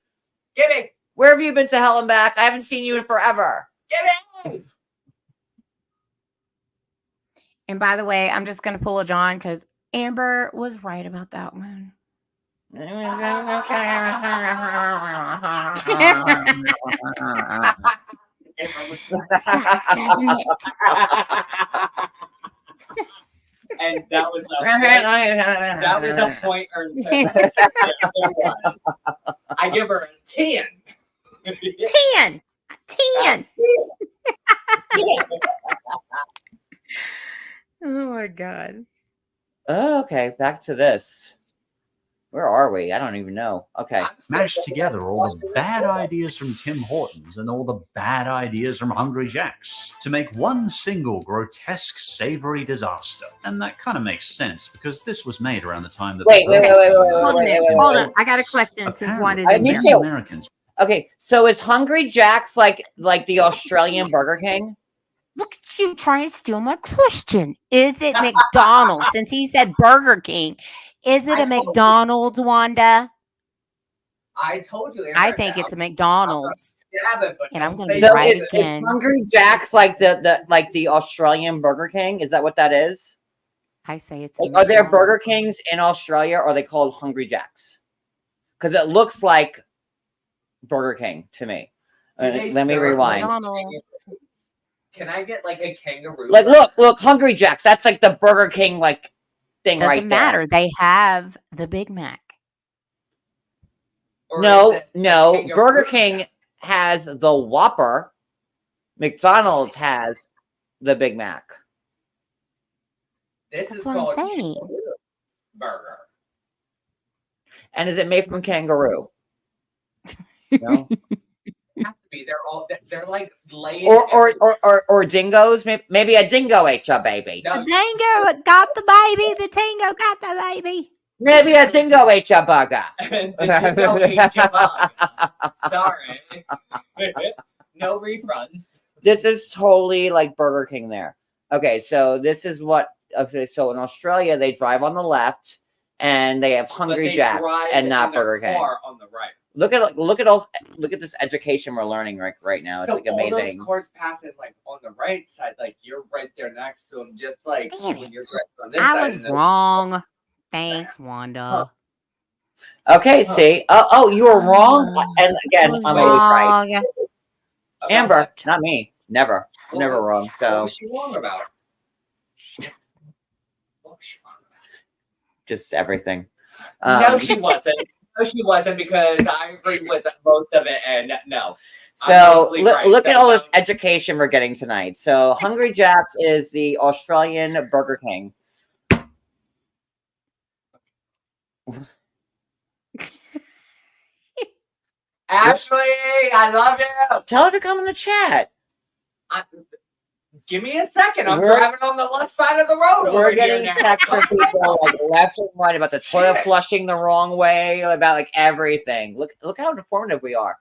Gibby. Where have you been to hell and back? I haven't seen you in forever. Gibby. And by the way, I'm just gonna pull a John because Amber was right about that one. And that was a point earned. I give her a 10. 10. 10. Oh my god. Oh, okay, back to this. Where are we? I don't even know. Okay. Mashed together all the bad ideas from Tim Hortons and all the bad ideas from Hungry Jack's to make one single grotesque savory disaster. And that kind of makes sense because this was made around the time that Wait. Hold on. I got a question since one is in here. Americans. Okay, so is Hungry Jack's like the Australian Burger King? Look at you trying to steal my question. Is it McDonald's? Since he said Burger King, is it a McDonald's, Wanda? I told you. I think it's a McDonald's. And I'm going to be So right is again. Hungry Jack's like the Australian Burger King? Is that what that is? I say it's. Like, are there Burger Kings in Australia, or are they called Hungry Jack's? Because it looks like Burger King to me. Let me rewind. Can I get like a kangaroo? Like, look, Hungry Jack's. That's like the Burger King like thing Doesn't right matter. there. They have the Big Mac. No. Burger King has the Whopper. McDonald's has the Big Mac. This That's is what I'm called saying. burger. And is it made from kangaroo? No. Have to be. They're like laid. Or dingoes. Maybe a dingo ate your baby. The dingo got the baby. The dingo got the baby. Maybe a dingo ate your burger. The dingo ate your burger. Sorry. No refunds. This is totally like Burger King there. Okay, so this is what. Okay, so in Australia they drive on the left, and they have Hungry Jack's and not Burger King. On the right. Look at this education we're learning right now. It's So like amazing. All those cars passing like on the right side, like you're right there next to them, just like when you're on this side. I was wrong. Thanks, Wanda. Okay, see. Oh, you were wrong. And again, I'm always right. Amber, not me. Never wrong. What So was she wrong about? just everything. No, she wasn't. No, she wasn't, because I agree with most of it, and no. So look at all this education we're getting tonight. So Hungry Jack's is the Australian Burger King. Ashley, I love you. Tell her to come in the chat. Give me a second. I'm driving on the left side of the road. We're over getting here texts from people like left and right about the toilet Shit. flushing the wrong way, about like everything. Look how informative we are.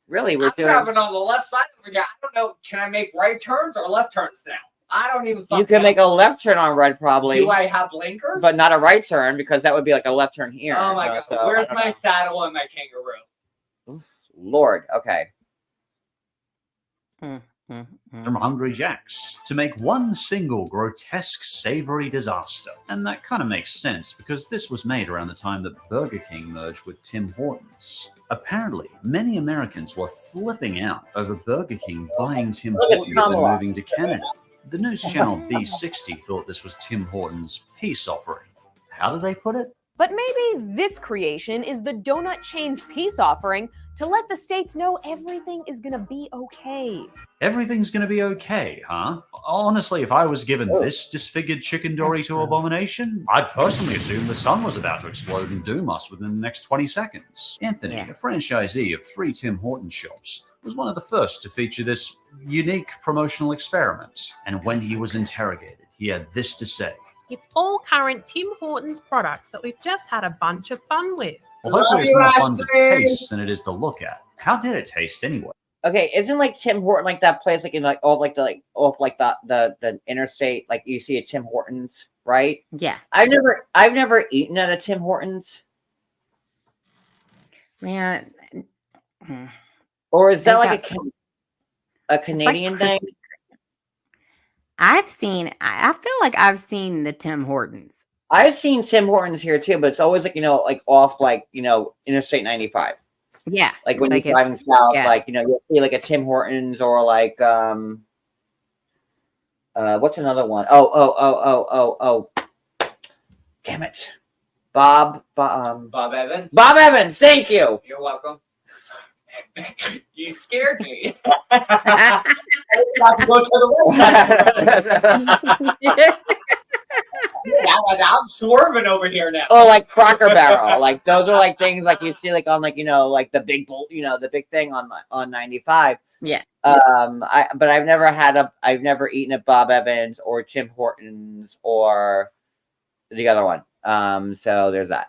Really, we're I'm doing. driving on the left side over here. I don't know. Can I make right turns or left turns now? I don't even. You can make a left turn on red, probably. Do I have blinkers? But not a right turn, because that would be like a left turn here. Oh my god! So, Where's I don't my know. saddle and my kangaroo? Lord? Okay. From Hungry Jack's to make one single grotesque savory disaster. And that kind of makes sense because this was made around the time that Burger King merged with Tim Hortons. Apparently, many Americans were flipping out over Burger King buying Tim Look at Hortons and Kamala. moving to Canada. The news channel B60 thought this was Tim Hortons' peace offering. How did they put it? But maybe this creation is the donut chain's peace offering to let the states know everything is gonna be okay. Everything's gonna be okay, huh? Honestly, if I was given this disfigured chicken Dorito abomination, I'd personally assume the sun was about to explode and doom us within the next 20 seconds. Anthony, a franchisee of 3 Tim Hortons shops, was one of the first to feature this unique promotional experiment. And when he was interrogated, he had this to say. It's all current Tim Hortons products that we've just had a bunch of fun with. Well, hopefully it's more fun to taste than it is to look at. How did it taste anyway? Okay, isn't like Tim Horton like that place like in like off the interstate, like you see a Tim Hortons, right? Yeah. I've never eaten at a Tim Hortons. Man. Or is that They like got a Canadian thing? I've seen. I feel like I've seen the Tim Hortons. I've seen Tim Hortons here too, but it's always like like off Interstate 95. Yeah, Like when like you're driving it's south, yeah. like you'll see like a Tim Hortons or like what's another one? Oh. Damn it. Bob Evans. Bob Evans, thank you. You're welcome. You scared me. I got to go to the website. I'm swerving over here now. Oh, like Cracker Barrel. Like those are like things like you see like on like like the big bull, the big thing on 95. Yeah. But I've never eaten at Bob Evans or Tim Hortons or the other one. So there's that.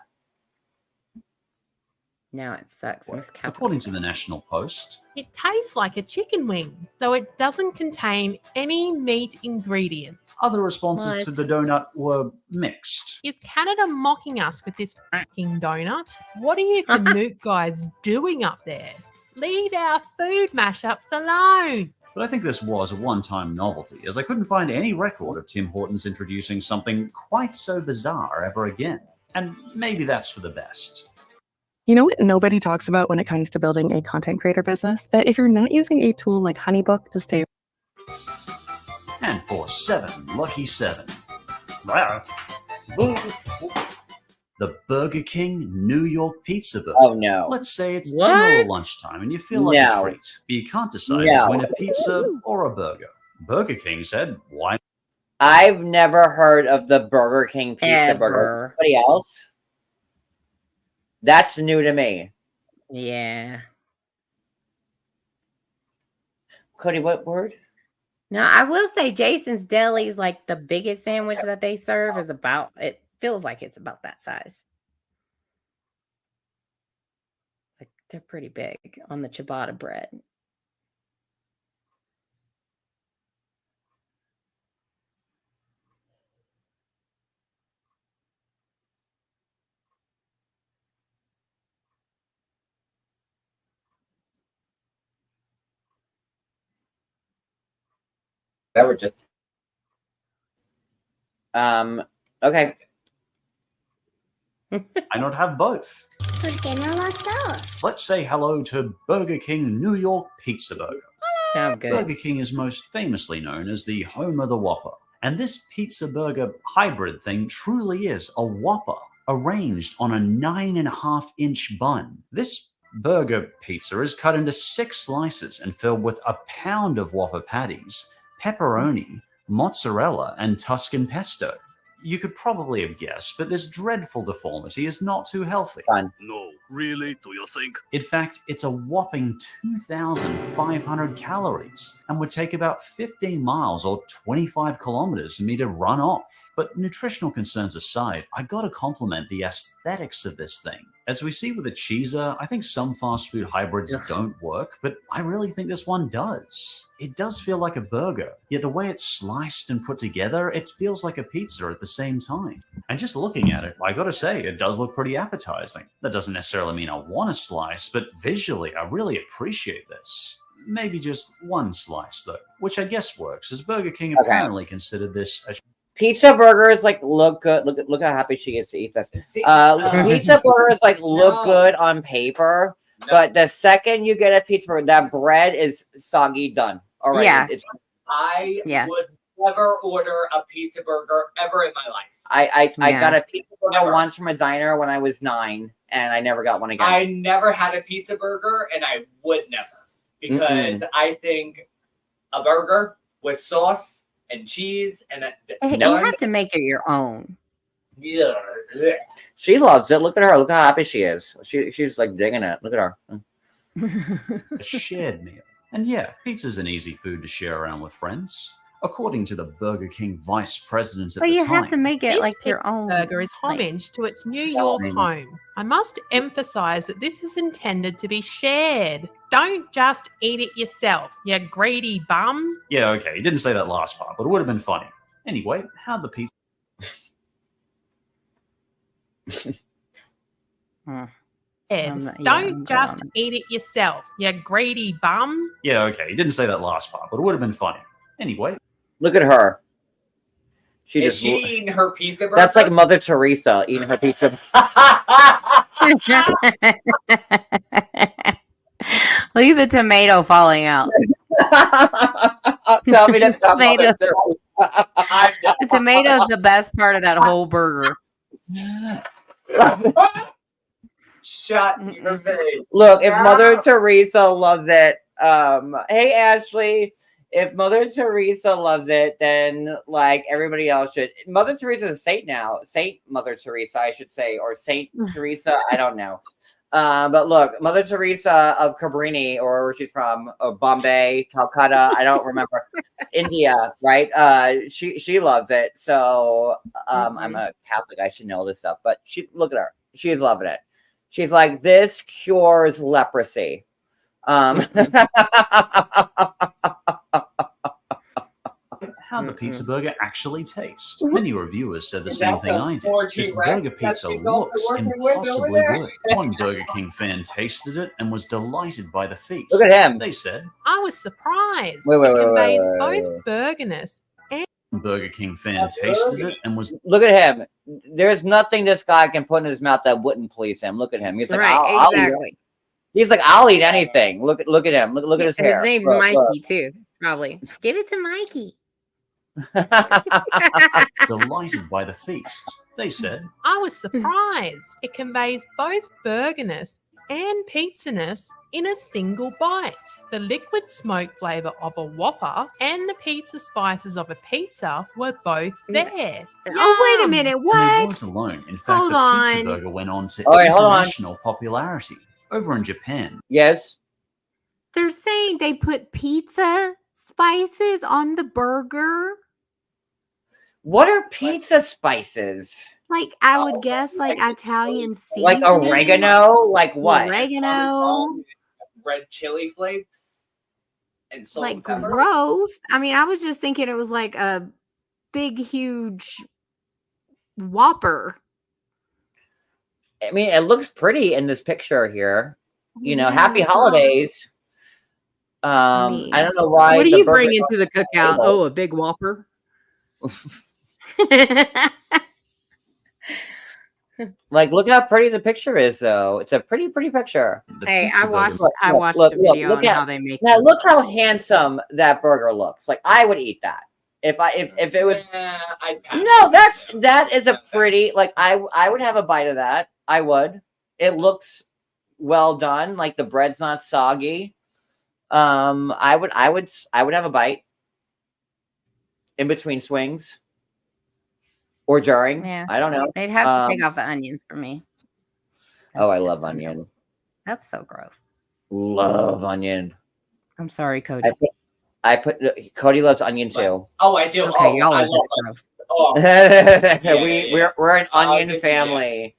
Now it sucks. According to the National Post, It tastes like a chicken wing, though it doesn't contain any meat ingredients. other responses to the donut were mixed. Is Canada mocking us with this fucking donut? What are you Canute guys doing up there? Leave our food mashups alone. But I think this was a one-time novelty, as I couldn't find any record of Tim Hortons introducing something quite so bizarre ever again. And maybe that's for the best. You know what nobody talks about when it comes to building a content creator business? That if you're not using a tool like HoneyBook to stay... And for 7 lucky 7, the Burger King New York Pizza Burger. Oh no. Let's say it's What? dinner or lunchtime and you feel like No. a treat, but you can't decide No. between a pizza or a burger. Burger King said, why? I've never heard of the Burger King pizza burger. Ever. Anybody else? That's new to me. Yeah. Cody, what word? Now I will say Jason's Deli is like the biggest sandwich that they serve is about. It feels like it's about that size. Like they're pretty big on the ciabatta bread. That were just. Okay. I not have both. Let's say hello to Burger King New York Pizza Burger. Sound good. Burger King is most famously known as the home of the Whopper. And this pizza burger hybrid thing truly is a Whopper arranged on a 9.5-inch bun. This burger pizza is cut into 6 slices and filled with a pound of Whopper patties, pepperoni, mozzarella, and Tuscan pesto. You could probably have guessed, but this dreadful deformity is not too healthy. No, really? Do you think? In fact, it's a whopping 2,500 calories and would take about 15 miles or 25 kilometers for me to run off. But nutritional concerns aside, I gotta compliment the aesthetics of this thing. As we see with the Cheeser, I think some fast food hybrids don't work, but I really think this one does. It does feel like a burger, yet the way it's sliced and put together, it feels like a pizza at the same time. And just looking at it, I gotta say, it does look pretty appetizing. That doesn't necessarily mean I want a slice, but visually, I really appreciate this. Maybe just one slice, though, which I guess works, as Burger King apparently considered this a Pizza burgers like look good. Look how happy she is to eat this. Pizza burgers like look good on paper, but the second you get a pizza burger, that bread is soggy done. All right. Yeah. I would never order a pizza burger ever in my life. I got a pizza burger once from a diner when I was 9, and I never got one again. I never had a pizza burger, and I would never, because I think a burger with sauce and cheese and You have to make it your own. Yeah. She loves it. Look at her. Look how happy she is. She's like digging it. Look at her. a shared meal. And yeah, pizza's an easy food to share around with friends. According to the Burger King vice president at But the you time. have to make it This like your own. burger is homage to its New York Fine. home. I must emphasize that this is intended to be shared. Don't just eat it yourself, you greedy bum. Yeah, okay, he didn't say that last part, but it would have been funny. Anyway, how'd the pizza... Don't I'm just gone. eat it yourself, you greedy bum. Yeah, okay, he didn't say that last part, but it would have been funny. Anyway, Look at her. Is she eating her pizza burger? That's like Mother Teresa eating her pizza. Leave the tomato falling out. Tell me that's not Tomato. Mother Teresa. The tomato's the best part of that whole burger. Shut your face. Look, if Mother Teresa loves it, hey Ashley, if Mother Teresa loves it, then like everybody else should. Mother Teresa is a saint now. Saint Mother Teresa, I should say, or Saint Teresa. I don't know. But look, Mother Teresa of Cabrini, or where she's from, Bombay, Calcutta, I don't remember, India, right? She loves it. So I'm a Catholic, I should know this stuff. But look at her, she's loving it. She's like, this cures leprosy. How the pizza burger actually tastes. Many reviewers said the same thing I did. This burger pizza looks impossibly good. One Burger King fan tasted it and was delighted by the feast. Look at him. They said, I was surprised. Wait, it conveys wait, both burgerness and Burger King fan tasted it and was... Look at him. There's nothing this guy can put in his mouth that wouldn't please him. Look at him. He's like, Right, exactly. He's like, I'll eat anything. Look at him. Look at his hair. His name's Look, Mikey look. too, probably. Give it to Mikey. delighted by the feast. They said, I was surprised. It conveys both burgerness and pizzaness in a single bite. The liquid smoke flavour of a Whopper and the pizza spices of a pizza were both there. Oh, wait a minute. And they What? weren't alone. In fact, Hold the on. pizza burger went on to All right, hold on. international popularity. Over in Japan, Yes. They're saying they put pizza spices on the burger. What are pizza spices? Like I would guess, like Italian Like seasoning. oregano? Like what? Oregano. Red chili flakes and salt Like and pepper. gross. I mean, I was just thinking it was like a big, huge Whopper. I mean, it looks pretty in this picture here. You know, Yeah, happy it does. holidays. I don't know why. What do the you burger- bring into the cookout? Oh, a big Whopper. Like, look how pretty the picture is, though. It's a pretty picture. Hey, I watched Look, I look, watched look, a video look on at- how they make Now, them. look how handsome that burger looks. Like, I would eat that if it was. No, that is a pretty. Like, I would have a bite of that. I would. It looks well done. Like the bread's not soggy. I would have a bite in between swings or during. Yeah. I don't know. They'd have to take off the onions for me. Oh, I That's love just so onion. gross. That's so gross. Love onion. I'm sorry, Cody. I put Cody loves onion too. Oh, I do. Okay, Oh, y'all I are love just it. gross. Oh, We're an onion yeah. family.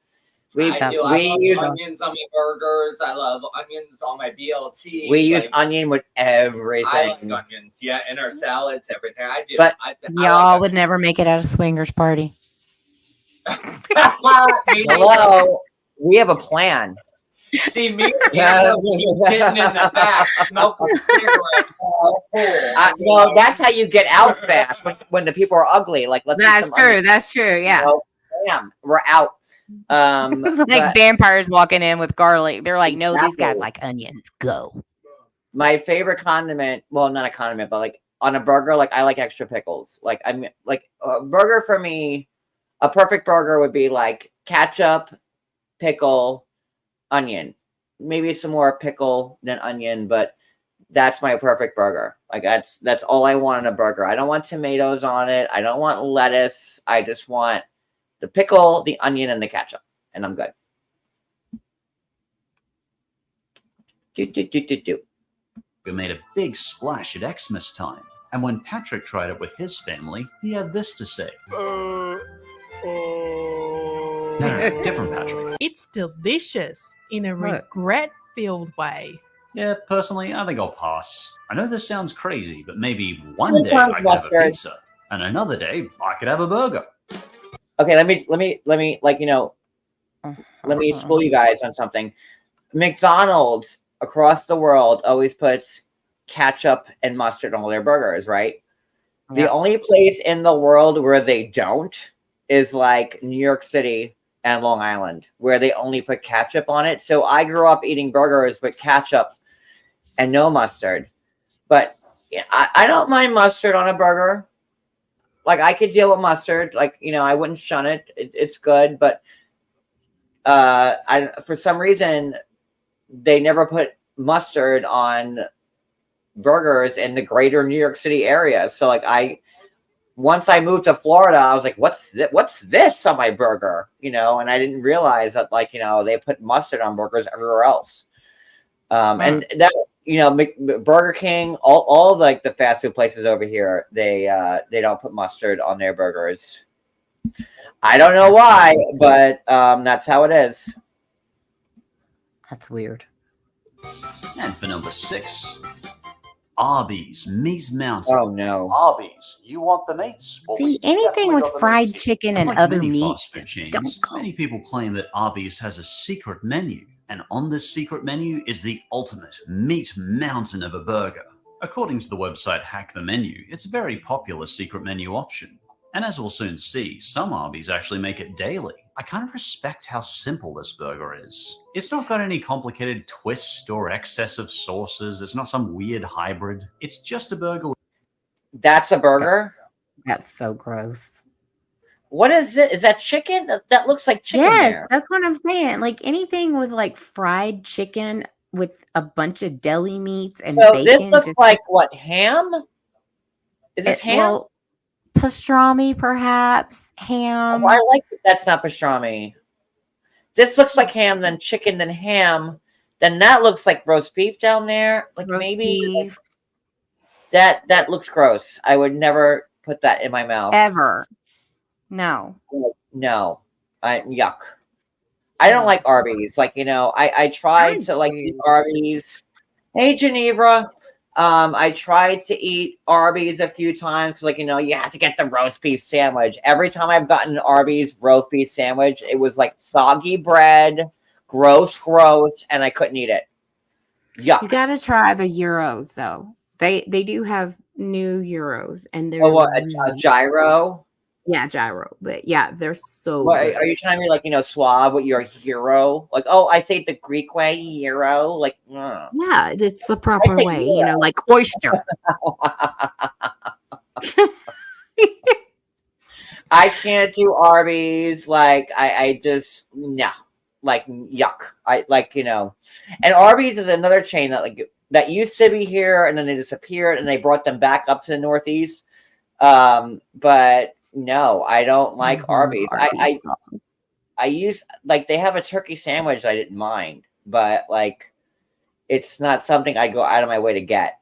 We I do. I love use onions on my burgers. I love onions on my BLT. we use Like, onion with everything. I like onions. Yeah, in our salads, everything. I do. But Y'all would never make it at a swingers party. Hello, we have a plan. See me, just sitting in the back, smoking cigarettes. Well, that's how you get out fast when the people are ugly. Like, let's. eat That's some true. onions. That's true. Yeah. You know, bam, we're out. It's like but vampires walking in with garlic. They're like, no, these guys Exactly. like onions. Go. my favorite condiment. Well, not a condiment, but like on a burger, like I like extra pickles. Like I'm like a burger for me. A perfect burger would be like ketchup, pickle, onion. Maybe some more pickle than onion, but that's my perfect burger. Like that's all I want in a burger. I don't want tomatoes on it. I don't want lettuce. I just want the pickle, the onion, and the ketchup, and I'm good. We made a big splash at Xmas time, and when Patrick tried it with his family, he had this to say. No, different Patrick. It's delicious in a regret-filled way. Yeah, personally, I think I'll pass. I know this sounds crazy, but maybe one day I Sometimes could have a mustard. pizza, and another day I could have a burger. Okay, let me like let me school you guys on something. McDonald's across the world always puts ketchup and mustard on all their burgers, right? The only place in the world where they don't is like New York City and Long Island, where they only put ketchup on it. So I grew up eating burgers with ketchup and no mustard. But I don't mind mustard on a burger. Like, I could deal with mustard. Like, I wouldn't shun it. It's good. But for some reason, they never put mustard on burgers in the greater New York City area. So, like, once I moved to Florida, I was like, what's this on my burger? And I didn't realize that, like, they put mustard on burgers everywhere else. And that, Burger King, all of like the fast food places over here, they don't put mustard on their burgers. I don't know why, but that's how it is. That's weird. And for number 6, Arby's Meat Mountain. Oh no, Arby's, you want the meats? Well, See, anything with fried chicken and like other many meats, fast food just chains, don't go. many people claim that Arby's has a secret menu, and on this secret menu is the ultimate meat mountain of a burger. According to the website Hack the Menu, it's a very popular secret menu option. And as we'll soon see, some Arby's actually make it daily. I kind of respect how simple this burger is. It's not got any complicated twist or excess of sauces. It's not some weird hybrid. It's just a burger. That's a burger? That's so gross. What is it? Is that chicken? That looks like chicken. Yes, there. that's what I'm saying. Like anything with like fried chicken with a bunch of deli meats and So bacon. this looks like what, ham? Is this ham? Well, pastrami, perhaps ham. Oh, I like it. That's not pastrami. This looks like ham, then chicken, then ham. Then that looks like roast beef down there. Like Roast maybe beef. that looks gross. I would never put that in my mouth. Ever. No. No. Yuck. I don't like Arby's. Like, I tried to like eat Arby's. Hey, Geneva. I tried to eat Arby's a few times. Like, you have to get the roast beef sandwich. Every time I've gotten an Arby's roast beef sandwich, it was like soggy bread, gross, and I couldn't eat it. Yuck. You got to try the gyros, though. They do have new gyros, and they're a gyro? Yeah, gyro. But yeah, they're so What, good. are you trying to be like, suave with your hero? Like, oh, I say it the Greek way, hero. Like, Yeah, it's the proper say way, gyro. like oyster. I can't do Arby's. Like, I just, no. Like, yuck. And Arby's is another chain that used to be here and then they disappeared and they brought them back up to the Northeast. But no, I don't like Arby's. I use, like, they have a turkey sandwich I didn't mind, but like, it's not something I go out of my way to get.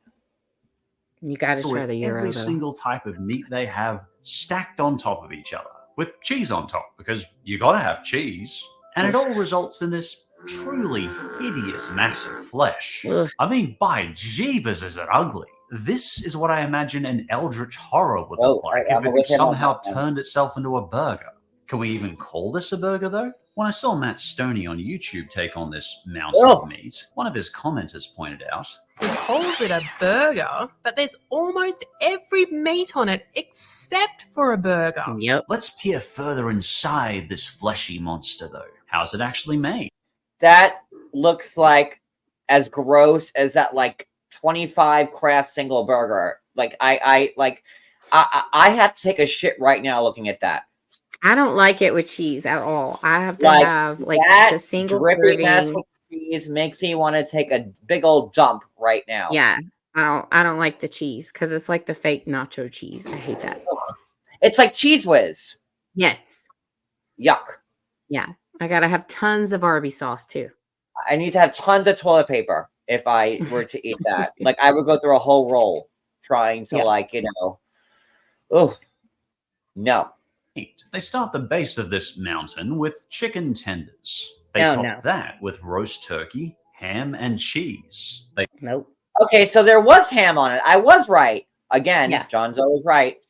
You got to try With the gyro. every though. single type of meat they have stacked on top of each other with cheese on top, because you gotta have cheese. And it all results in this truly hideous mass of flesh. I mean, by jeebus, is it ugly. This is what I imagine an eldritch horror would look like if it somehow turned itself into a burger. Can we even call this a burger, though? When I saw Matt Stoney on YouTube take on this mountain of meat, one of his commenters pointed out, He calls it a burger, but there's almost every meat on it except for a burger. Yep. Let's peer further inside this fleshy monster, though. How's it actually made? That looks like as gross as that like 25 Kraft single burger. Like I have to take a shit right now looking at that. I don't like it with cheese at all. I have to Like, have like that the single drippy mess serving. with cheese makes me want to take a big old dump right now. Yeah, I don't like the cheese because it's like the fake nacho cheese. I hate that. It's like Cheese Whiz. Yes. Yuck. Yeah, I gotta have tons of Arby sauce too. I need to have tons of toilet paper if I were to eat that. Like, I would go through a whole roll trying to oh no. They start the base of this mountain with chicken tenders. They Oh, top no. that with roast turkey, ham, and cheese. Nope. Okay, so there was ham on it. I was right. Again, John's always right.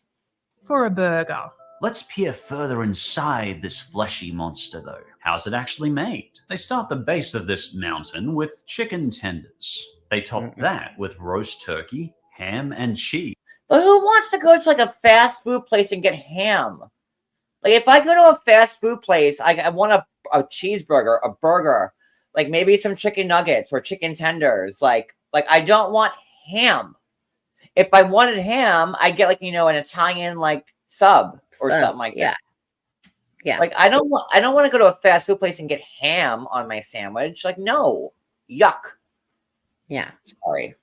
For a burger. Let's peer further inside this fleshy monster, though. How's it actually made? They start the base of this mountain with chicken tenders. They top that with roast turkey, ham, and cheese. But who wants to go to like a fast food place and get ham? Like if I go to a fast food place, I want a cheeseburger, a burger, like maybe some chicken nuggets or chicken tenders. Like I don't want ham. If I wanted ham, I get like an Italian like sub or something like that. Yeah. Like I don't want to go to a fast food place and get ham on my sandwich. Like no, yuck. Yeah. Sorry.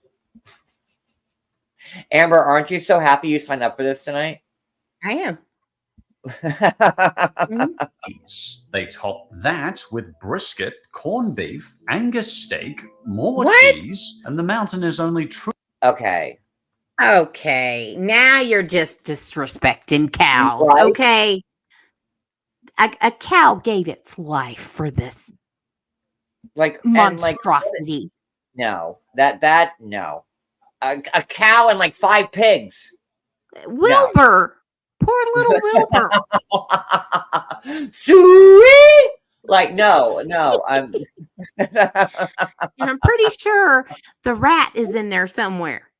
Amber, aren't you so happy you signed up for this tonight? I am. They top that with brisket, corned beef, Angus steak, more What? cheese, and the mountain is only true. Okay. Okay. Now you're just disrespecting cows. Right. Okay. A cow gave its life for this monstrosity. No, that no. A cow and like 5 pigs. Wilbur. Poor little Wilbur. Sweet. Like no. I'm And I'm pretty sure the rat is in there somewhere.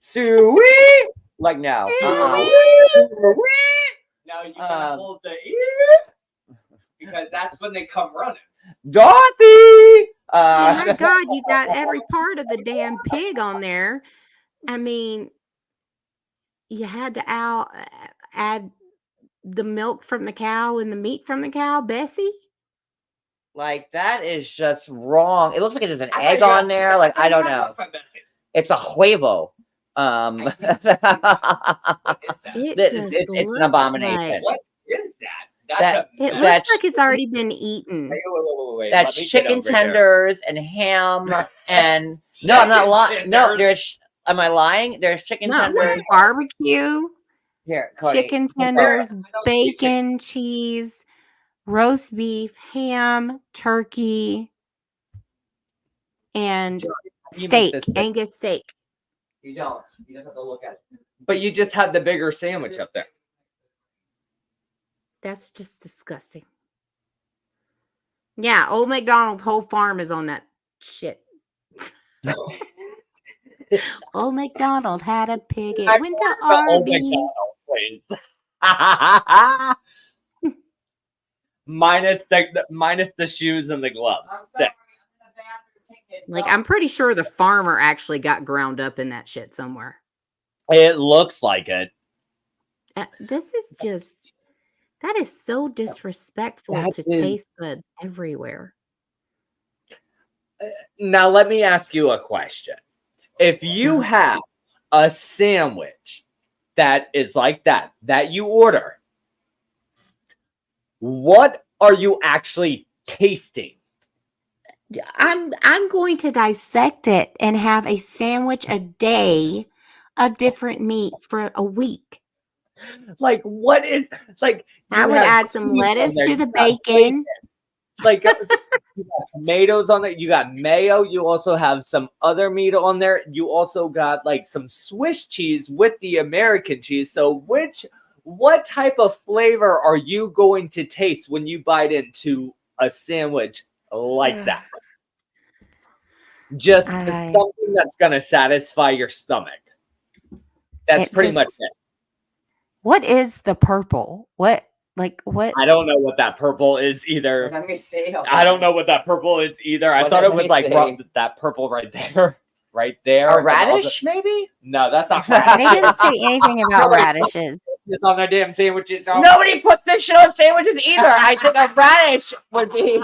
Sweet. Like no. No, you gotta hold the because that's when they come running. Dorothy. Oh my God, you got every part of the damn pig on there. I mean, you had to add the milk from the cow and the meat from the cow, Bessie. Like that is just wrong. It looks like there's an egg on there. Like I don't know. It's a huevo. It's an abomination. What is that? It looks like it's already been eaten. Wait, that's chicken tenders and ham and no, I'm not lying. No, there's. Am I lying? There's chicken tenders, barbecue, here, Cody, chicken tenders, bacon, cheese, roast beef, ham, turkey, and steak, Angus steak. You don't. You just have to look at it. But you just had the bigger sandwich up there. That's just disgusting. Yeah, old McDonald's whole farm is on that shit. Old McDonald had a pig. It went to Arby. Minus the shoes and the gloves. Like I'm pretty sure the farmer actually got ground up in that shit somewhere. It looks like it. This is just that is so disrespectful to taste buds everywhere. Now let me ask you a question. If you have a sandwich that is like that you order, what are you actually tasting? I'm going to dissect it and have a sandwich a day of different meats for a week. Like what is like? I would add some lettuce to the bacon. Like you got tomatoes on it. You got mayo. You also have some other meat on there. You also got like some Swiss cheese with the American cheese. So what type of flavor are you going to taste when you bite into a sandwich like that? Just something that's going to satisfy your stomach. That's pretty much it. What is the purple? What? I don't know what that purple is either. Let me see. I don't know what that purple is either. I thought it was like that purple right there. Right there. A radish, maybe? No, that's not radish. They didn't say anything about radishes. It's on their damn sandwiches. Nobody put this shit on sandwiches either. I think a radish would be.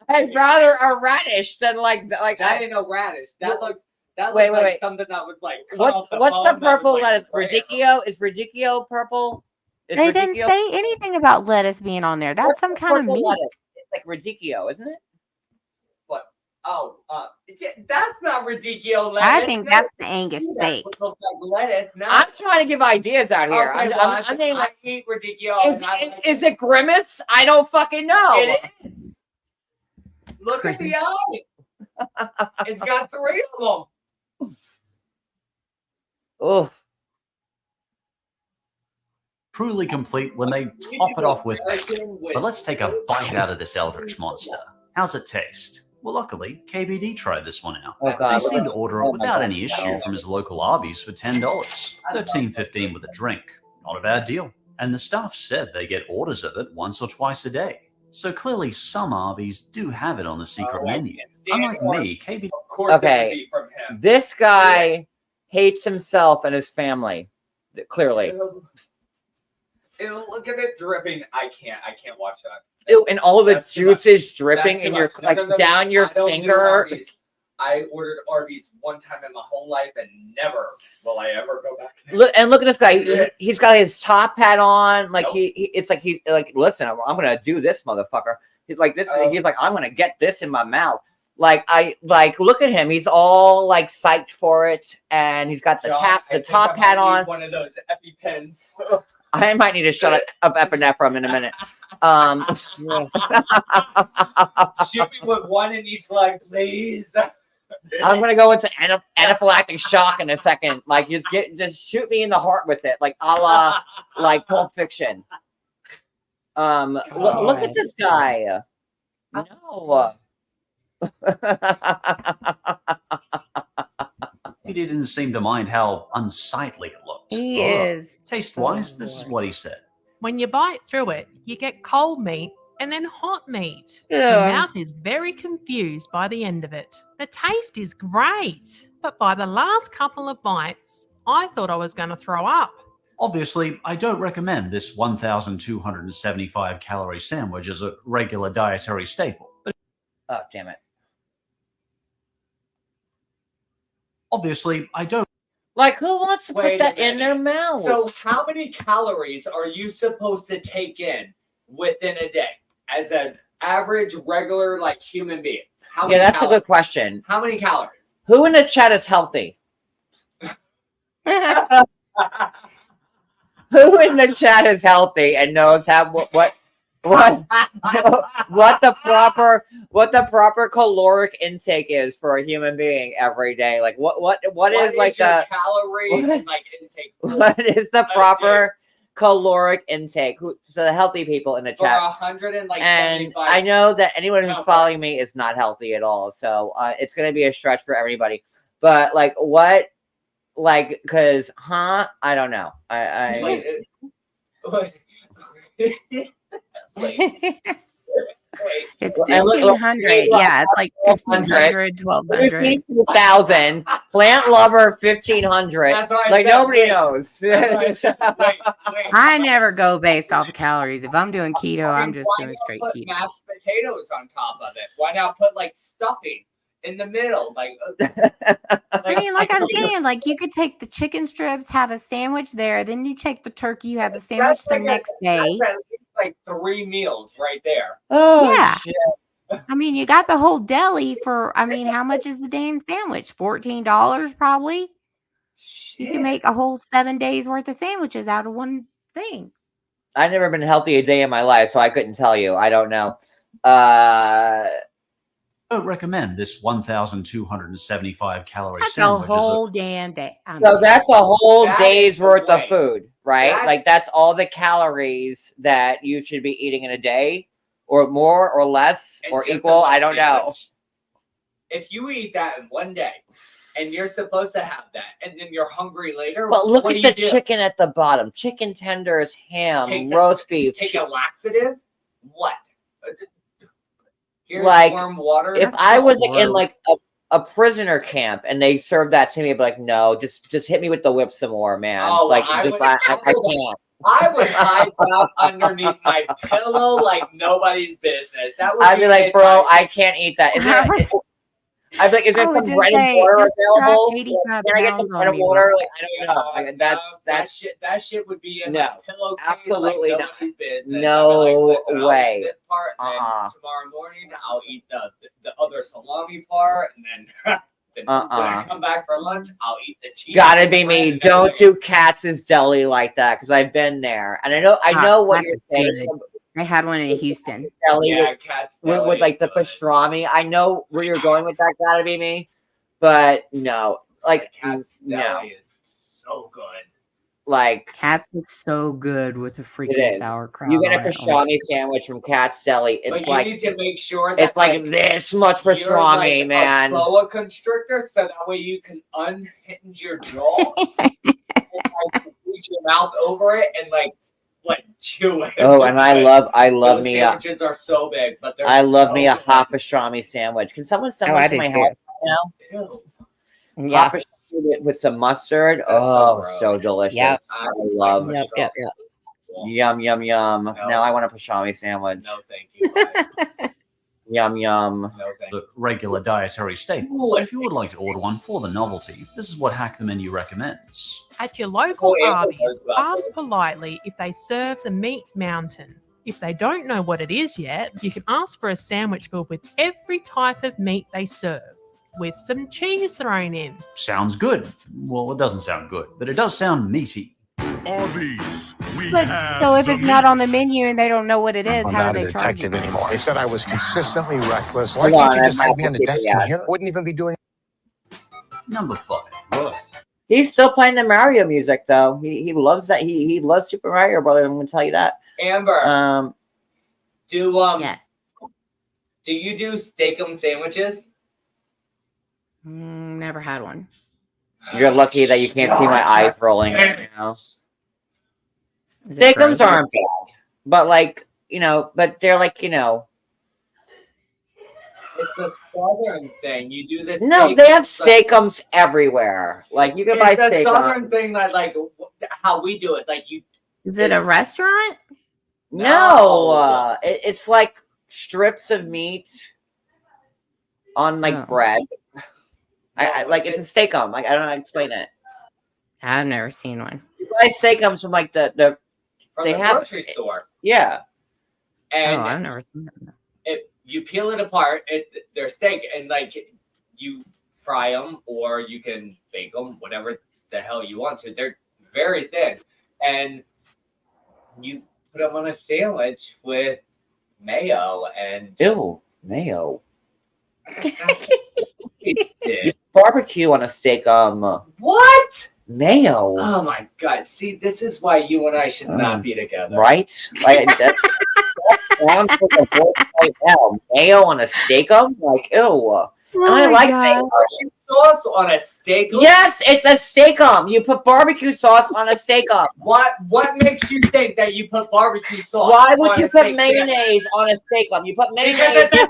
I'd rather a radish than like. That ain't no radish. That looks. That wait, looks wait, like wait. something that was like. What's the purple lettuce? Radicchio? Is radicchio purple? They didn't say anything about lettuce being on there. That's some kind of meat. Lettuce? It's like radicchio, isn't it? What? Oh, that's not radicchio lettuce. I think that's the Angus steak. Looks like lettuce. No. I'm trying to give ideas out here. Okay, I'm naming. I eat radicchio. Is it grimace? I don't fucking know. It is. Look at the eyes. It's got 3 of them. Oh. Truly complete when they top it off with bacon. But let's take a bite out of this eldritch monster. How's it taste? Well, luckily, KBD tried this one out. Oh, God, He look seemed at- to order oh it my without God, any issue no. from his local Arby's for $10, $13.15 with a drink. Not a bad deal. And the staff said they get orders of it once or twice a day. So clearly some Arby's do have it on the secret menu. Unlike me, KBD... Of course, it would Okay, be from him. this guy hates himself and his family. Clearly. Ew, look at it dripping. I can't watch that. Ew, and all the That's too much. juices dripping That's too in your much. No, down your I don't do finger. Arby's. I ordered Arby's one time in my whole life, and never will I ever go back there. Look at this guy. Yeah. He's got his top hat on. Like Nope. it's like he's like, listen, I'm gonna do this, motherfucker. He's like this. He's like, I'm gonna get this in my mouth. Look at him. He's all like psyched for it, and he's got the John, top hat on. One of those EpiPens. I might need to shut up epinephrine in a minute. Shoot me with one in each leg, please. I'm gonna go into anaphylactic shock in a second. Like just shoot me in the heart with it, like a la like Pulp Fiction. Look at this guy. No. He didn't seem to mind how unsightly it looked. He is. Taste-wise, this is what he said. When you bite through it, you get cold meat and then hot meat. Yeah. The mouth is very confused by the end of it. The taste is great, but by the last couple of bites, I thought I was going to throw up. Obviously, I don't recommend this 1,275 calorie sandwich as a regular dietary staple. But oh, damn it. Obviously, I don't. Like, who wants to put Wait a that in their minute. mouth? So how many calories are you supposed to take in within a day as an average, regular, like human being? How many Yeah, that's a calories? good question. How many calories? Who in the chat is healthy? Who in the chat is healthy and knows how what the proper caloric intake is for a human being every day? Like what is like your the calorie and like intake? what is the proper caloric intake? So the healthy people in the For chat. 175. And I know that anyone who's following me is not healthy at all, so it's going to be a stretch for everybody. But like, what, like, because, I don't know. It's 1,500. Yeah, it's like 1,500, 1,200. 1,000. Plant lover 1,500. That's what I Like said. nobody Wait. knows. I never go based off of calories. If I'm doing keto, I'm just Why doing not straight put keto. mashed potatoes on top of it? Why not put like stuffing in the middle? Like, I mean, like I'm saying, like you could take the chicken strips, have a sandwich there, then you take the turkey, you have the sandwich the next day. That's at least like 3 meals right there. Oh, Yeah. shit. I mean, you got the whole deli for, I mean, how much is the damn sandwich? $14 probably. You can make a whole 7 days worth of sandwiches out of one thing. I've never been healthy a day in my life, so I couldn't tell you. I don't know. don't recommend this 1,275 calorie That's a sandwich. whole damn day. So that's a whole That day's is worth of way. food, right? That- Like that's all the calories that you should be eating in a day, or more, or less, And or just a equal. I light don't know. sandwich. If you eat that in one day, and you're supposed to have that, and then you're hungry later, But look what at do the you do? chicken at the bottom: chicken tenders, ham, Take roast beef. Take a laxative. What? Here's Like, warm water. If I was in like a prisoner camp and they served that to me, I'd be like, no, just hit me with the whip some more, man. Oh, like I just would- I can't. I would hide out underneath my pillow like nobody's business. That would I'd be like, bro, my- I can't eat that. Is there, I'd be like, is there I would some just bread and say, water just drop available? 85 Can I get some pounds bread on and me, water? bro. Like, I don't know. Like, that's that shit would be in No, my pillowcase absolutely like not. nobody's business. No I'd be like, listen, I'll way. eat this part, and then Uh-uh. tomorrow morning I'll eat the other salami part, and then when I come back for lunch, I'll eat the cheese. Gotta and be bread, me. and then Don't like- do Katz's Deli like that because I've been there and I know what That's you're saying. good. They had one in Houston. Deli Yeah, with, Katz's with, Deli with like the is good. pastrami. I know where you're going with that. Gotta be me, but no, like Katz's no, Deli is so good. Like Cats is so good with the it freaking is. sauerkraut. You get a on it. Oh my pastrami sandwich from Cat's Deli. It's But like you need to make sure that it's like this much you're pastrami, like man. a boa constrictor, so that way you can unhinge your jaw and like reach your mouth over it and like chew it. Oh, and I love Those me sandwiches are so big, but they're I love so me a good. hot pastrami sandwich. Can someone send Oh, one I to do my too. house right now? Ew. Hot pastrami with some mustard. Oh, so delicious. Yep. I love. Yep, yep, yep. Yum yum yum. Now I want a pastrami sandwich. No, thank you. Yum yum. No, thank The regular dietary staple. But if you would like to order one for the novelty, this is what Hack the Menu recommends. At your local Oh, yeah, Arby's, those glasses. ask politely if they serve the meat mountain. If they don't know what it is yet, you can ask for a sandwich filled with every type of meat they serve, with some cheese thrown in. Sounds good. Well, it doesn't sound good, but it does sound meaty. Arby's. But so if it's not on the menu and they don't know what it is, I'm how not do a they charge detective you? anymore. They said I was consistently reckless. Why Hold can't on, you just I hide have behind to the keep desk it in out. here? Wouldn't even be doing. Number 5. He's still playing the Mario music though. He loves that. He loves Super Mario Brothers. I'm gonna tell you that. Amber, do Yes. do you do steakum sandwiches? Never had one. You're lucky that you can't see my eyes rolling right now. Is it Steakums gross? aren't bad, but like but they're like It's a southern thing. You do this. No, they have steakums everywhere. Like you can buy It's a steakums. southern thing that like how we do it. Like you. Is it a it's- restaurant? No, it's like strips of meat on like Oh. bread. I like it's a steakum. Like I don't know how to explain it. I've never seen one. You buy steakums from like the From they the have grocery store. yeah. And Oh, I've never seen that. you peel it apart. They're steak, and like you fry them, or you can bake them, whatever the hell you want to. They're very thin, and you put them on a sandwich with mayo and Ew, mayo. Yeah. Barbecue on a steak What? mayo. Oh my god! See, this is why you and I should not be together. Right? Like, that sounds like a voice right now. Mayo on a steakum? Like, ew. And I my like God. mayo. Barbecue sauce on a steak. Yes, it's a steakum. You put barbecue sauce on a steakum. What makes you think that you put barbecue sauce? Why would on you a put steak sandwich? mayonnaise on a steakum? You put Because mayonnaise. it's a sandwich.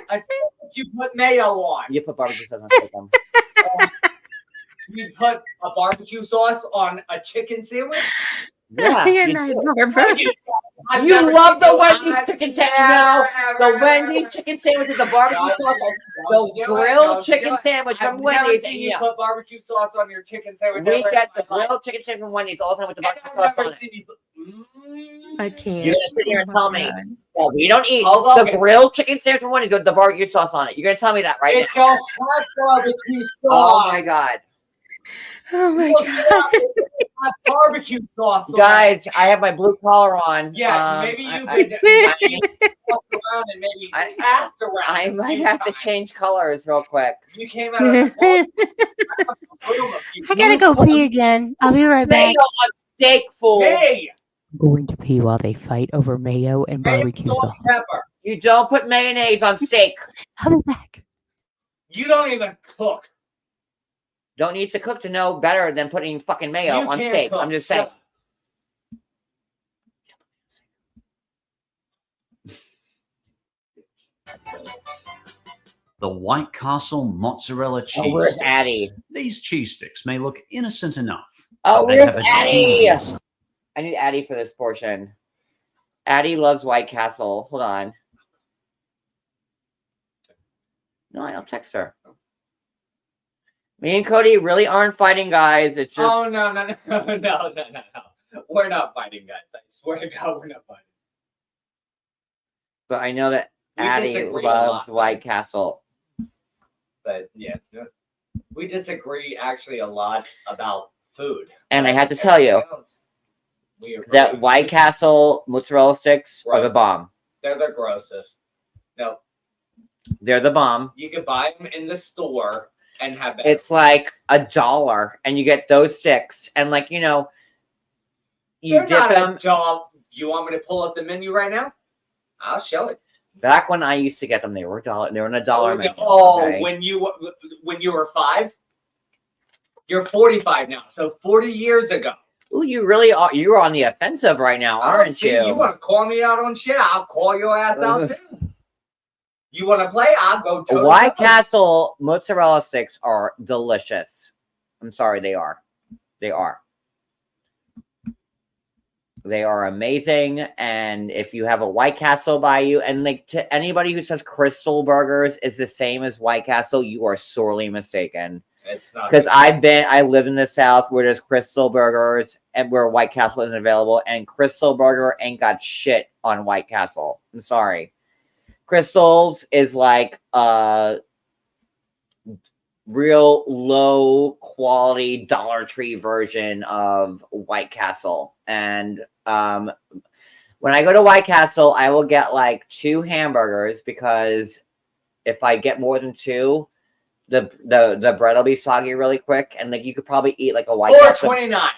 A sandwich you put mayo on. You put barbecue sauce on a steakum. You put a barbecue sauce on a chicken sandwich? Yeah. Good You, night, do. Barbara. I've You never love seen the you- Wendy's I've chicken never, sandwich. No, ever, the ever, Wendy's ever. chicken sandwich with the barbecue Don't sauce. do it. The Don't do it. grilled Don't chicken do it. sandwich I've from never Wendy's. seen you Yeah. put barbecue sauce on your chicken sandwich. We ever get in the my life. grilled chicken sandwich from Wendy's all the time with the And barbecue I've sauce never on it. seen you. I can't. You're gonna sit here and Oh tell my me, God. well, we don't eat Hold on. the grilled chicken sandwich from Wendy's with the barbecue sauce on it. You're gonna tell me that right It's now? a hot barbecue sauce. Oh my god, Oh my Look, God. it's hot barbecue sauce. on it. guys! I have my blue collar on. Yeah, maybe you've I been tossed around and maybe passed around. I might have to change colors real quick. You came out of the room a few I gotta go pee again. I'll be right back. Mayo on steak, fool. Hey, I'm going to pee while they fight over mayo and mayo, barbecue salt, sauce. pepper. You don't put mayonnaise on steak. I'll be back. You don't even cook. Don't need to cook to know better than putting fucking mayo You on can't steak. cook. I'm just saying. The White Castle mozzarella cheese Oh, where's sticks. Addie? These cheese sticks may look innocent enough. Oh, but they where's have a Addie? devious I need Addie for this portion. Addie loves White Castle. Hold on. No, I'll text her. Me and Cody really aren't fighting, guys. It's just. Oh no. We're not fighting, guys. I swear to God, we're not fighting. But I know that We Addie disagree a loves lot. White Castle. But yeah, we disagree actually a lot about food. And I have to tell you We agree. that White Castle mozzarella sticks are the Gross. bomb. They're the grossest. No, They're the bomb. you can buy them in the store. and have that. It's like $1, and you get those sticks, and like you They're dip not them. $1. You want me to pull up the menu right now? I'll show it. Back when I used to get them, they were $1. They were in $1 menu. Oh, okay? when you were 5, you're 45 now. So 40 years ago. Ooh, you really are. You're on the offensive right now, aren't See, you? You want to call me out on shit? I'll call your ass out too. You want to play? I'll go. White Castle mozzarella sticks are delicious. I'm sorry, they are. They are. They are amazing. And if you have a White Castle by you, and like to anybody who says Crystal Burgers is the same as White Castle, you are sorely mistaken. It's not, because I live in the South where there's Crystal Burgers and where White Castle isn't available, and Crystal Burger ain't got shit on White Castle. I'm sorry. Crystals is like a real low quality Dollar Tree version of White Castle. And when I go to White Castle, I will get like 2 hamburgers, because if I get more than 2, the bread will be soggy really quick, and like you could probably eat like a White Castle. $4.29.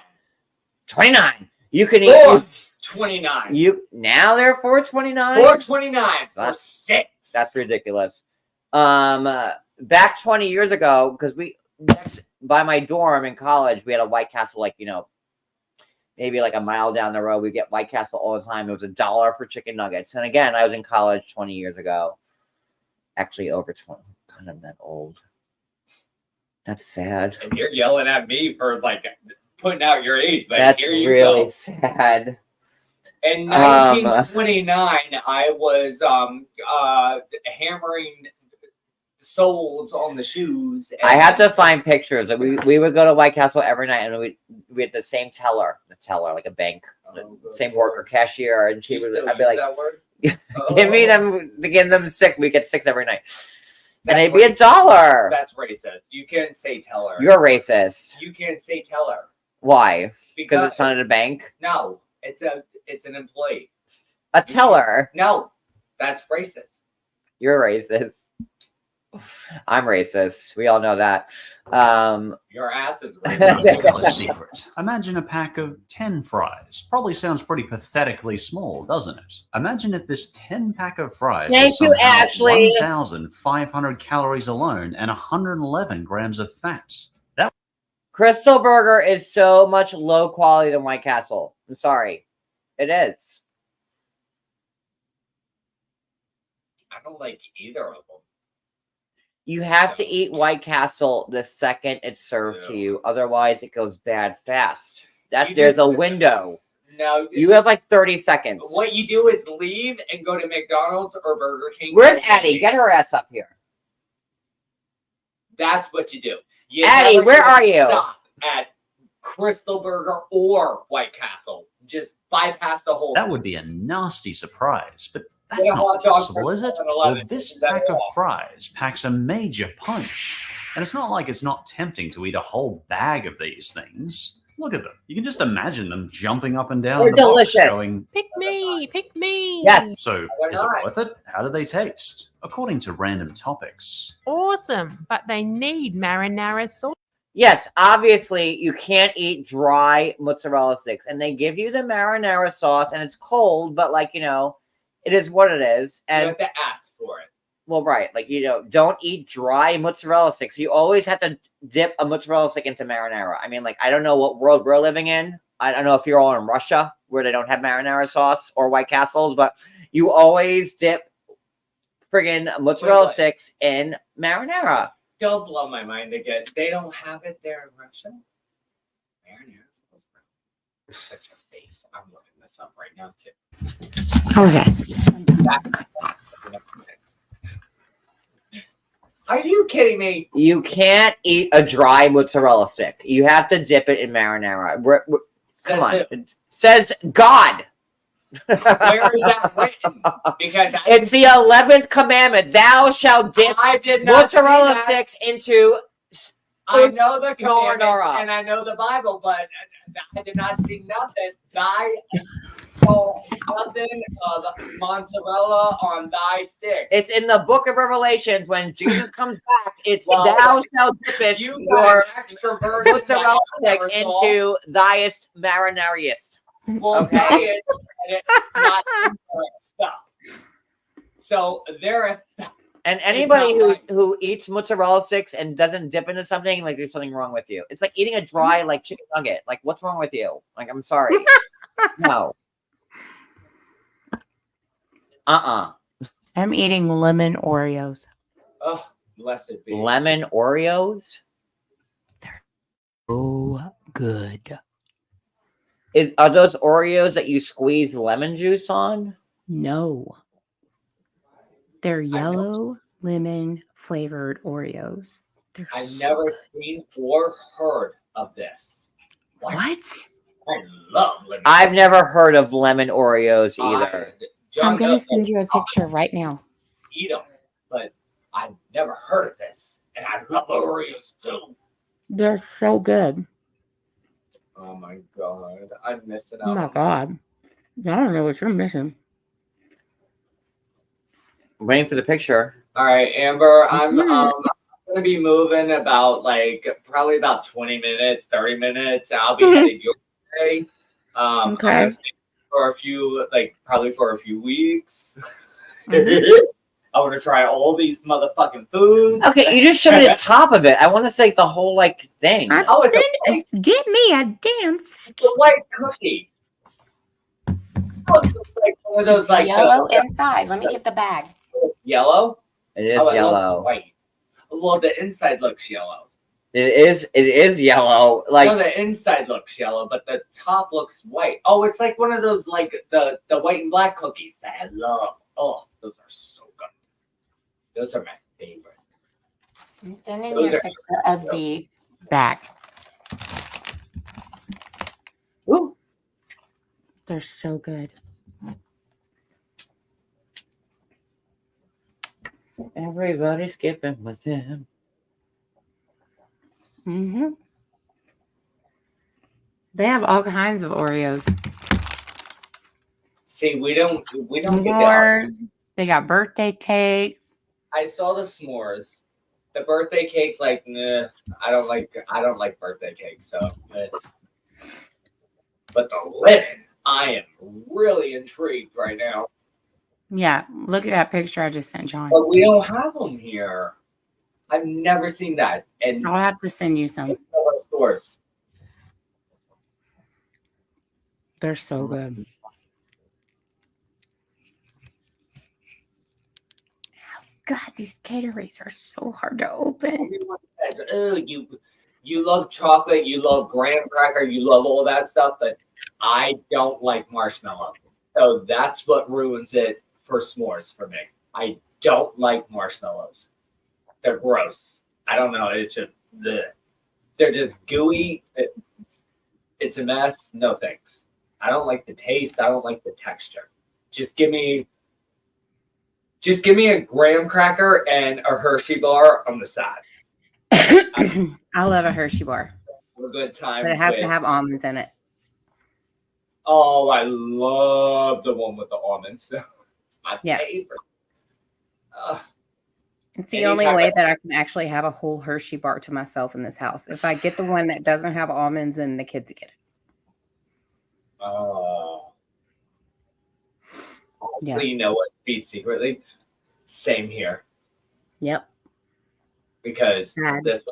29. You can eat 29. Now they're $4.29. $4.29 for 6. That's ridiculous. Back 20 years ago, because by my dorm in college, we had a White Castle, like maybe like a mile down the road. We get White Castle all the time. It was $1 for chicken nuggets. And again, I was in college 20 years ago. Actually, over 20. God, I'm that old. That's sad. And you're yelling at me for like putting out your age, but that's here you really go. sad. In 1929, I was hammering soles on the shoes. I have to find pictures. We would go to White Castle every night, and we had the same teller, like a bank, same worker, cashier, and she would. I'd be like, give them 6. We get 6 every night. And they'd be $1. That's racist. You can't say teller. You're racist. You can't say teller. Why? Because it's not at a bank? No, it's an employee. A teller? No, that's racist. You're racist. I'm racist. We all know that. Your ass is Ridiculous secret. Imagine a pack of 10 fries. Probably sounds pretty pathetically small, doesn't it? Imagine if this 10-pack of fries Thank you, Ashley. 1,500 calories alone and 111 grams of fat. That Crystal Burger is so much low quality than White Castle. I'm sorry. It is. I don't like either of them. You have to eat White Castle the second it's served to you. Otherwise, it goes bad fast. There's a window. No, you have like 30 seconds. What you do is leave and go to McDonald's or Burger King. Where's Addie? Get her ass up here. That's what you do. You Addie, never where are you? Stop at Crystal Burger or White Castle. Just bypass the whole. That would be a nasty surprise, but that's Yeah, not hot dogs possible, for is it? $7.11. Well, this pack of fries packs a major punch. And it's not like it's not tempting to eat a whole bag of these things. Look at them. You can just imagine them jumping up and down They're the box delicious. going, Pick me, pick me. Yes. so is it worth it? How do they taste? According to random topics. Awesome, but they need marinara sauce. Yes, obviously, you can't eat dry mozzarella sticks. And they give you the marinara sauce, and it's cold, but like, it is what it is. And You have to ask for it. well, right. Like, don't eat dry mozzarella sticks. You always have to dip a mozzarella stick into marinara. I mean, like, I don't know what world we're living in. I don't know if you're all in Russia where they don't have marinara sauce or White Castles, but you always dip friggin' mozzarella sticks in marinara. Don't blow my mind again. They don't have it there in Russia. Marinara. Such a face. I'm looking this up right now too. Okay. Are you kidding me? You can't eat a dry mozzarella stick. You have to dip it in marinara. Come on. Says God. Where is that written? Because it's the 11th commandment. Thou shalt dip mozzarella sticks into. I know the commandments marinara. and I know the Bible, but I did not see nothing. Oh, nothing of mozzarella on thy stick. It's in the book of Revelations. When Jesus comes back, it's Well, thou shalt dippest You your extrovert mozzarella stick into thyest marinariest. Okay. And it's not stuff. So there. And anybody not right. who eats mozzarella sticks and doesn't dip into something, like there's something wrong with you. It's like eating a dry like chicken nugget. Like, what's wrong with you? Like, I'm sorry. No. I'm eating lemon Oreos. Oh, blessed be. Lemon Oreos? Oh, good. Are those Oreos that you squeeze lemon juice on? No. They're yellow lemon flavored Oreos. They're I've so never good. seen or heard of this. What? I love lemon. I've never heard of lemon Oreos either. I'm going to send you a picture right now. Eat them, but I've never heard of this, and I love Oreos too. They're so good. Oh my god, I'm missing out. Oh my God. I don't know what you're missing. I'm waiting for the picture. All right, Amber, I'm gonna be moving about probably about 20 minutes, 30 minutes. I'll be heading your way. I'm gonna stay for a few, probably for a few weeks. I want to try all these motherfucking foods. Okay, you just showed me the top of it. I want to say the whole thing. Get me a damn It's a white cookie. Oh, so it's like one of those Yellow inside. Let me get the bag. Yellow? It is Oh, it yellow. looks white. Well, the inside looks yellow. It is yellow. No, the inside looks yellow, but the top looks white. Oh, it's like one of those the white and black cookies that I love. Oh, those are so good. Those are my favorite. I'm sending you a picture of the bag. Ooh. They're so good. Everybody's skipping with him. Mm-hmm. They have all kinds of Oreos. See, we don't get that. S'mores. They got birthday cake. I saw the s'mores. The birthday cake, nah, I don't like birthday cake. So, but the lemon, I am really intrigued right now. Yeah, look at that picture I just sent John. But we don't have them here. I've never seen that. And I'll have to send you some. Stores. They're so good. God, these Gatorades are so hard to open. Everyone says, "Oh, you love chocolate, you love graham cracker, you love all that stuff," but I don't like marshmallow. So that's what ruins it for s'mores for me. I don't like marshmallows. They're gross. I don't know. It's just they're just gooey. It's a mess. No thanks. I don't like the taste. I don't like the texture. Just give me a graham cracker and a Hershey bar on the side. I love a Hershey bar. A good time. But it has to have almonds in it. Oh, I love the one with the almonds. It's my favorite. It's the only way that I can actually have a whole Hershey bar to myself in this house. If I get the one that doesn't have almonds, then the kids get it. Yeah. You know what? Be secretly. Same here. Yep. Because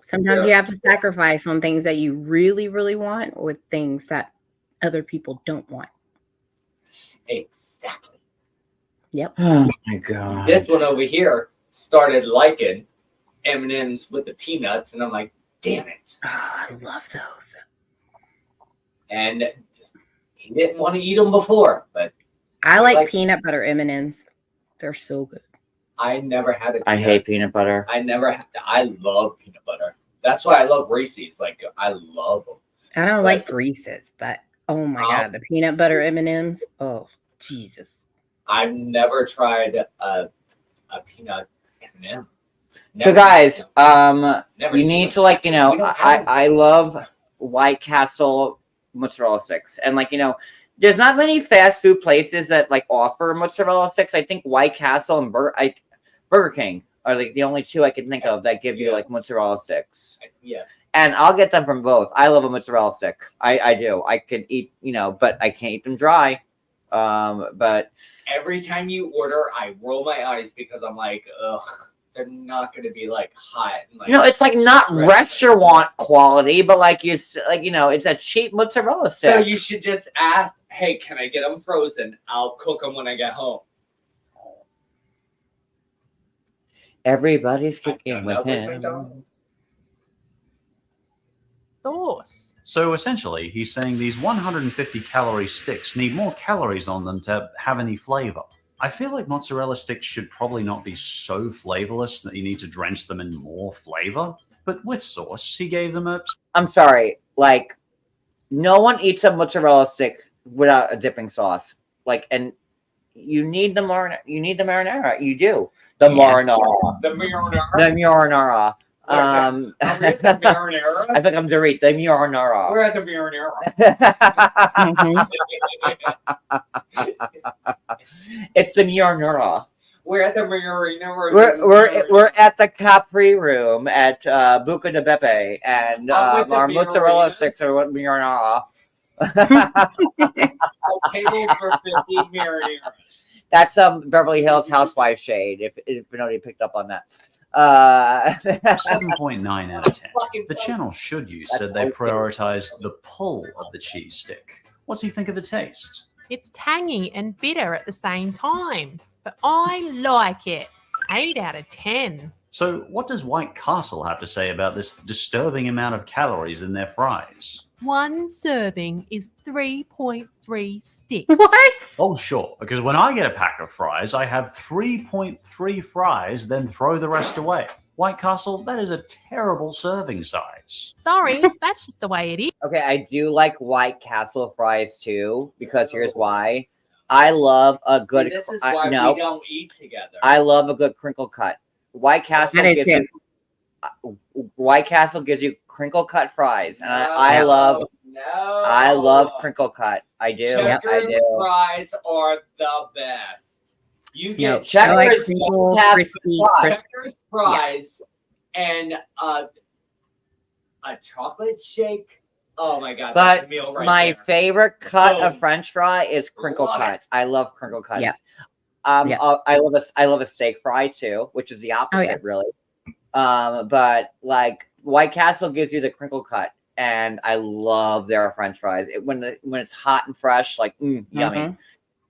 sometimes you have to sacrifice on things that you really, really want with things that other people don't want. Exactly. Yep. Oh my God. This one over here started liking M&Ms with the peanuts, and I'm like, damn it. Oh, I love those. And he didn't want to eat them before, but I like peanut butter M&Ms. They're so good. I never had it. I hate peanut butter. I love peanut butter. That's why I love Reese's. I love them. I don't like Reese's, but oh my God, the peanut butter M&Ms. Oh, Jesus. I've never tried a peanut M&M. So guys, you need to I love White Castle mozzarella sticks, and There's not many fast food places that like offer mozzarella sticks. I think White Castle and Burger King are like the only two I can think of that give you like mozzarella sticks. Yeah. And I'll get them from both. I love a mozzarella stick. I do. I can eat, but I can't eat them dry. But every time you order, I roll my eyes because I'm like, ugh, they're not going to be like hot. Like, it's like not restaurant quality, but like it's a cheap mozzarella stick. So you should just ask, hey, can I get them frozen? I'll cook them when I get home. Everybody's cooking with him. Sauce. So essentially, he's saying these 150 calorie sticks need more calories on them to have any flavor. I feel like mozzarella sticks should probably not be so flavorless that you need to drench them in more flavor. But with sauce, he gave them a... I'm sorry, like, no one eats a mozzarella stick without a dipping sauce. Like, and you need the marinara. You do. The marinara. The marinara. The marinara. Are we at the marinara? I think I'm Dorit. The marinara. We're at the marinara. It's the marinara. We're at the marinara. We're at the Capri Room at Buca de Beppe, and our mozzarella sticks are what marinara. Table for 50 marinara. That's Beverly Hills Housewife shade. If nobody picked up on that. 7.9 out of 10. The channel Should You said they prioritize the pull of the cheese stick. What's he think of the taste? It's tangy and bitter at the same time, but I like it. 8 out of 10. So what does White Castle have to say about this disturbing amount of calories in their fries? One serving is 3.3 sticks. What? Oh, sure, because when I get a pack of fries, I have 3.3 fries, then throw the rest away. White Castle, that is a terrible serving size. Sorry, that's just the way it is. Okay, I do like White Castle fries too, because here's why. I love a good. This is why we don't eat together. I love a good crinkle cut. White Castle gives you crinkle cut fries, and I love crinkle cut. I do. Checkers fries are the best. You get Checkers Checkers fries and a chocolate shake. Oh my god! That's But a meal right my there. favorite cut of French fry is crinkle cut. I love crinkle cut. Yeah. I love a steak fry too, which is the opposite, really. But like White Castle gives you the crinkle cut, and I love their French fries. When it's hot and fresh, like yummy.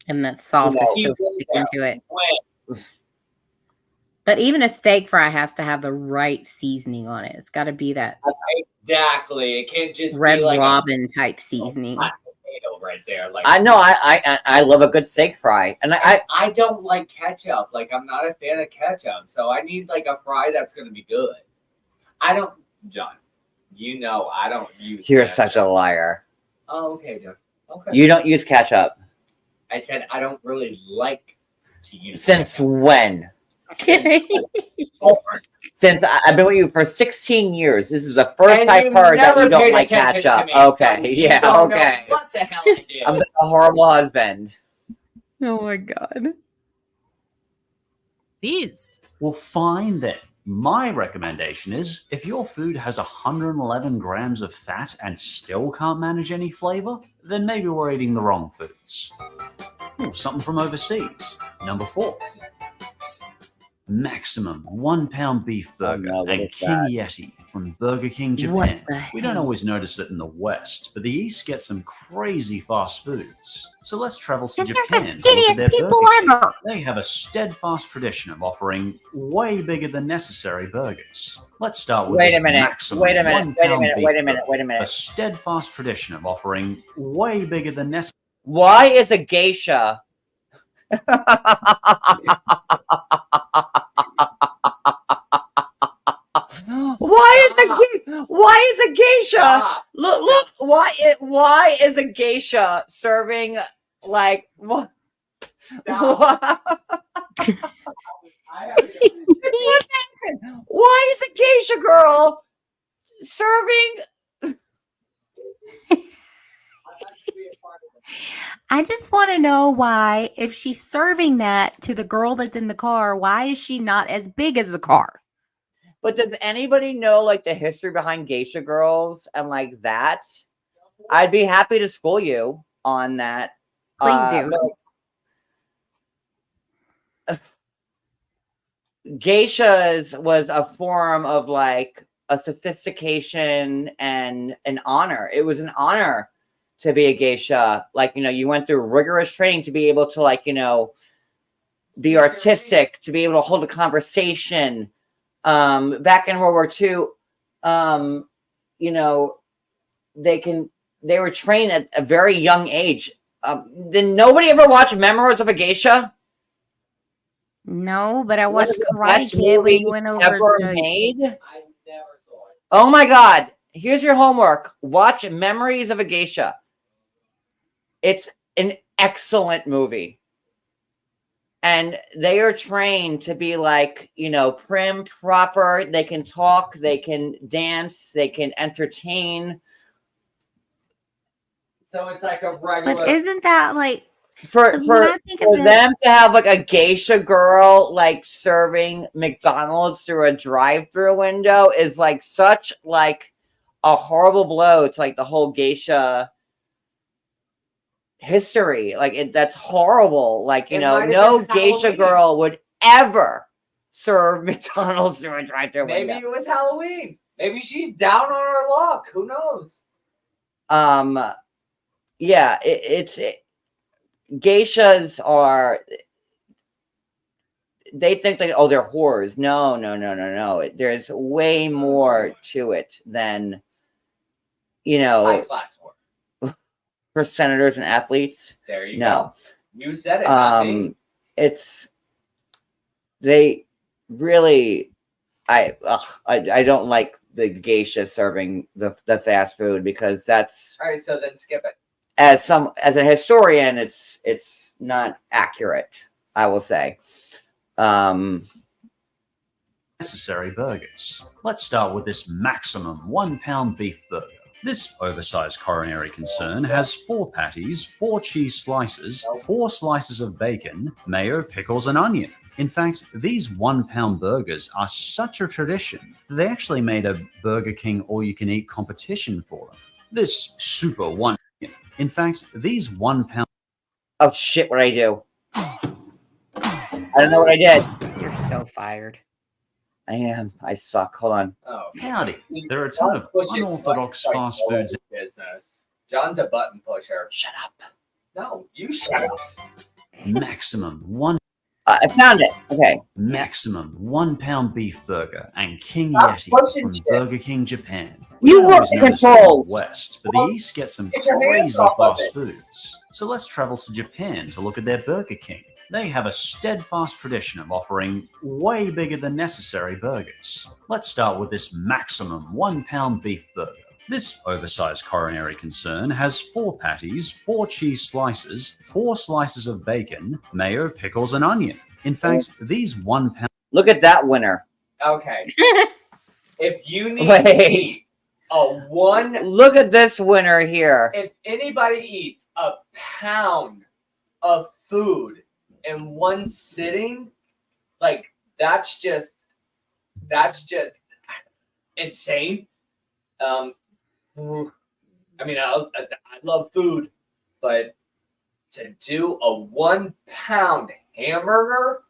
And that salt is still sticking to it. But even a steak fry has to have the right seasoning on it. It's got to be that Exactly. It can't just Red be like Robin type seasoning. hot potato right there. Like I know. I love a good steak fry, and I don't like ketchup. Like I'm not a fan of ketchup, so I need like a fry that's going to be good. I don't, John. You know I don't use. You're ketchup. such a liar. Oh, okay, John. Okay. You don't use ketchup. I said I don't really like to use. Since when? Since I've been with you for 16 years, this is the first And I've you've heard that never you don't paid like attention to ketchup. me, Okay, so you yeah, don't know okay. what the hell I did? I'm a horrible husband. Oh my god. Is. Well, fine then. My recommendation is, if your food has 111 grams of fat and still can't manage any flavor, then maybe we're eating the wrong foods. Ooh, something from overseas. Number 4. Maximum 1 pound beef burger and King Yeti from Burger King Japan. We don't always notice it in the West, but the East gets some crazy fast foods. So let's travel to Japan. They're the skinniest people ever. They have a steadfast tradition of offering way bigger than necessary burgers. Let's start with Wait this a minute. maximum Wait a minute. 1 Wait a pound minute. beef Wait a minute. burger. Wait a minute. A steadfast tradition of offering way bigger than necessary. Why is a geisha? Why is a geisha? Look. Why is a geisha serving like what? Why is a geisha girl serving? I just want to know why, if she's serving that to the girl that's in the car, why is she not as big as the car? But does anybody know like the history behind geisha girls and like that? I'd be happy to school you on that. Please do. Geishas was a form of like a sophistication and an honor. It was an honor to be a geisha. Like, you know, you went through rigorous training to be able to like, you know, be artistic, to be able to hold a conversation. Back in World War II, you know, they were trained at a very young age. Did nobody ever watch Memoirs of a Geisha? No, but I watched Karate Kid when he went over to... made. Oh my God. Here's your homework. Watch Memories of a Geisha. It's an excellent movie. And they are trained to be like, you know, prim, proper. They can talk, they can dance, they can entertain. So it's like a regular. But isn't that like... For them to have like a geisha girl like serving McDonald's through a drive-through window is like such like a horrible blow to like the whole geisha history. Like that's horrible. Like, you know, no geisha girl would ever serve McDonald's through a drive-through window. Maybe it was Halloween. Maybe she's down on her luck. Who knows? Yeah, geishas are, they think like, oh, they're whores. No. There's way more to it than, you know, high class whore. For senators and athletes. There you go. You said it. It's, they really, I don't like the geisha serving the fast food because that's all right. So then skip it. As a historian, it's not accurate, I will say. Necessary burgers. Let's start with this maximum 1 pound beef burger. This oversized coronary concern has 4 patties, 4 cheese slices, 4 slices of bacon, mayo, pickles, and onion. In fact, these 1 pound burgers are such a tradition, they actually made a Burger King all-you-can-eat competition for them. This super one. In fact, these 1 pound... Oh shit, what'd I do? I don't know what I did. You're so fired. I am. I suck. Hold on. Oh, howdy. There are a ton of unorthodox fast foods. Business. John's a button pusher. Shut up. No, you shut up. Maximum 1... I found it. Okay. Maximum 1 pound beef burger and King Yeti from Burger King Japan. You know work it's the known as the controls. West, but the East gets some crazy fast foods. So let's travel to Japan to look at their Burger King. They have a steadfast tradition of offering way bigger than necessary burgers. Let's start with this maximum 1 pound beef burger. This oversized coronary concern has 4 patties, 4 cheese slices, 4 slices of bacon, mayo, pickles, and onion. In fact, these 1 pound... Look at that winner. Okay. If you need to eat Look at this winner here. If anybody eats a pound of food in one sitting, like that's just insane. I mean, I love food, but to do a 1 pound hamburger.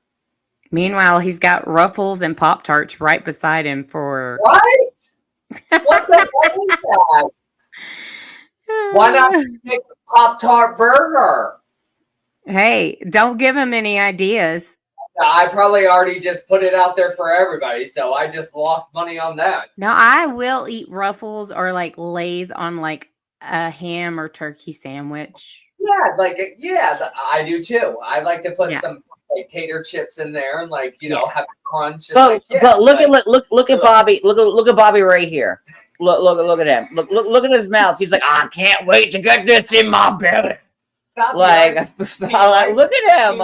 Meanwhile, he's got Ruffles and Pop-Tarts right beside him for... Right? What the hell is that? Why not make a Pop-Tart burger? Hey, don't give him any ideas. I probably already just put it out there for everybody, so I just lost money on that. No, I will eat Ruffles or like Lay's on like a ham or turkey sandwich. Yeah, I do too. I like to put some like tater chips in there and like have a crunch. But look at Bobby. Look at Bobby right here. Look at him. Look at his mouth. He's like, I can't wait to get this in my belly. Like, look at him.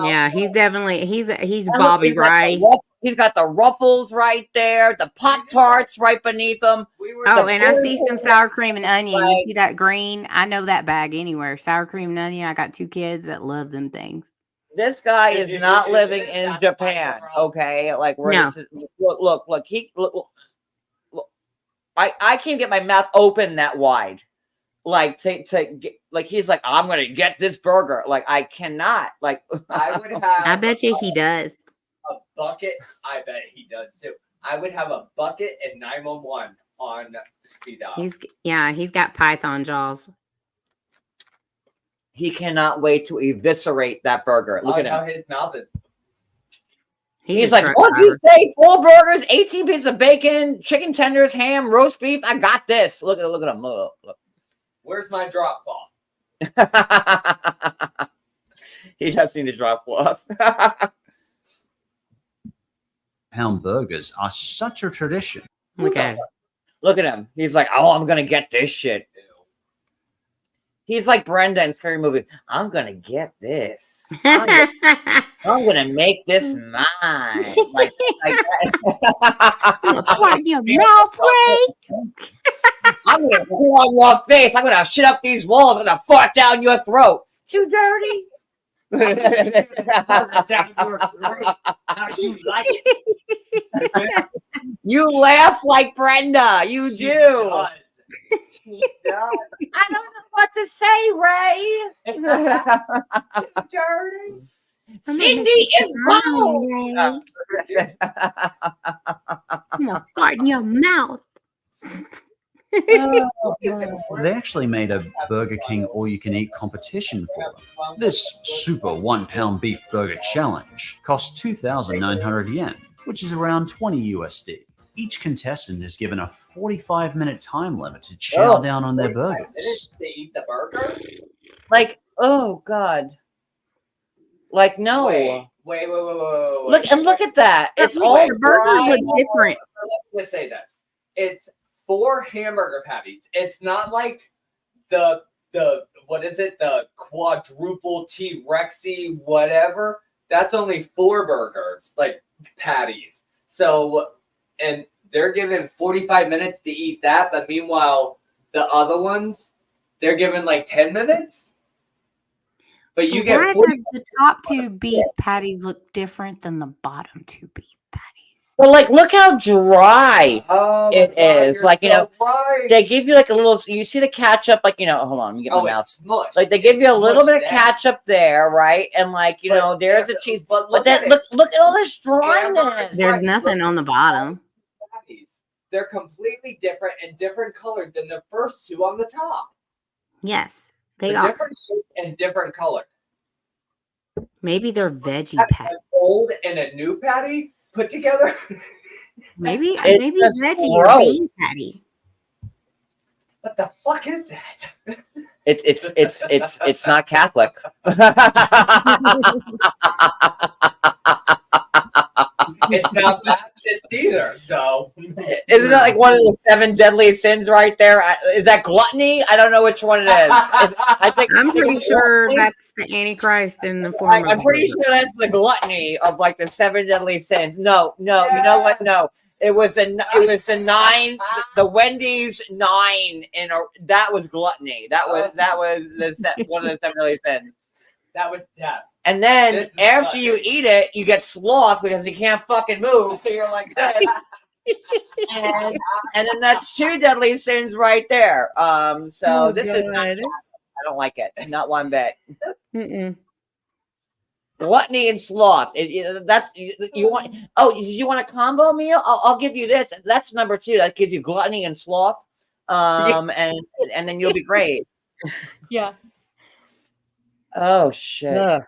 Yeah, he's definitely he's Bobby Ray. He's got the Ruffles right there, the Pop-Tarts right beneath him. Oh, and I see some sour cream and onion. You see that green? I know that bag anywhere. Sour cream and onion. I got 2 kids that love them things. This guy is not living in Japan, okay? Like, where No. this is, look. I can't get my mouth open that wide. Like, to get, like, he's like, I'm gonna get this burger. Like, I cannot. Like, I would have. I bet you he does. A bucket. I bet he does too. I would have a bucket and 911 on speed dial. He's got python jaws. he cannot wait to eviscerate that burger. Look at him. His mouth is. He's like, what'd you say? 4 burgers, 18 pieces of bacon, chicken tenders, ham, roast beef. I got this. Look at him. Look. Where's my drop cloth? He does need a drop cloth. Pound burgers are such a tradition. Okay. Look at him. He's like, oh, I'm going to get this shit. He's like Brenda in Scary Movie. I'm going to get this. I'm going to make this mine. Like Wipe your mouth, Ray. I'm going to pour on your face. I'm going to shit up these walls. I'm going to fart down your throat. Too dirty. You laugh like Brenda. You do. I don't know what to say, Ray. Too dirty. Cindy is cold. I'm gonna fart in your mouth. They actually made a Burger King all-you-can-eat competition for them. This super 1-pound beef burger challenge costs 2,900 yen, which is around 20 USD. Each contestant is given a 45-minute time limit to chow down on their burgers. To eat the burger? Like, oh God. Like, no. Wait. Look at that. It's all the burgers look different. Let's say this. It's 4 hamburger patties. It's not like the what is it? The quadruple T-Rexy whatever. That's only 4 burgers, like patties. So, and they're given 45 minutes to eat that, but meanwhile, the other ones, they're given like 10 minutes. But you get Why does the top 2 beef patties look different than the bottom 2 beef patties? Well, like, look how dry it is. Like, you know, they give you like a little, you see the ketchup, like, you know, hold on, let me get my mouth. Smushed. Like, they give you a little bit of ketchup there, right? And, like, you know, there's a cheese. But then look at all this dryness. There's nothing on the bottom. They're completely different and different colored than the first 2 on the top. Yes, they They're are. different shape and different color. Maybe they're veggie patties. An old and a new patty put together. Maybe just veggie or gross. bean patty. What the fuck is that? It's not Catholic. It's not Baptist either, so. Isn't that like one of the 7 deadly sins right there? Is that gluttony? I don't know which one it is. I'm pretty sure that's the Antichrist in the form of. I'm pretty sure that's the gluttony of like the 7 deadly sins. No, you know what? No, it was the 9, the Wendy's 9, and that was gluttony. That was one of the 7 deadly sins. That was death. And then after you eat it, you get sloth because you can't fucking move. So you're like this. and then that's 2 deadly sins right there. So this is not, I don't like it. Not one bit. Gluttony and sloth. That's you want. Oh, you want a combo meal? I'll give you this. That's number 2. That gives you gluttony and sloth. And then you'll be great. Yeah. Oh shit.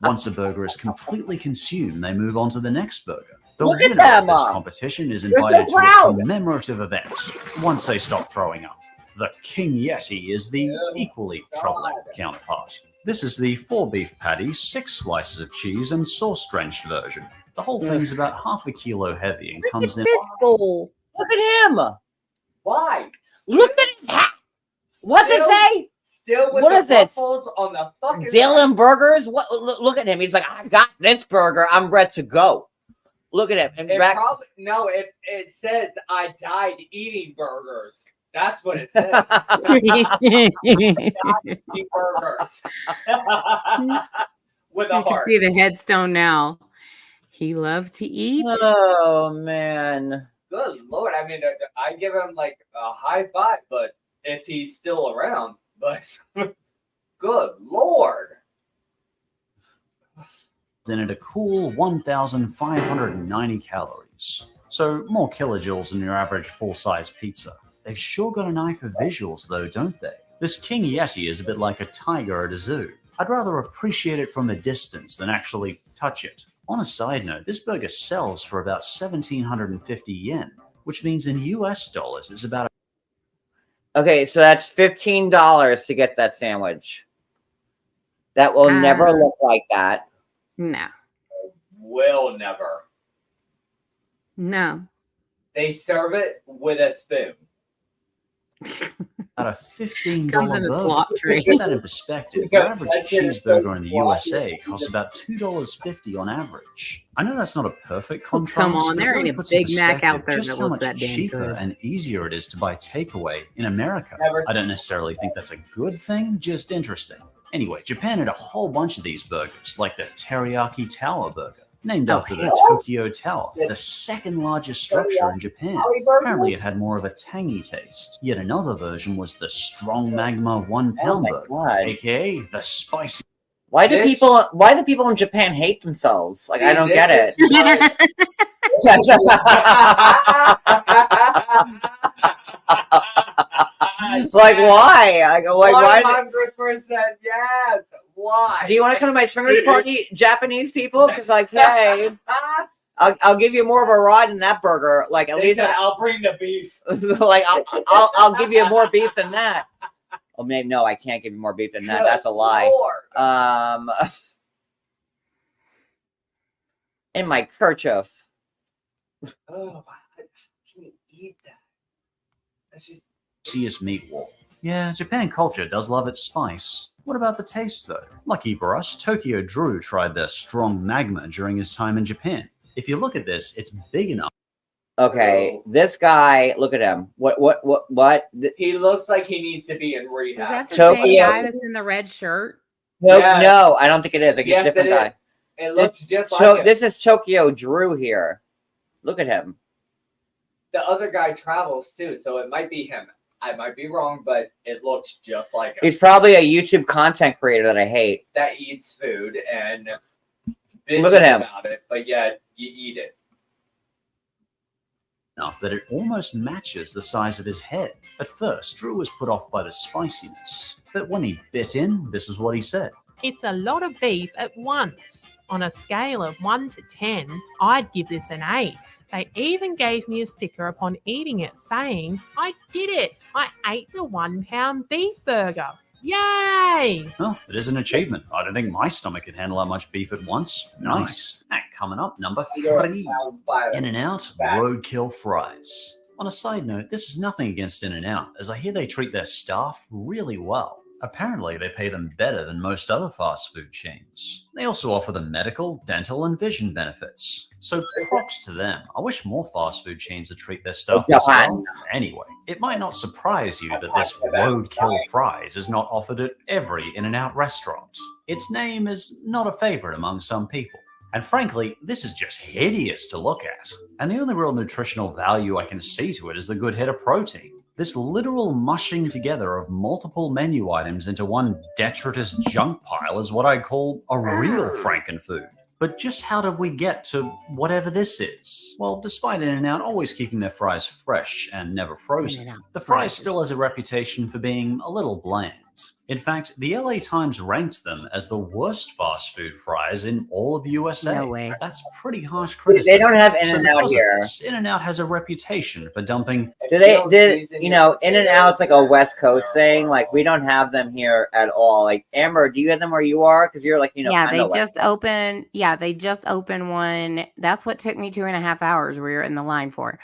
Once a burger is completely consumed, they move on to the next burger. The Look at winner of them, this Mom. competition is They're so invited to a proud. commemorative event once they stop throwing up. The King Yeti is the equally troubling counterpart. This is the 4 beef patty, 6 slices of cheese, and sauce-drenched version. The whole thing's about half a kilo heavy and comes in. Look at him. Why? Look at his hat. What's it say? Still with What the is it? waffles on the fucking Dylan Burgers? What? Look at him. He's like, I got this burger. I'm ready to go. Look at him. And it says I died eating burgers. That's what it says. Eating burgers. With a You can heart. see the headstone now. He loved to eat. Oh man. Good Lord. I mean, I give him like a high five, but if he's still around, but good Lord. In at a cool 1,590 calories. So more kilojoules than your average full-size pizza. They've sure got an eye for visuals though, don't they? This King Yeti is a bit like a tiger at a zoo. I'd rather appreciate it from a distance than actually touch it. On a side note, this burger sells for about 1,750 yen, which means in US dollars is about Okay, so that's $15 to get that sandwich. That will never look like that. No. Will never. No. They serve it with a spoon. a $15 Comes in a burger. slot tray. To put that in perspective, your average cheeseburger in the USA costs about $2.50 on average. I know that's not a perfect contrast. Come on, but it there really ain't a puts in Big Mac out perspective there just that how looks much that damn cheaper good. and easier it is to buy takeaway in America. I don't necessarily think that's a good thing, just interesting. Anyway, Japan had a whole bunch of these burgers, like the Teriyaki Tower burger, named after the Tokyo Tower, the second largest structure in Japan. Apparently it had more of a tangy taste. Yet another version was the Strong Magma 1 pound burger, aka the spicy. Why do people in Japan hate themselves? Like, I don't get it. Like, why? Like, why? 100% yes. Why? Do you want to come to my swingers party, Japanese people? Because, like, hey, I'll give you more of a ride than that burger. Like, at least I'll bring the beef. Like, I'll give you more beef than that. Oh, maybe no, I can't give you more beef than that. That's a lie. In my kerchief. Oh, I can't eat that. That's just. Meat wall. Yeah, Japan culture does love its spice. What about the taste though? Lucky for us, Tokyo Drew tried their Strong Magma during his time in Japan. If you look at this, it's big enough. Okay, this guy, look at him. What? He looks like he needs to be in Is rehab. that the same guy that's in the red shirt? No, Yes. no, I don't think it is. Like, Yes, it's a different it guy. is. It looks just like him. This is Tokyo Drew here. Look at him. The other guy travels too, so it might be him. I might be wrong, but it looks just like him. He's probably a YouTube content creator that I hate. That eats food and Look at him. about it, but yet you eat it. Enough that it almost matches the size of his head. At first, Drew was put off by the spiciness, but when he bit in, this is what he said. It's a lot of beef at once. On a scale of 1 to 10, I'd give this an 8. They even gave me a sticker upon eating it saying, I did it! I ate the 1 pound beef burger. Yay! Oh, it is an achievement. I don't think my stomach could handle that much beef at once. Nice. And coming up, number 3. In-N-Out Roadkill Fries. On a side note, this is nothing against In-N-Out, as I hear they treat their staff really well. Apparently, they pay them better than most other fast food chains. They also offer them medical, dental, and vision benefits. So props to them. I wish more fast food chains would treat their staff as well. Anyway, it might not surprise you that this roadkill fries is not offered at every In-N-Out restaurant. Its name is not a favorite among some people. And frankly, this is just hideous to look at. And the only real nutritional value I can see to it is the good hit of protein. This literal mushing together of multiple menu items into one detritus junk pile is what I call a real frankenfood. But just how did we get to whatever this is? Well, despite In-N-Out always keeping their fries fresh and never frozen, the fries still has a reputation for being a little bland. In fact, the LA Times ranked them as the worst fast food fries in all of USA. No way. That's pretty harsh criticism. They don't have In-N-Out because of here. this, In-N-Out has a reputation for dumping. In-N-Out's like a West Coast thing. Like, we don't have them here at all. Like, Amber, do you have them where you are? Because you're like, Yeah, they just opened. Yeah, they just opened one. That's what took me 2.5 hours. We were in the line for.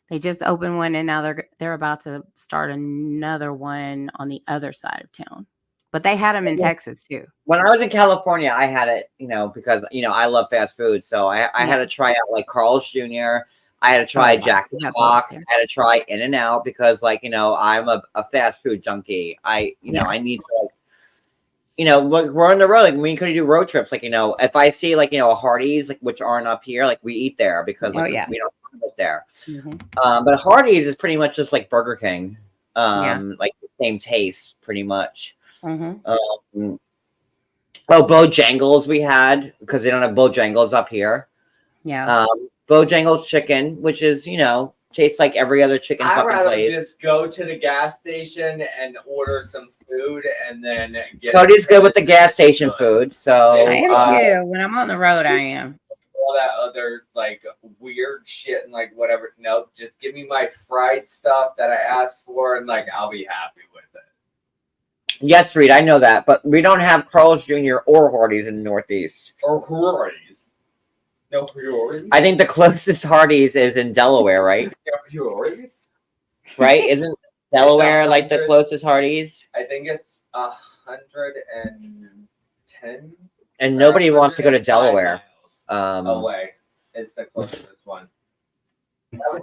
They just opened one, and now they're about to start another one on the other side of town. But they had them in Texas too. When I was in California, I had it, because I love fast food, so I had to try out like Carl's Jr. I had to try Jack in the Box. I had to try In-N-Out because, I'm a fast food junkie. I need to we're on the road. Like, we could do road trips. If I see a Hardee's, which aren't up here, we eat there because we don't have it there. But Hardee's is pretty much just like Burger King, the same taste, pretty much. Bojangles we had because they don't have Bojangles up here. Yeah. Bojangles chicken, which is tastes like every other chicken I'd fucking rather place. just go to the gas station and order some food and then get. Cody's good with the gas station food, so I am too. When I'm on the road, I am. All that other weird shit and whatever. Nope, just give me my fried stuff that I asked for and I'll be happy with it. Yes, Reed, I know that, but we don't have Carl's Jr. or Hardee's in the Northeast. Or Hardee's. No Hardee's. I think the closest Hardee's is in Delaware, right? Hardee's. Right? Isn't Delaware the closest Hardee's? I think it's 110. And nobody wants to go to Delaware. Away. It's the closest one.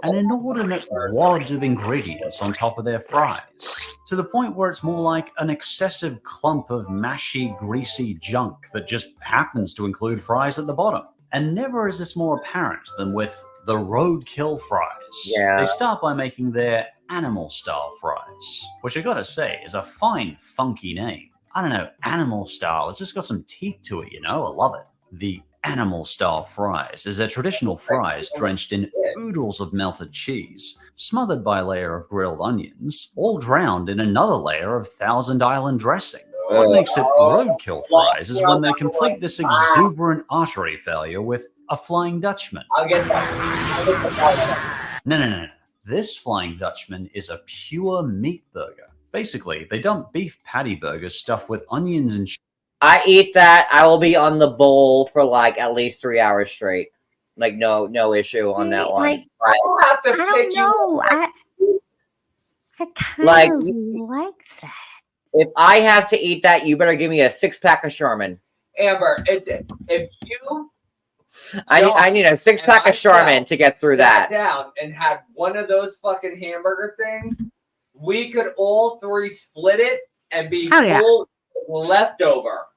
An inordinate wad of ingredients on top of their fries, to the point where it's more like an excessive clump of mashy, greasy junk that just happens to include fries at the bottom. And never is this more apparent than with the roadkill fries. Yeah. They start by making their animal-style fries, which I gotta say is a fine, funky name. I don't know, animal style, it's just got some teeth to it, I love it. The animal style fries is their traditional fries drenched in oodles of melted cheese, smothered by a layer of grilled onions, all drowned in another layer of Thousand Island dressing. What makes it roadkill fries is when they complete this exuberant artery failure with a Flying Dutchman. I'll get that. No. This Flying Dutchman is a pure meat burger. Basically, they dump beef patty burgers stuffed with onions and I eat that. I will be on the bowl for at least 3 hours straight. No issue on that one. I don't have to I don't know. I kind of Like- like that. If I have to eat that, you better give me a 6-pack of Charmin. Amber, if you I need a 6-pack of Charmin to get through sat that. down and had one of those fucking hamburger things, we could all three split it and be full leftover.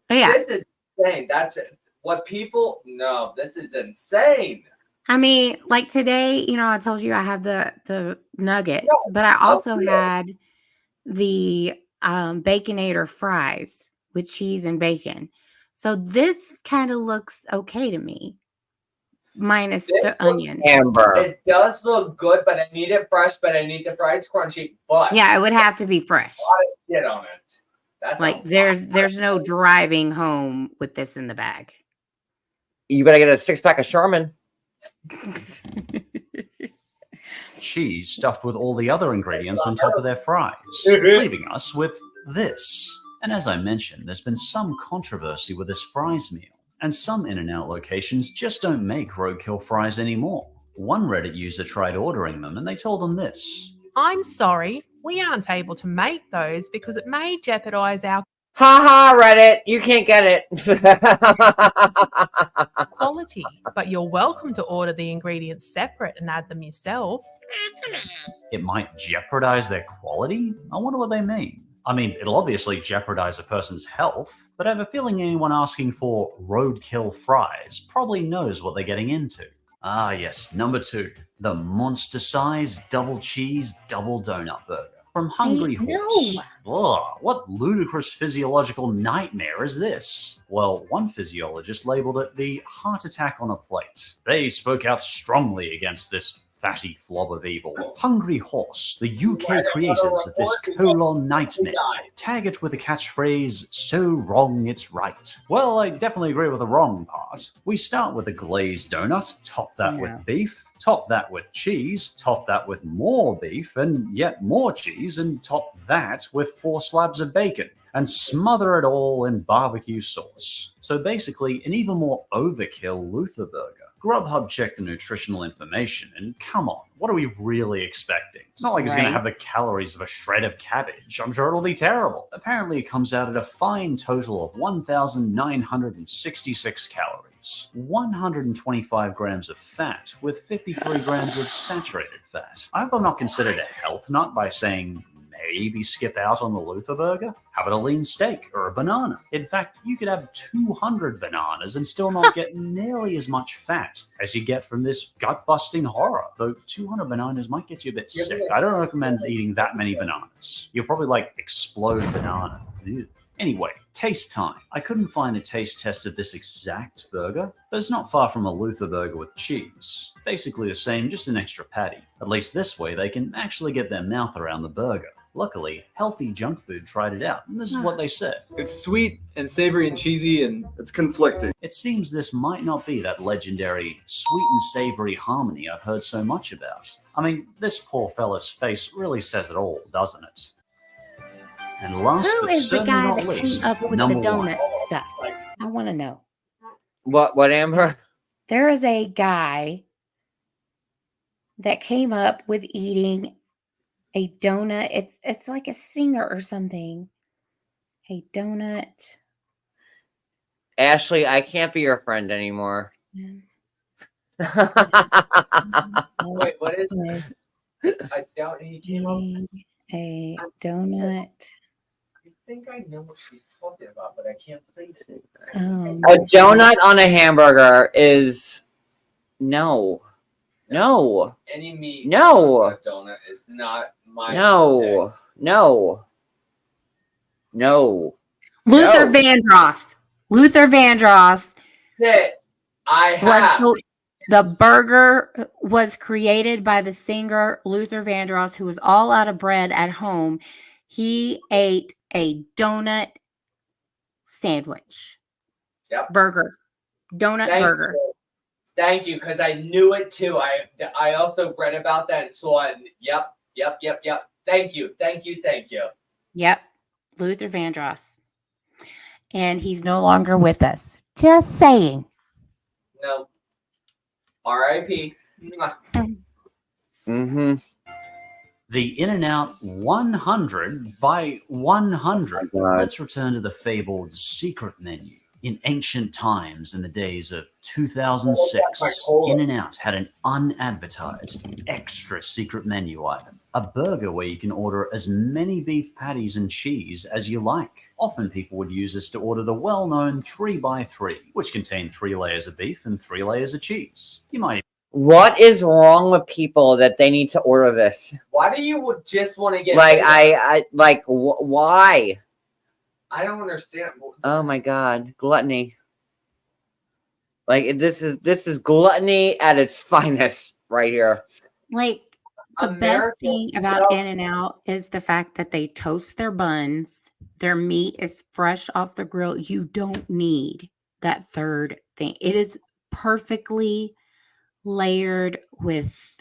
Yeah. This is insane. That's it. What people no, this is insane. I mean, today, I told you I had the nuggets, but I also had the Baconator fries with cheese and bacon. So this kind of looks okay to me, minus the onion. Amber. It does look good, but I need it fresh, but I need the fries crunchy. But Yeah, it would have to be fresh. a lot of shit on it. That's There's no driving home with this in the bag. You better get a 6-pack of Charmin. cheese stuffed with all the other ingredients on top of their fries, leaving us with this. And as I mentioned, there's been some controversy with this fries meal, and some In-N-Out locations just don't make roadkill fries anymore. One Reddit user tried ordering them, and they told them this. I'm sorry, we aren't able to make those because it may jeopardize our Ha Reddit, you can't get it. quality, but you're welcome to order the ingredients separate and add them yourself. It might jeopardize their quality? I wonder what they mean. I mean, it'll obviously jeopardize a person's health, but I have a feeling anyone asking for roadkill fries probably knows what they're getting into. Ah yes, number 2, the monster-sized double cheese double donut burger from Hungry Horse. Ugh, what ludicrous physiological nightmare is this? Well, one physiologist labeled it the heart attack on a plate. They spoke out strongly against this fatty flob of evil. Hungry Horse, the UK creators of this colon nightmare, tag it with the catchphrase, so wrong it's right. Well, I definitely agree with the wrong part. We start with a glazed donut, top that with beef, top that with cheese, top that with more beef, and yet more cheese, and top that with 4 slabs of bacon. and smother it all in barbecue sauce. So basically, an even more overkill Luther burger. Grubhub checked the nutritional information, and come on, what are we really expecting? It's not like it's going to have the calories of a shred of cabbage. I'm sure it'll be terrible. Apparently, it comes out at a fine total of 1,966 calories, 125 grams of fat, with 53 grams of saturated fat. I hope I'm not considered a health nut by saying maybe skip out on the Luther burger. How about a lean steak or a banana? In fact, you could have 200 bananas and still not get nearly as much fat as you get from this gut-busting horror. Though 200 bananas might get you a bit sick. I don't recommend eating that many bananas. You'll probably like explode banana. Ew. Anyway, taste time. I couldn't find a taste test of this exact burger, but it's not far from a Luther burger with cheese. Basically the same, just an extra patty. At least this way they can actually get their mouth around the burger. Luckily, Healthy Junk Food tried it out, and this is what they said. It's sweet and savory and cheesy, and it's conflicting. It seems this might not be that legendary sweet and savory harmony I've heard so much about. I mean, this poor fella's face really says it all, doesn't it? And last Who but is the certainly guy not that least, came up with the number donut one. stuff? I want to know. What, Amber? There is a guy that came up with eating a donut. It's like a singer or something. A donut. Ashley, I can't be your friend anymore. Wait, what is it? I doubt he came up with a donut. I think I know what she's talking about, but I can't place it. Um, A donut on a hamburger is no. Any meat No. on a donut is not my No. Luther Vandross. Luther Vandross. That I have. The burger was created by the singer Luther Vandross, who was all out of bread at home. He ate a donut sandwich. Yep. Burger. Donut burger. Thank you, because I knew it too. I also read about that and saw it. Yep. Thank you. Yep. Luther Vandross. And he's no longer with us. Just saying. No. R.I.P. Mm-hmm. The In-N-Out 100 by 100. Let's return to the fabled secret menu. In ancient times, in the days of 2006, In-N-Out had an unadvertised, extra secret menu item. A burger where you can order as many beef patties and cheese as you like. Often people would use this to order the well-known 3x3, which contained 3 layers of beef and 3 layers of cheese. You might. What is wrong with people that they need to order this? Why do you just want to get why? I don't understand. Oh my god, gluttony. Like this is gluttony at its finest right here. Like the best thing about In-N-Out is the fact that they toast their buns. Their meat is fresh off the grill. You don't need that third thing. It is perfectly layered with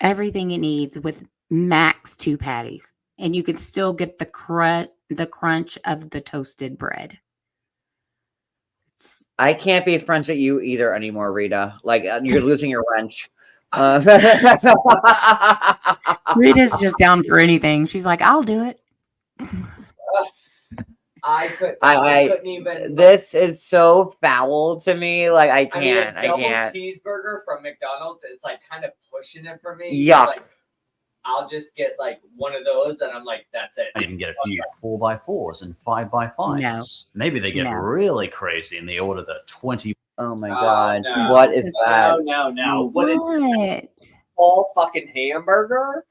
everything it needs with max 2 patties. And you can still get the crunch of the toasted bread. I can't be friends with you either anymore, Rita. Like you're losing your wrench. Rita's just down for anything. She's like, I'll do it. I couldn't even. This is so foul to me. Like I can't. A double cheeseburger from McDonald's is like kind of pushing it for me. Yuck. Like, I'll just get like one of those, and I'm like, that's it. I even get a few 4x4s and 5x5s. No. Maybe they get really crazy and they order the 20. Oh my god! No. What is that? No. What is this? Whole fucking hamburger?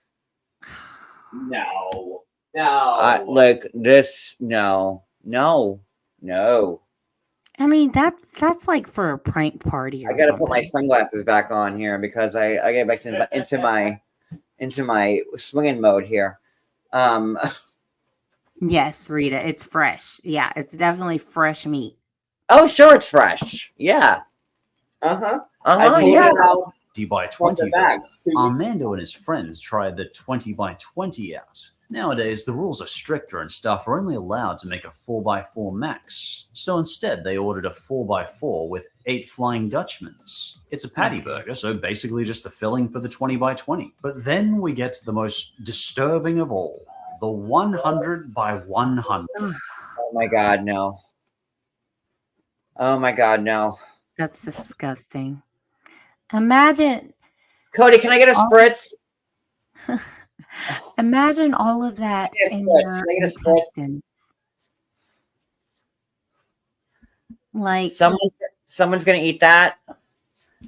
No. Like this? No. I mean, that's like for a prank party. I gotta put my sunglasses back on here because I get back into my swinging mode here. Yes, Rita, it's fresh. Yeah, it's definitely fresh meat. Oh, sure, it's fresh. Yeah. I pulled Yeah. it out. by 20 burger. Armando and his friends tried the 20 by 20 out. Nowadays, the rules are stricter and staff are only allowed to make a 4x4 max. So instead, they ordered a 4x4 with 8 Flying Dutchmans. It's a patty burger, so basically just the filling for the 20 by 20. But then we get to the most disturbing of all, the 100 by 100. Oh my God, no. Oh my God, no. That's disgusting. Imagine. Cody, can I get a spritz? Imagine all of that in your intestines. Like someone's gonna eat that.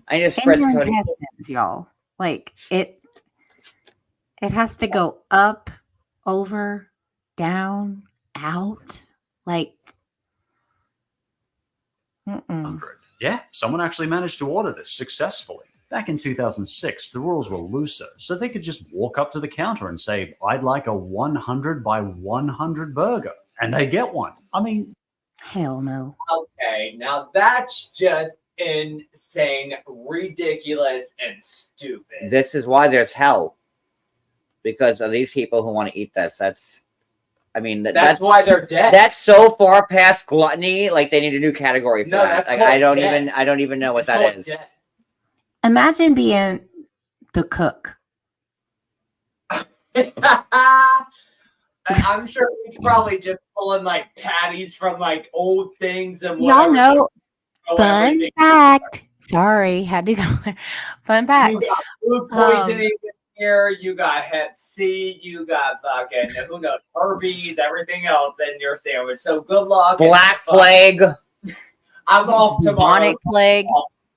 I need a spritz, in your Cody. intestines, y'all. Like it has to go up, over, down, out. Like, Yeah, someone actually managed to order this successfully. Back in 2006, the rules were looser, so they could just walk up to the counter and say, I'd like a 100 by 100 burger. And they get one. I mean, hell no. Okay, now that's just insane, ridiculous, and stupid. This is why there's hell. Because of these people who want to eat this. That's why they're dead. That's so far past gluttony. Like they need a new category for No, that. that's Like called I don't dead. even know what It's that called is. dead. Imagine being the cook. I'm sure he's probably just pulling like patties from like old things and Y'all whatever. know, fun fact. Sorry, had to go there. Fun fact. You got food poisoning in here. You got Hep C. You got fucking who knows Arby's, everything else in your sandwich. So good luck. Black plague. I'm off tomorrow. Bubonic plague.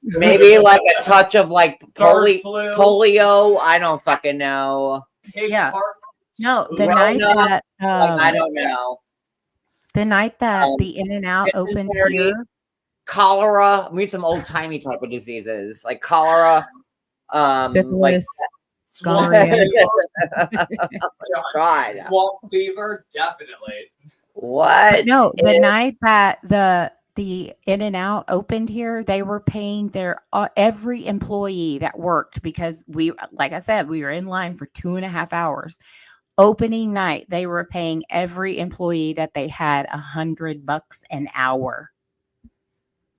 Maybe like a touch of like Bird flu. polio. I don't fucking know. Pig Yeah. heart. No, the Rona, night that I don't know. the night that the In-N-Out opened here. Cholera. We need some old timey type of diseases like cholera. Syphilis, like gonorrhea. God. Swamp fever, definitely. What? No, the night that the In-N-Out opened here, they were paying their every employee that worked because like I said, we were in line for 2.5 hours. Opening night, they were paying every employee that they had $100 an hour.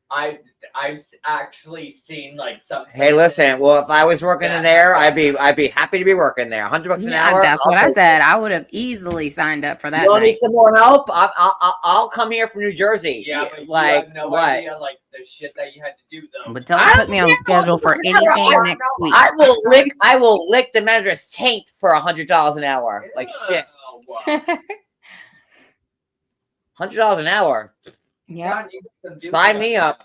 I've actually seen like some. Hey, listen. Well, if I was working in there, I'd be happy to be working there. $100 an hour. That's what I said. I would have easily signed up for that. You want night. me some more help? I'll come here from New Jersey. Yeah, but like you have no what? idea like the shit that you had to do though. But don't put me on schedule for anything next week. I will lick the manager's taint for $100 an hour. Like shit. $100 an hour. Yeah. Sign me up.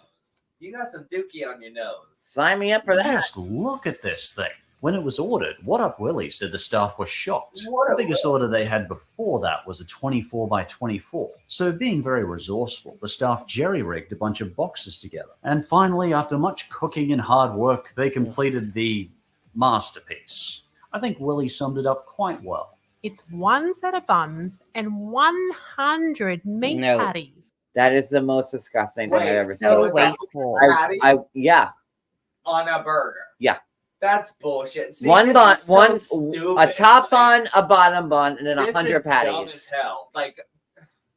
You got some dookie on your nose. Sign me up for that. just look at this thing. When it was ordered, What Up Willie said the staff were shocked. What The Up biggest order they had before that was a 24 by 24. So being very resourceful, the staff jerry-rigged a bunch of boxes together. And finally, after much cooking and hard work, they completed the masterpiece. I think Willie summed it up quite well. It's one set of buns and 100 meat No. patties. That is the most disgusting thing I've ever So seen. wasteful. Yeah. On a burger. Yeah. That's bullshit. See, One this bun, is so one stupid. a top Like, bun, a bottom bun, and then this 100 is dumb patties. as hell. Like,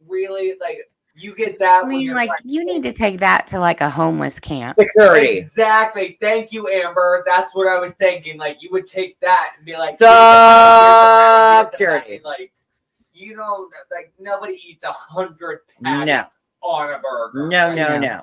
really? Like, you get that I when mean, you're like you need to take that to like a homeless camp. Security. Exactly. Thank you, Amber. That's what I was thinking. Like, you would take that and be like, Security. like, you know, like nobody eats 100 patties No. on a burger. No, Like, no, no.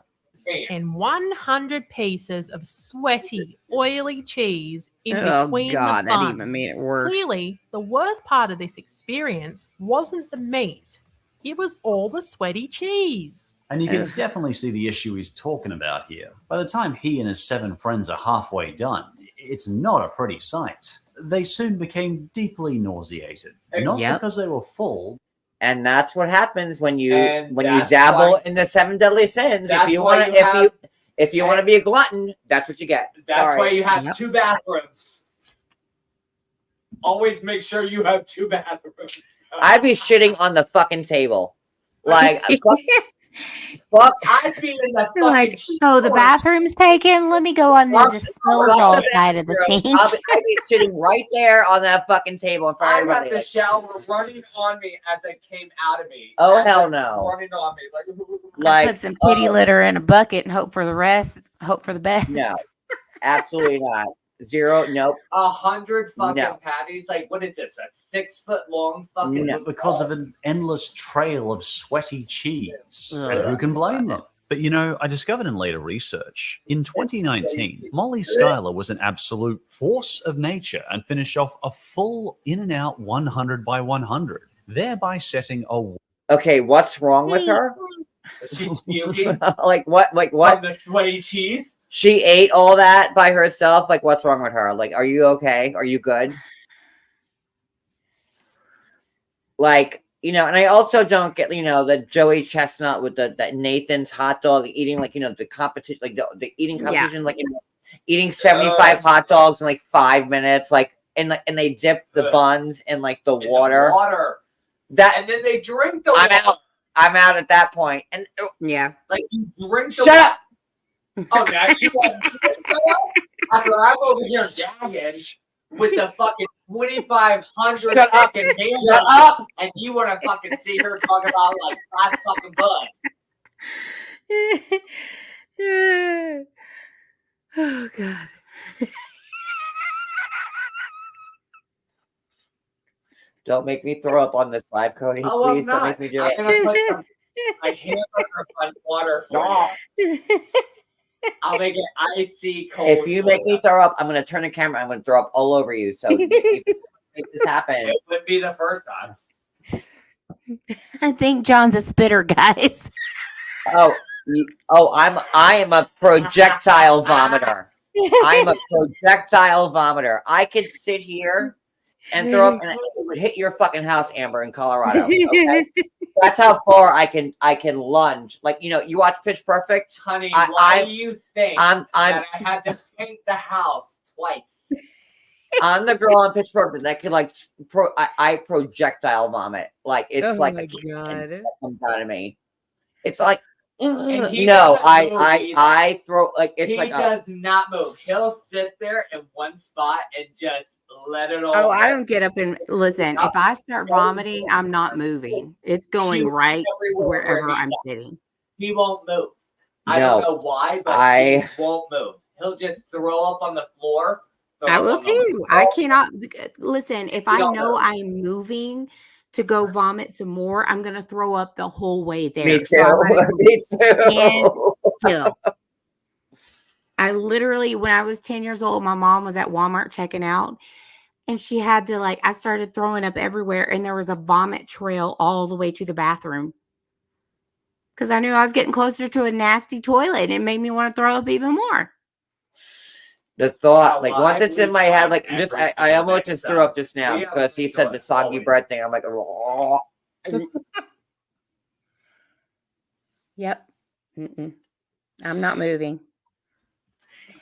And 100 pieces of sweaty, oily cheese in Oh, between God, the that buns. even made it worse. Clearly, the worst part of this experience wasn't the meat. It was all the sweaty cheese. And you can definitely see the issue he's talking about here. By the time he and his 7 friends are halfway done, it's not a pretty sight. They soon became deeply nauseated. Not because they were full. And that's what happens when you And dabble why- in the 7 deadly sins. If that's you why want to, you have- if you want to be a glutton, that's what you get. That's Sorry. why you have 2 bathrooms. Always make sure you have 2 bathrooms. I'd be shitting on the fucking table. Like Fuck, I'd be in the You're like, fucking oh, the shower. bathroom's taken. Let me go on the I'll disposal sit side of the bathroom. sink. I'd be sitting right there on that fucking table in front of I'd have everybody. the shower running on me as it came out of me. Oh, As hell it's no. Running on me I put some kitty litter in a bucket and hope for the rest. Hope for the best. No, absolutely not. Zero. Nope. 100 fucking No. patties. Like, what is this? A 6 foot long fucking. But because of an endless trail of sweaty cheese. And who can blame them? But you know, I discovered in later research, in 2019, Molly Schuyler was an absolute force of nature and finished off a full In-N-Out 100 by 100, thereby setting a... Okay, what's wrong with her? She's puking. Like what? Like what? From the sweaty cheese. She ate all that by herself. Like, what's wrong with her? Like, are you okay? Are you good? Like, you know, and I also don't get, you know, the Joey Chestnut with the Nathan's hot dog eating, like, you know, the competition, like the eating competition, like, you know, eating 75 hot dogs in like 5 minutes, like, and they dip the buns in like the water. That, and then they drink the I'm water. out. I'm out at that point. And yeah, like you drink the shut up. Oh, now you want after I'm over here gagging with the fucking 2,500 Shut up. fucking hands Shut up, up. and you want to fucking see her talk about like 5 fucking buns. Oh God. Don't make me throw up on this live, Cody. Oh, Please don't make me do I'm it. gonna put some my hamburger on water for you. I'll make it icy cold. If you make me throw up, I'm going to turn the camera. I'm going to throw up all over you. So if you make this happen. It would be the first time. I think John's a spitter, guys. I am a projectile vomiter. I'm a projectile vomiter. I could sit here and throw up, and it would hit your fucking house, Amber, in Colorado. Okay? That's how far I can lunge. Like, you know, you watch Pitch Perfect, honey. Why do you think that I had to paint the house twice? I'm the girl on Pitch Perfect that can like I projectile vomit. Like it's like a cannon that comes out of me. It's like no, I throw like it's he like does not move. He'll sit there in one spot and just let it all. Oh, I don't get up and listen. If I start vomiting, I'm not moving. It's going right wherever I'm sitting. He won't move. I No, don't know why, but he won't move. He'll just throw up on the floor. I will too. I cannot listen. If I know I'm moving to go vomit some more, I'm gonna throw up the whole way there. Me too. So Me too. I literally, when I was 10 years old, my mom was at Walmart checking out, and she had to I started throwing up everywhere, and there was a vomit trail all the way to the bathroom because I knew I was getting closer to a nasty toilet, and it made me want to throw up even more. The thought, like once it's in my head, like just I almost just threw up just now because he said the soggy bread thing. I'm like, oh. Yep. I'm not moving.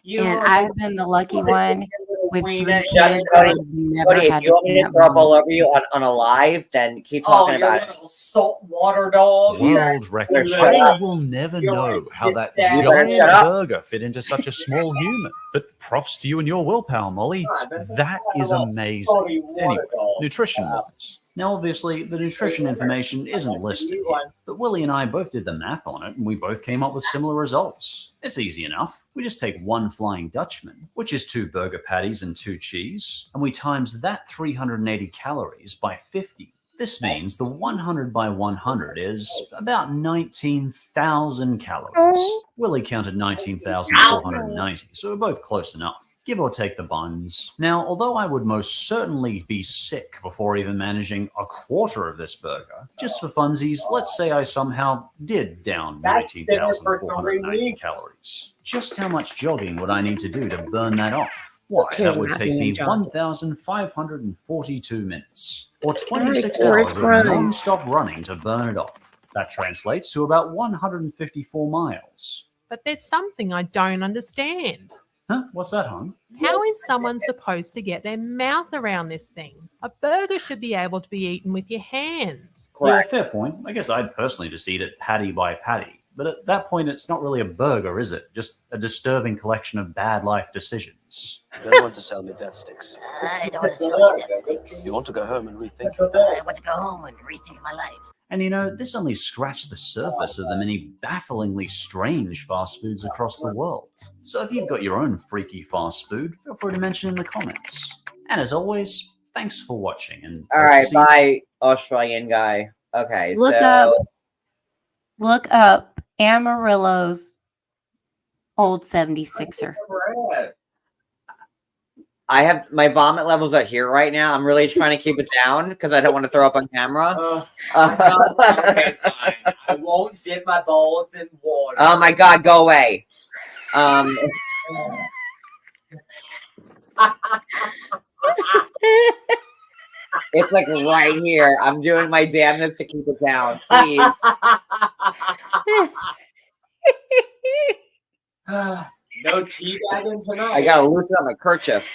And I've been the lucky one with 3 kids. Cody, if you want me to throw up all over you on a live, then keep talking about it. Little saltwater dog. World record. I will never know how that giant burger fit into such a small human. But props to you and your willpower, Molly. That is amazing. Anyway, nutrition-wise. Now, obviously, the nutrition information isn't listed here, but Willie and I both did the math on it, and we both came up with similar results. It's easy enough. We just take 1 Flying Dutchman, which is 2 burger patties and 2 cheese, and we times that 380 calories by 50. This means the 100 by 100 is about 19,000 calories. Willie counted 19,490, so we're both close enough. Give or take the buns. Now, although I would most certainly be sick before even managing a quarter of this burger, just for funsies, let's say I somehow did down 19,490 calories. Just how much jogging would I need to do to burn that off? Why, that would take me 1,542 minutes, or 26 hours of non-stop running to burn it off. That translates to about 154 miles. But there's something I don't understand. Huh? What's that, hon? How is someone supposed to get their mouth around this thing? A burger should be able to be eaten with your hands. Yeah, fair point. I guess I'd personally just eat it patty by patty. But at that point, it's not really a burger, is it? Just a disturbing collection of bad life decisions. You don't want to sell me death sticks. I don't want to sell you death sticks. You want to go home and rethink. I want to go home and rethink my life. And this only scratched the surface of the many bafflingly strange fast foods across the world. So if you've got your own freaky fast food, feel free to mention in the comments. And as always, thanks for watching. And all right, bye, Australian guy. Okay, Look up Amarillo's old 76er. I have my vomit levels are here right now. I'm really trying to keep it down because I don't want to throw up on camera. Okay, fine. I won't dip my balls in water. Oh my god, go away. It's like right here. I'm doing my damnedest to keep it down. Please. No teabagging tonight. I gotta loosen up my kerchief.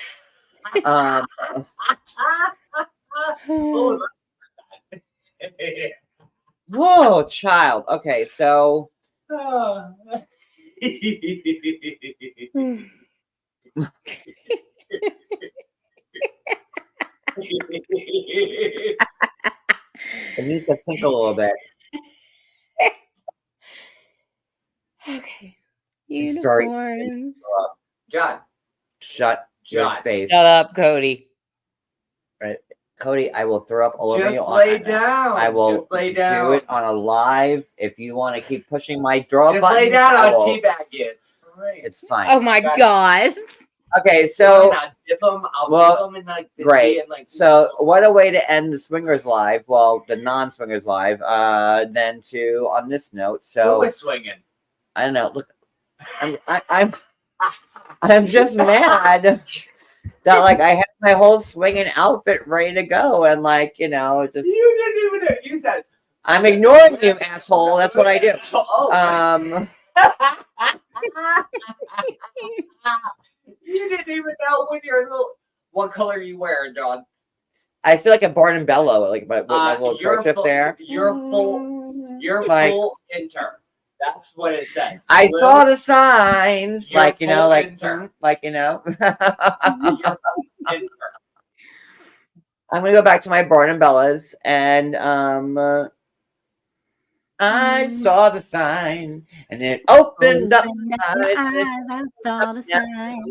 Whoa, child. Okay, so it needs to sink a little bit. Okay. Story. Unicorns. John. Shut your John. face. Shut up, Cody. Right. Cody, I will throw up all over Just you. lay down. I will Just lay down. do it on a live. If you want to keep pushing my throw up Just button, lay down I on will- teabag it. It's fine. Oh my god. Okay, so I'll dip them. I'll well, dip them in like the great. tea and like. So what a way to end the Swingers Live. Well, the non-Swingers Live. Than to on this note. Who So was swinging? I don't know. Look, I'm just mad that like I had my whole swinging outfit ready to go and like just. You didn't even know. You said. I'm ignoring you, asshole. That's what I do. Oh, you didn't even know when you're little. What color are you wearing, John? I feel like a Barn and Bello, like with my little You're kerchief full, there. You're full. You're Like- full intern. That's what it says. I saw the sign, You're like full like intern. You're full Intern. I'm gonna go back to my Barn and Bellas, and I saw the sign, and it opened up my eyes. I saw the sign.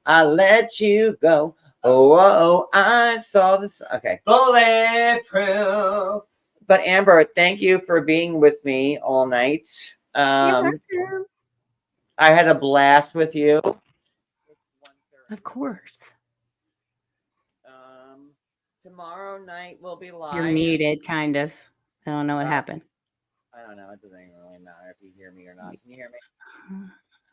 I let you go. Oh, I saw this. Okay. Bulletproof. But Amber, thank you for being with me all night. I had a blast with you. Of course. Tomorrow night we'll be live. You're muted, kind of. I don't know what happened. I don't know. It doesn't really matter if you hear me or not. Can you hear me?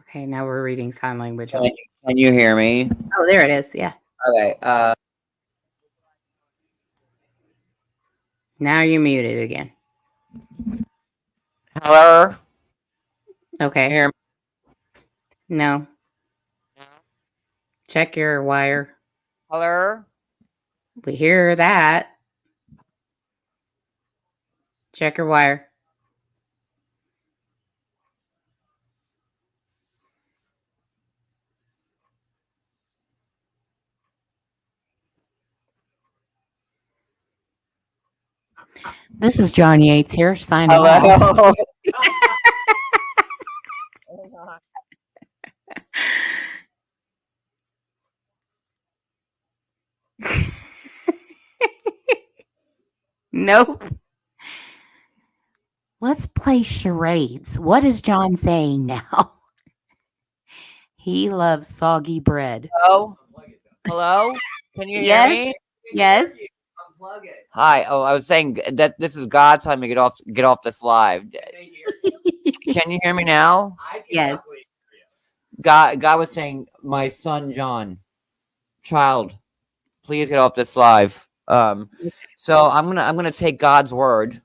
Okay, now we're reading sign language. Can you hear me? Oh, there it is. Yeah. Okay. Now you're muted again. Hello. Okay. Hear me? No. Check your wire. Hello. We hear that. Check your wire. This is John Yates here, signing off. Hello. Nope. Let's play charades. What is John saying now? He loves soggy bread. Hello. Hello. Can you hear me? Yes. Hi. Oh, I was saying that this is God telling me to get off this live. Can you hear me now? Yes. God was saying, my son John, child, please get off this live. So I'm gonna take God's word,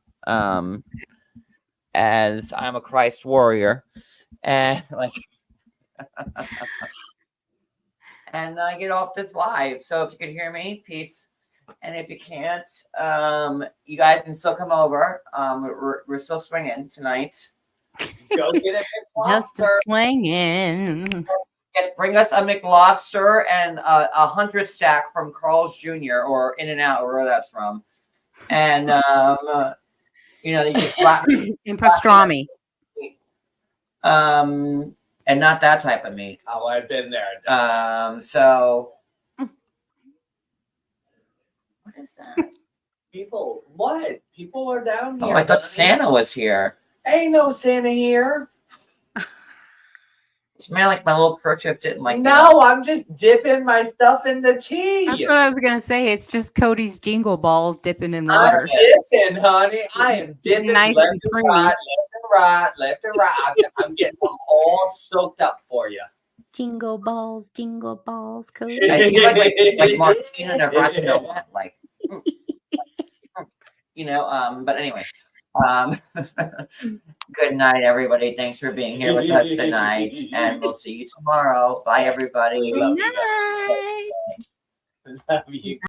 as I'm a Christ warrior, and like. and get off this live. So if you can hear me, peace. And if you can't, you guys can still come over. We're still swinging tonight. Go get it. Just a swinging. Yes, bring us a McLobster and a 100 stack from Carl's Jr. or In and Out, or where that's from. And you can slap And pastrami. and not that type of meat. Oh, I've been there. So what is that? People, what? People are down here. Oh, I thought Santa was here. Ain't no Santa here. It's man, like my little kerchief didn't like. No, I'm just dipping my stuff in the tea. That's what I was gonna say. It's just Cody's jingle balls dipping in the I'm water. dipping, honey. I am dipping Nice left and and creamy. right, left and right. I'm getting them all soaked up for you. Jingle balls, Cody. I feel like Martina never to know what, like, but anyway, good night, everybody. Thanks for being here with us tonight, and we'll see you tomorrow. Bye, everybody. Good night. Love you.